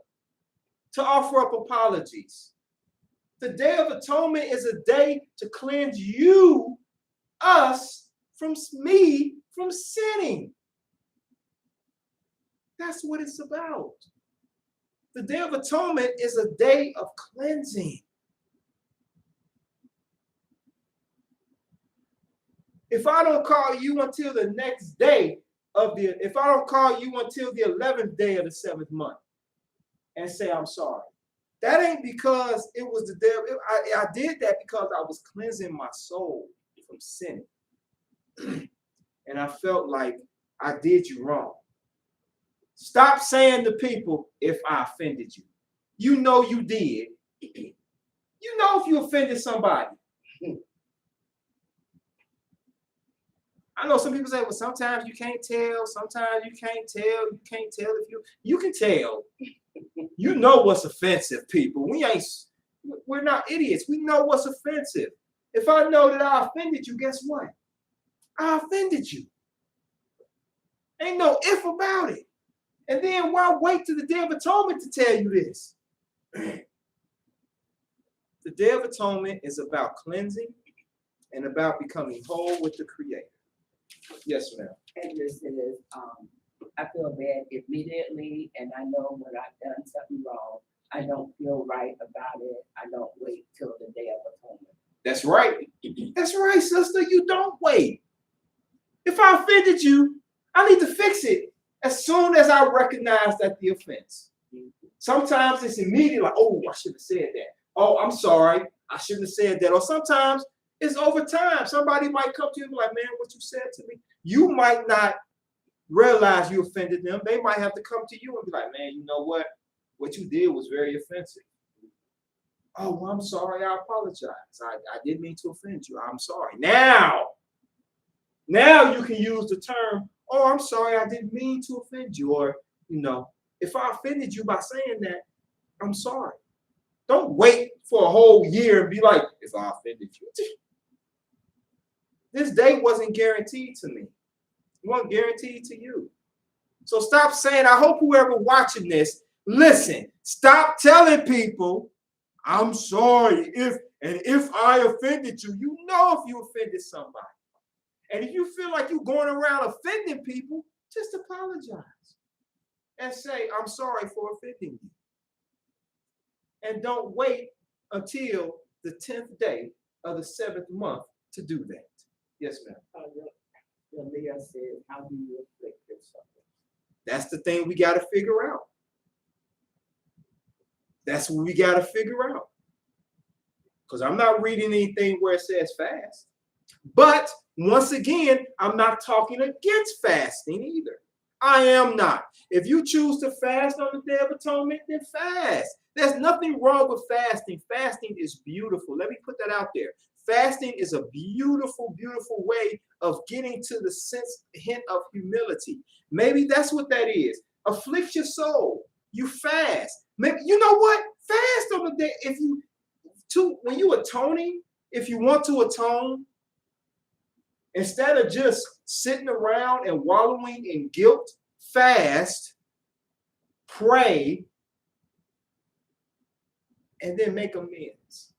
S1: to offer up apologies. The Day of Atonement is a day to cleanse you, us, from me, from sinning. That's what it's about. The Day of Atonement is a day of cleansing. If I don't call you until the next day if I don't call you until the 11th day of the 7th month and say I'm sorry, that ain't because it was the day. I did that because I was cleansing my soul from sin. And I felt like I did you wrong. Stop saying to people, if I offended you. You know you did. You know if you offended somebody. I know some people say, well, sometimes you can't tell. Sometimes you can't tell. You can't tell if you can tell. You know what's offensive, people. We're not idiots. We know what's offensive. If I know that I offended you, guess what? I offended you. Ain't no if about it. And then why wait till the Day of Atonement to tell you this? The Day of Atonement is about cleansing and about becoming whole with the Creator. Yes, ma'am.
S3: And this is, I feel bad immediately, and I know when I've done something wrong, I don't feel right about it. I don't wait till the Day of Atonement.
S1: That's right. That's right, sister. You don't wait. If I offended you, I need to fix it as soon as I recognize that the offense. Sometimes it's immediate, like, oh, I shouldn't have said that. Oh, I'm sorry. I shouldn't have said that. Or sometimes it's over time. Somebody might come to you and be like, man, what you said to me. You might not realize you offended them. They might have to come to you and be like, man, you know what? What you did was very offensive. Oh, well, I'm sorry. I apologize. I didn't mean to offend you. I'm sorry. Now you can use the term, oh, I'm sorry. I didn't mean to offend you. Or, if I offended you by saying that, I'm sorry. Don't wait for a whole year and be like, if I offended you. This day wasn't guaranteed to me. It wasn't guaranteed to you. So stop saying, I hope whoever watching this, listen, stop telling people, I'm sorry if I offended you. You know if you offended somebody. And if you feel like you're going around offending people, just apologize and say, I'm sorry for offending you. And don't wait until the 10th day of the 7th month to do that. Yes, ma'am.
S3: Leah said, how do you afflict yourself?
S1: That's the thing we got to figure out. That's what we got to figure out. Because I'm not reading anything where it says fast. But once again, I'm not talking against fasting either. I am not. If you choose to fast on the Day of Atonement, then fast. There's nothing wrong with fasting. Fasting is beautiful. Let me put that out there. Fasting is a beautiful, beautiful way of getting to the hint of humility. Maybe that's what that is. Afflict your soul. You fast. Maybe, you know what? Fast on the day. When you atoning, if you want to atone, instead of just sitting around and wallowing in guilt, fast, pray, and then make amends.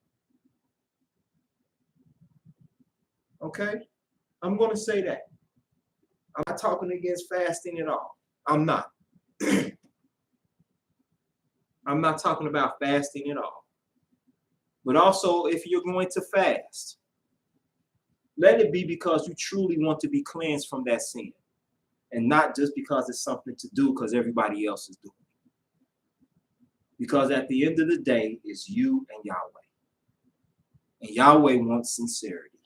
S1: Okay? I'm going to say that. I'm not talking against fasting at all. I'm not. I'm not talking about fasting at all. But also, if you're going to fast, let it be because you truly want to be cleansed from that sin, and not just because it's something to do because everybody else is doing it. Because at the end of the day, it's you and Yahweh. And Yahweh wants sincerity.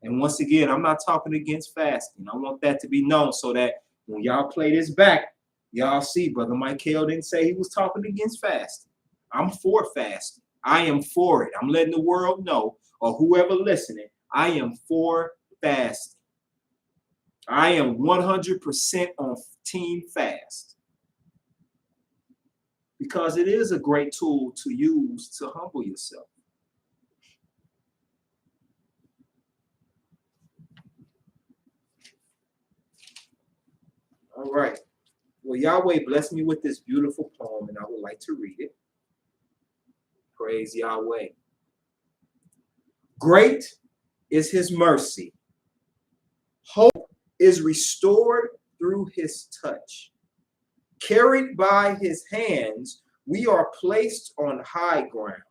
S1: And once again, I'm not talking against fasting. I want that to be known so that when y'all play this back, y'all see Brother Michael didn't say he was talking against fasting. I'm for fasting. I am for it. I'm letting the world know, or whoever listening, I am for fasting. I am 100% on team fast. Because it is a great tool to use to humble yourself. All right. Well, Yahweh blessed me with this beautiful poem, and I would like to read it. Praise Yahweh. Great is his mercy. Hope is restored through his touch. Carried by his hands, we are placed on high ground.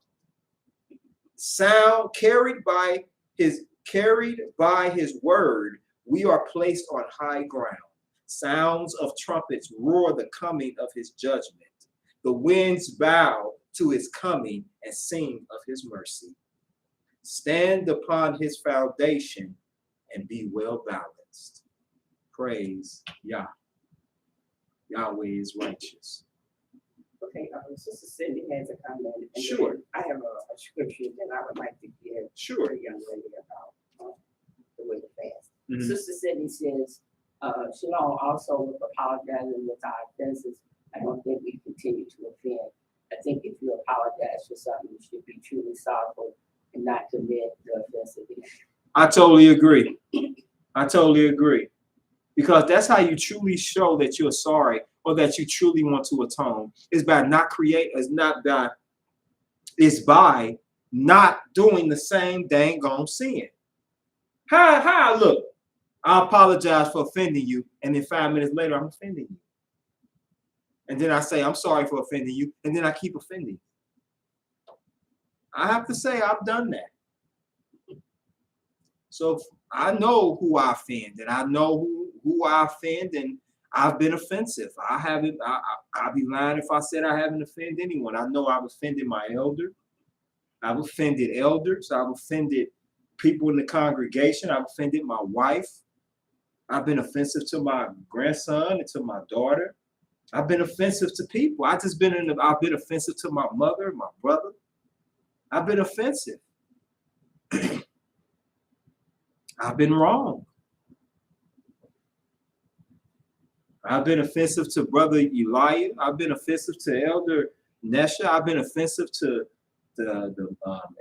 S1: Sound carried by his word, we are placed on high ground. Sounds of trumpets roar the coming of his judgment. The winds bow to his coming and sing of his mercy. Stand upon his foundation and be well balanced. Praise Yah. Yahweh is righteous.
S3: Okay, Sister Cindy has a comment. And
S1: Sure.
S3: I have a scripture that I would like to give
S1: Sure.
S3: the young lady about the way to fast.
S1: Mhm.
S3: Sister Cindy says, Shalom, also with apologizing with our offenses, I don't think we continue to offend. I think if you apologize for something, you should be truly sorrowful and not commit the offense again.
S1: I totally agree. I totally agree. Because that's how you truly show that you're sorry or that you truly want to atone. It's by not doing the same dang gone sin. How I look? I apologize for offending you, and then 5 minutes later, I'm offending you. And then I say, I'm sorry for offending you, and then I keep offending you. I have to say, I've done that. So I know who I offend, and I know who I offend, and I've been offensive. I haven't, I'd be lying if I said I haven't offended anyone. I know I've offended my elder. I've offended elders. I've offended people in the congregation. I've offended my wife. I've been offensive to my grandson and to my daughter. I've been offensive to people. I've been offensive to my mother, my brother. I've been offensive. I've been wrong. I've been offensive to Brother Elijah. I've been offensive to Elder Nesha. I've been offensive to the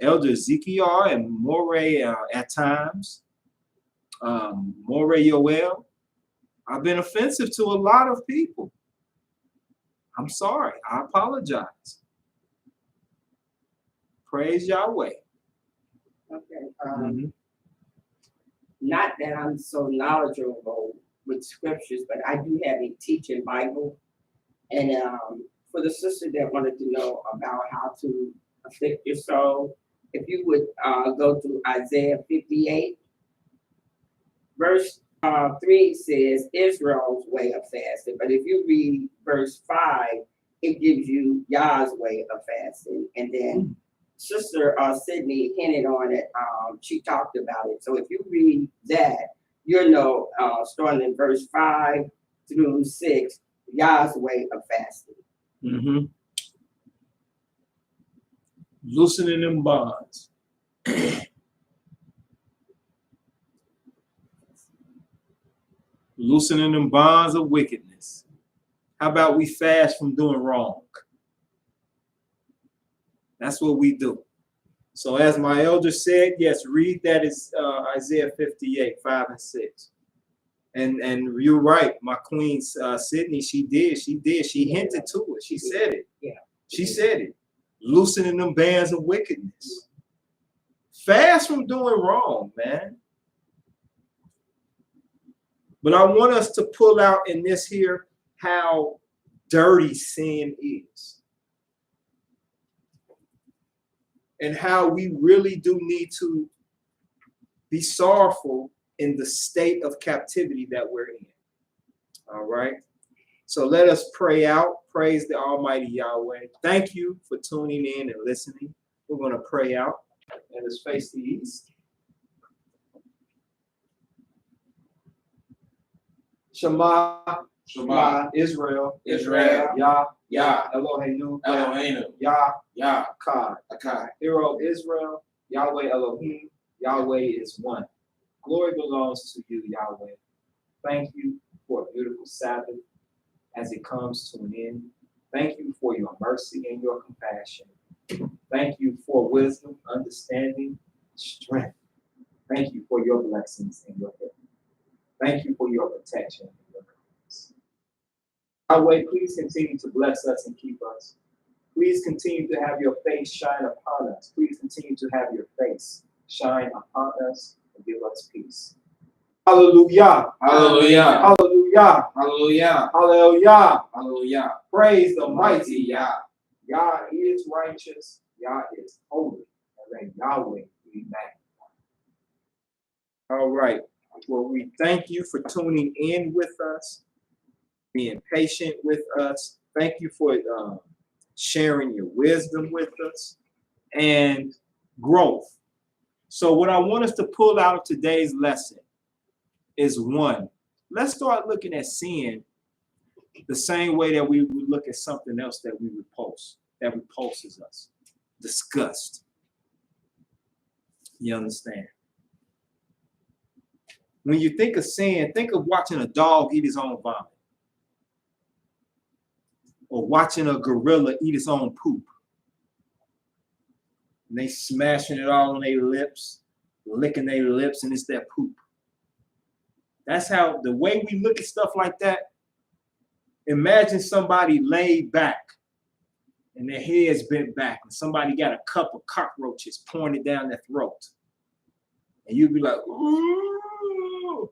S1: Elder Ezekiel and Moray at times. Moray Yoel. I've been offensive to a lot of people. I'm sorry. I apologize. Praise Yahweh.
S3: Okay. Not that I'm so knowledgeable with scriptures, but I do have a teaching Bible. And for the sister that wanted to know about how to afflict your soul, if you would go to Isaiah 58, verse 3 says Israel's way of fasting. But if you read verse 5, it gives you Yah's way of fasting. And then Sister Sydney hinted on it. She talked about it. So if you read that, starting in verse 5 through 6, YAH's way of fasting.
S1: Mm-hmm. Loosening them bonds. Loosening them bonds of wickedness. How about we fast from doing wrong? That's what we do. So as my elder said, yes, read that is Isaiah 58, 5 and 6. And you're right, my queen Sydney, she did. She hinted to it. She said it.
S3: Yeah.
S1: She said it. Loosening them bands of wickedness. Fast from doing wrong, man. But I want us to pull out in this here how dirty sin is. And how we really do need to be sorrowful in the state of captivity that we're in. All right. So let us pray out. Praise the Almighty Yahweh. Thank you for tuning in and listening. We're going to pray out. And let's face the east. Shema,
S2: Shema,
S1: Israel,
S2: Israel,
S1: Yah,
S2: Yah,
S1: Eloheinu,
S2: Eloheinu,
S1: Yah,
S2: Yah,
S1: Akkad.
S2: Akkad.
S1: Hear, O Israel, Yahweh Elohim, Yahweh is one. Glory belongs to you, Yahweh. Thank you for a beautiful Sabbath as it comes to an end. Thank you for your mercy and your compassion. Thank you for wisdom, understanding, strength. Thank you for your blessings and your help. Thank you for your protection and your kindness. Yahweh, please continue to bless us and keep us. Please continue to have your face shine upon us. Please continue to have your face shine upon us and give us peace. Hallelujah.
S2: Hallelujah.
S1: Hallelujah.
S2: Hallelujah.
S1: Hallelujah.
S2: Hallelujah.
S1: Praise the mighty
S2: Yah.
S1: Yah is righteous. Yah is holy. And let Yahweh be magnified. All right. Well, we thank you for tuning in with us, being patient with us. Thank you for sharing your wisdom with us and growth. So what I want us to pull out of today's lesson is one, let's start looking at sin the same way that we would look at something else that we repulse, that repulses us. Disgust. You understand? When you think of sin, think of watching a dog eat his own vomit. Or watching a gorilla eat its own poop. And they smashing it all on their lips, licking their lips, and it's their poop. That's how, the way we look at stuff like that, imagine somebody laid back and their head's bent back and somebody got a cup of cockroaches pointed down their throat. And you'd be like, ooh.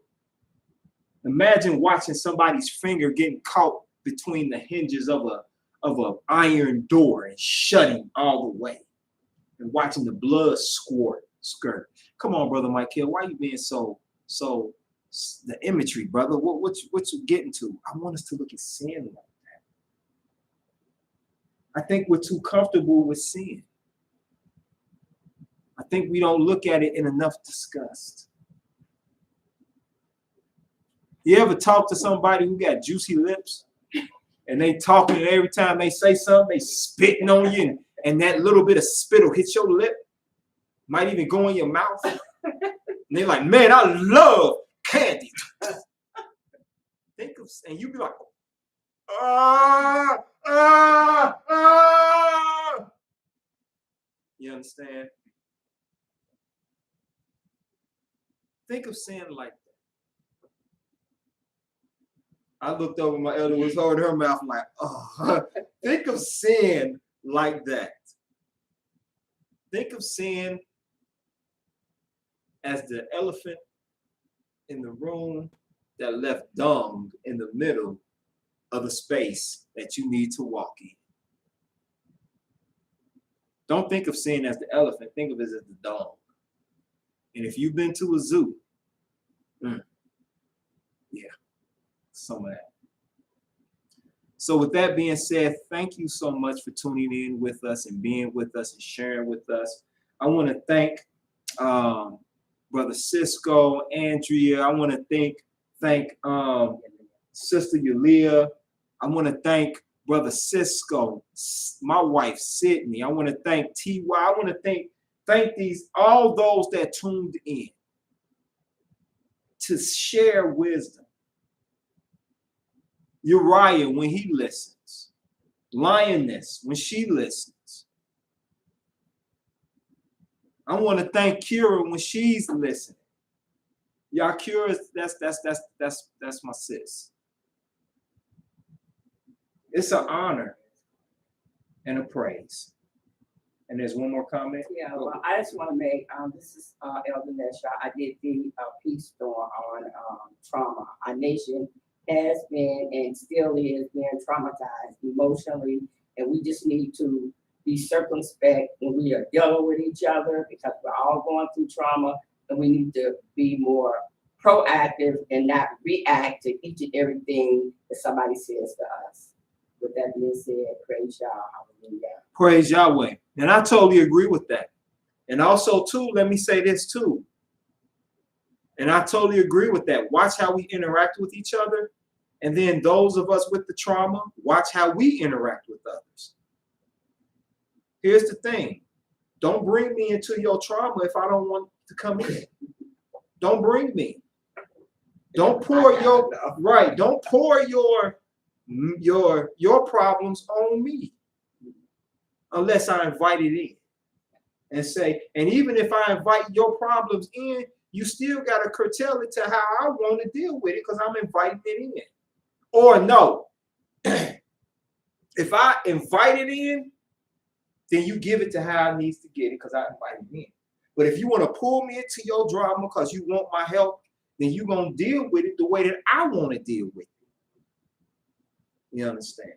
S1: Imagine watching somebody's finger getting caught between the hinges of an iron door and shutting all the way. And watching the blood skirt. Come on, Brother Michael, why you being so the imagery, brother? What you getting to? I want us to look at sin like that. I think we're too comfortable with sin. I think we don't look at it in enough disgust. You ever talk to somebody who got juicy lips and they talking and every time they say something, they spitting on you and that little bit of spittle hits your lip, might even go in your mouth. And they're like, man, I love candy. Think of, and you be like, You understand? Think of sin like that. I looked over, my elder was holding her mouth like, oh. Think of sin like that. Think of sin as the elephant in the room that left dung in the middle of the space that you need to walk in. Don't think of sin as the elephant. Think of it as the dung. And if you've been to a zoo, yeah, some of that. So with that being said, thank you so much for tuning in with us and being with us and sharing with us. I want to thank Brother Cisco, Andrea. I want to thank Sister Yulia. I want to thank Brother Cisco, my wife Sydney. I want to thank T.Y. I want to thank all those that tuned in to share wisdom. Uriah when he listens, Lioness when she listens. I want to thank Kira when she's listening. Y'all, Kira, that's my sis. It's an honor and a praise. And there's one more comment.
S3: Yeah, well, I just want to make, this is Elder Nesha. I did the piece on trauma. Our nation has been and still is being traumatized emotionally, and we just need to be circumspect when we are dealing with each other because we're all going through trauma, and we need to be more proactive and not react to each and everything that somebody says to us. With that being said, praise Yah, hallelujah.
S1: Praise Yahweh. And I totally agree with that. And also, too, let me say this, too. And I totally agree with that. Watch how we interact with each other. And then those of us with the trauma, watch how we interact with others. Here's the thing. Don't bring me into your trauma if I don't want to come in. Don't bring me. Don't pour don't pour your problems on me unless I invite it in and say, and even if I invite your problems in, you still got to curtail it to how I want to deal with it because I'm inviting it in. Or no, if I invite it in, then you give it to how it needs to get it because I invite it in. But if you want to pull me into your drama because you want my help, then you're going to deal with it the way that I want to deal with it. You understand?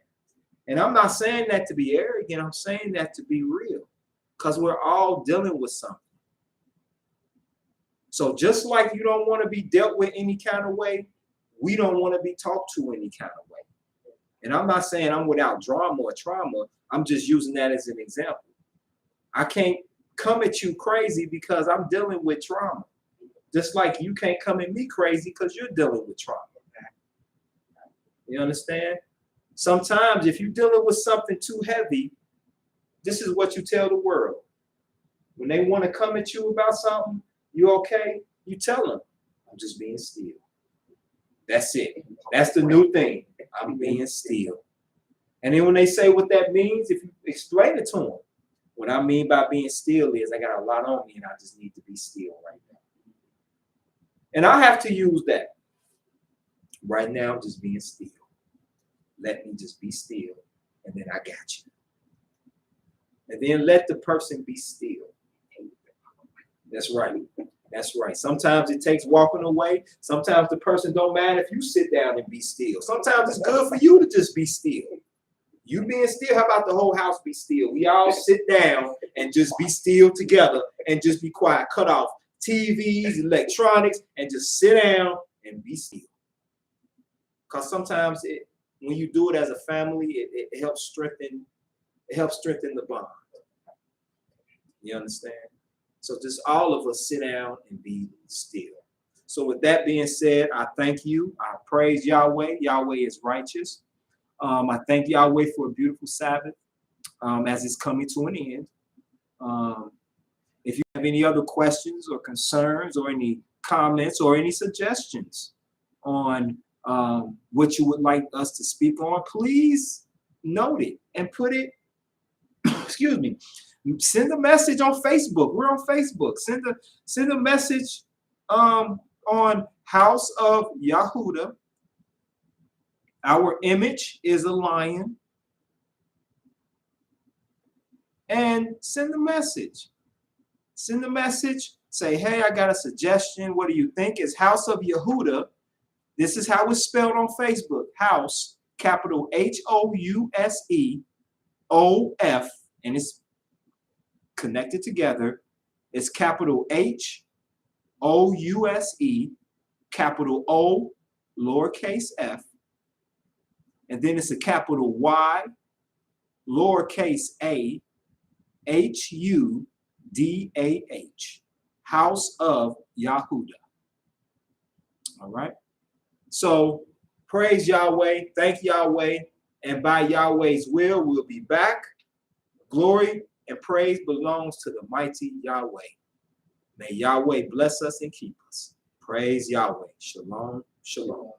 S1: And I'm not saying that to be arrogant. I'm saying that to be real because we're all dealing with something. So just like you don't want to be dealt with any kind of way, we don't want to be talked to any kind of way. And I'm not saying I'm without drama or trauma. I'm just using that as an example. I can't come at you crazy because I'm dealing with trauma. Just like you can't come at me crazy because you're dealing with trauma. You understand? Sometimes if you're dealing with something too heavy, this is what you tell the world. When they want to come at you about something, you okay? You tell them, I'm just being still. That's it. That's the new thing. I'm being still. And then when they say what that means, if you explain it to them, what I mean by being still is I got a lot on me and I just need to be still right now. And I have to use that. Right now, I'm just being still. Let me just be still, and then I got you. And then let the person be still. That's right. That's right. Sometimes it takes walking away. Sometimes the person don't mind if you sit down and be still. Sometimes it's good for you to just be still. You being still, how about the whole house be still? We all sit down and just be still together and just be quiet. Cut off TVs, electronics, and just sit down and be still. Because sometimes when you do it as a family, it helps strengthen the bond. You understand? So just all of us sit down and be still. So with that being said, I thank you. I praise Yahweh. Yahweh is righteous. I thank Yahweh for a beautiful Sabbath as it's coming to an end. If you have any other questions or concerns or any comments or any suggestions on what you would like us to speak on, please note it and put it, excuse me, send a message on Facebook. We're on Facebook. Send a message on House of YAHudah. Our image is a lion. And send a message. Send a message. Say, hey, I got a suggestion. What do you think? It's House of YAHudah. This is how it's spelled on Facebook. House, capital HOUSEOF, and it's connected together. It's capital HOUSE, capital O, lowercase f, and then it's a capital Y, lowercase a, HUDAH. House of YAHudah. All right. So praise Yahweh. Thank Yahweh. And by Yahweh's will, we'll be back. Glory and praise belongs to the mighty Yahweh. May Yahweh bless us and keep us. Praise Yahweh. Shalom. Shalom.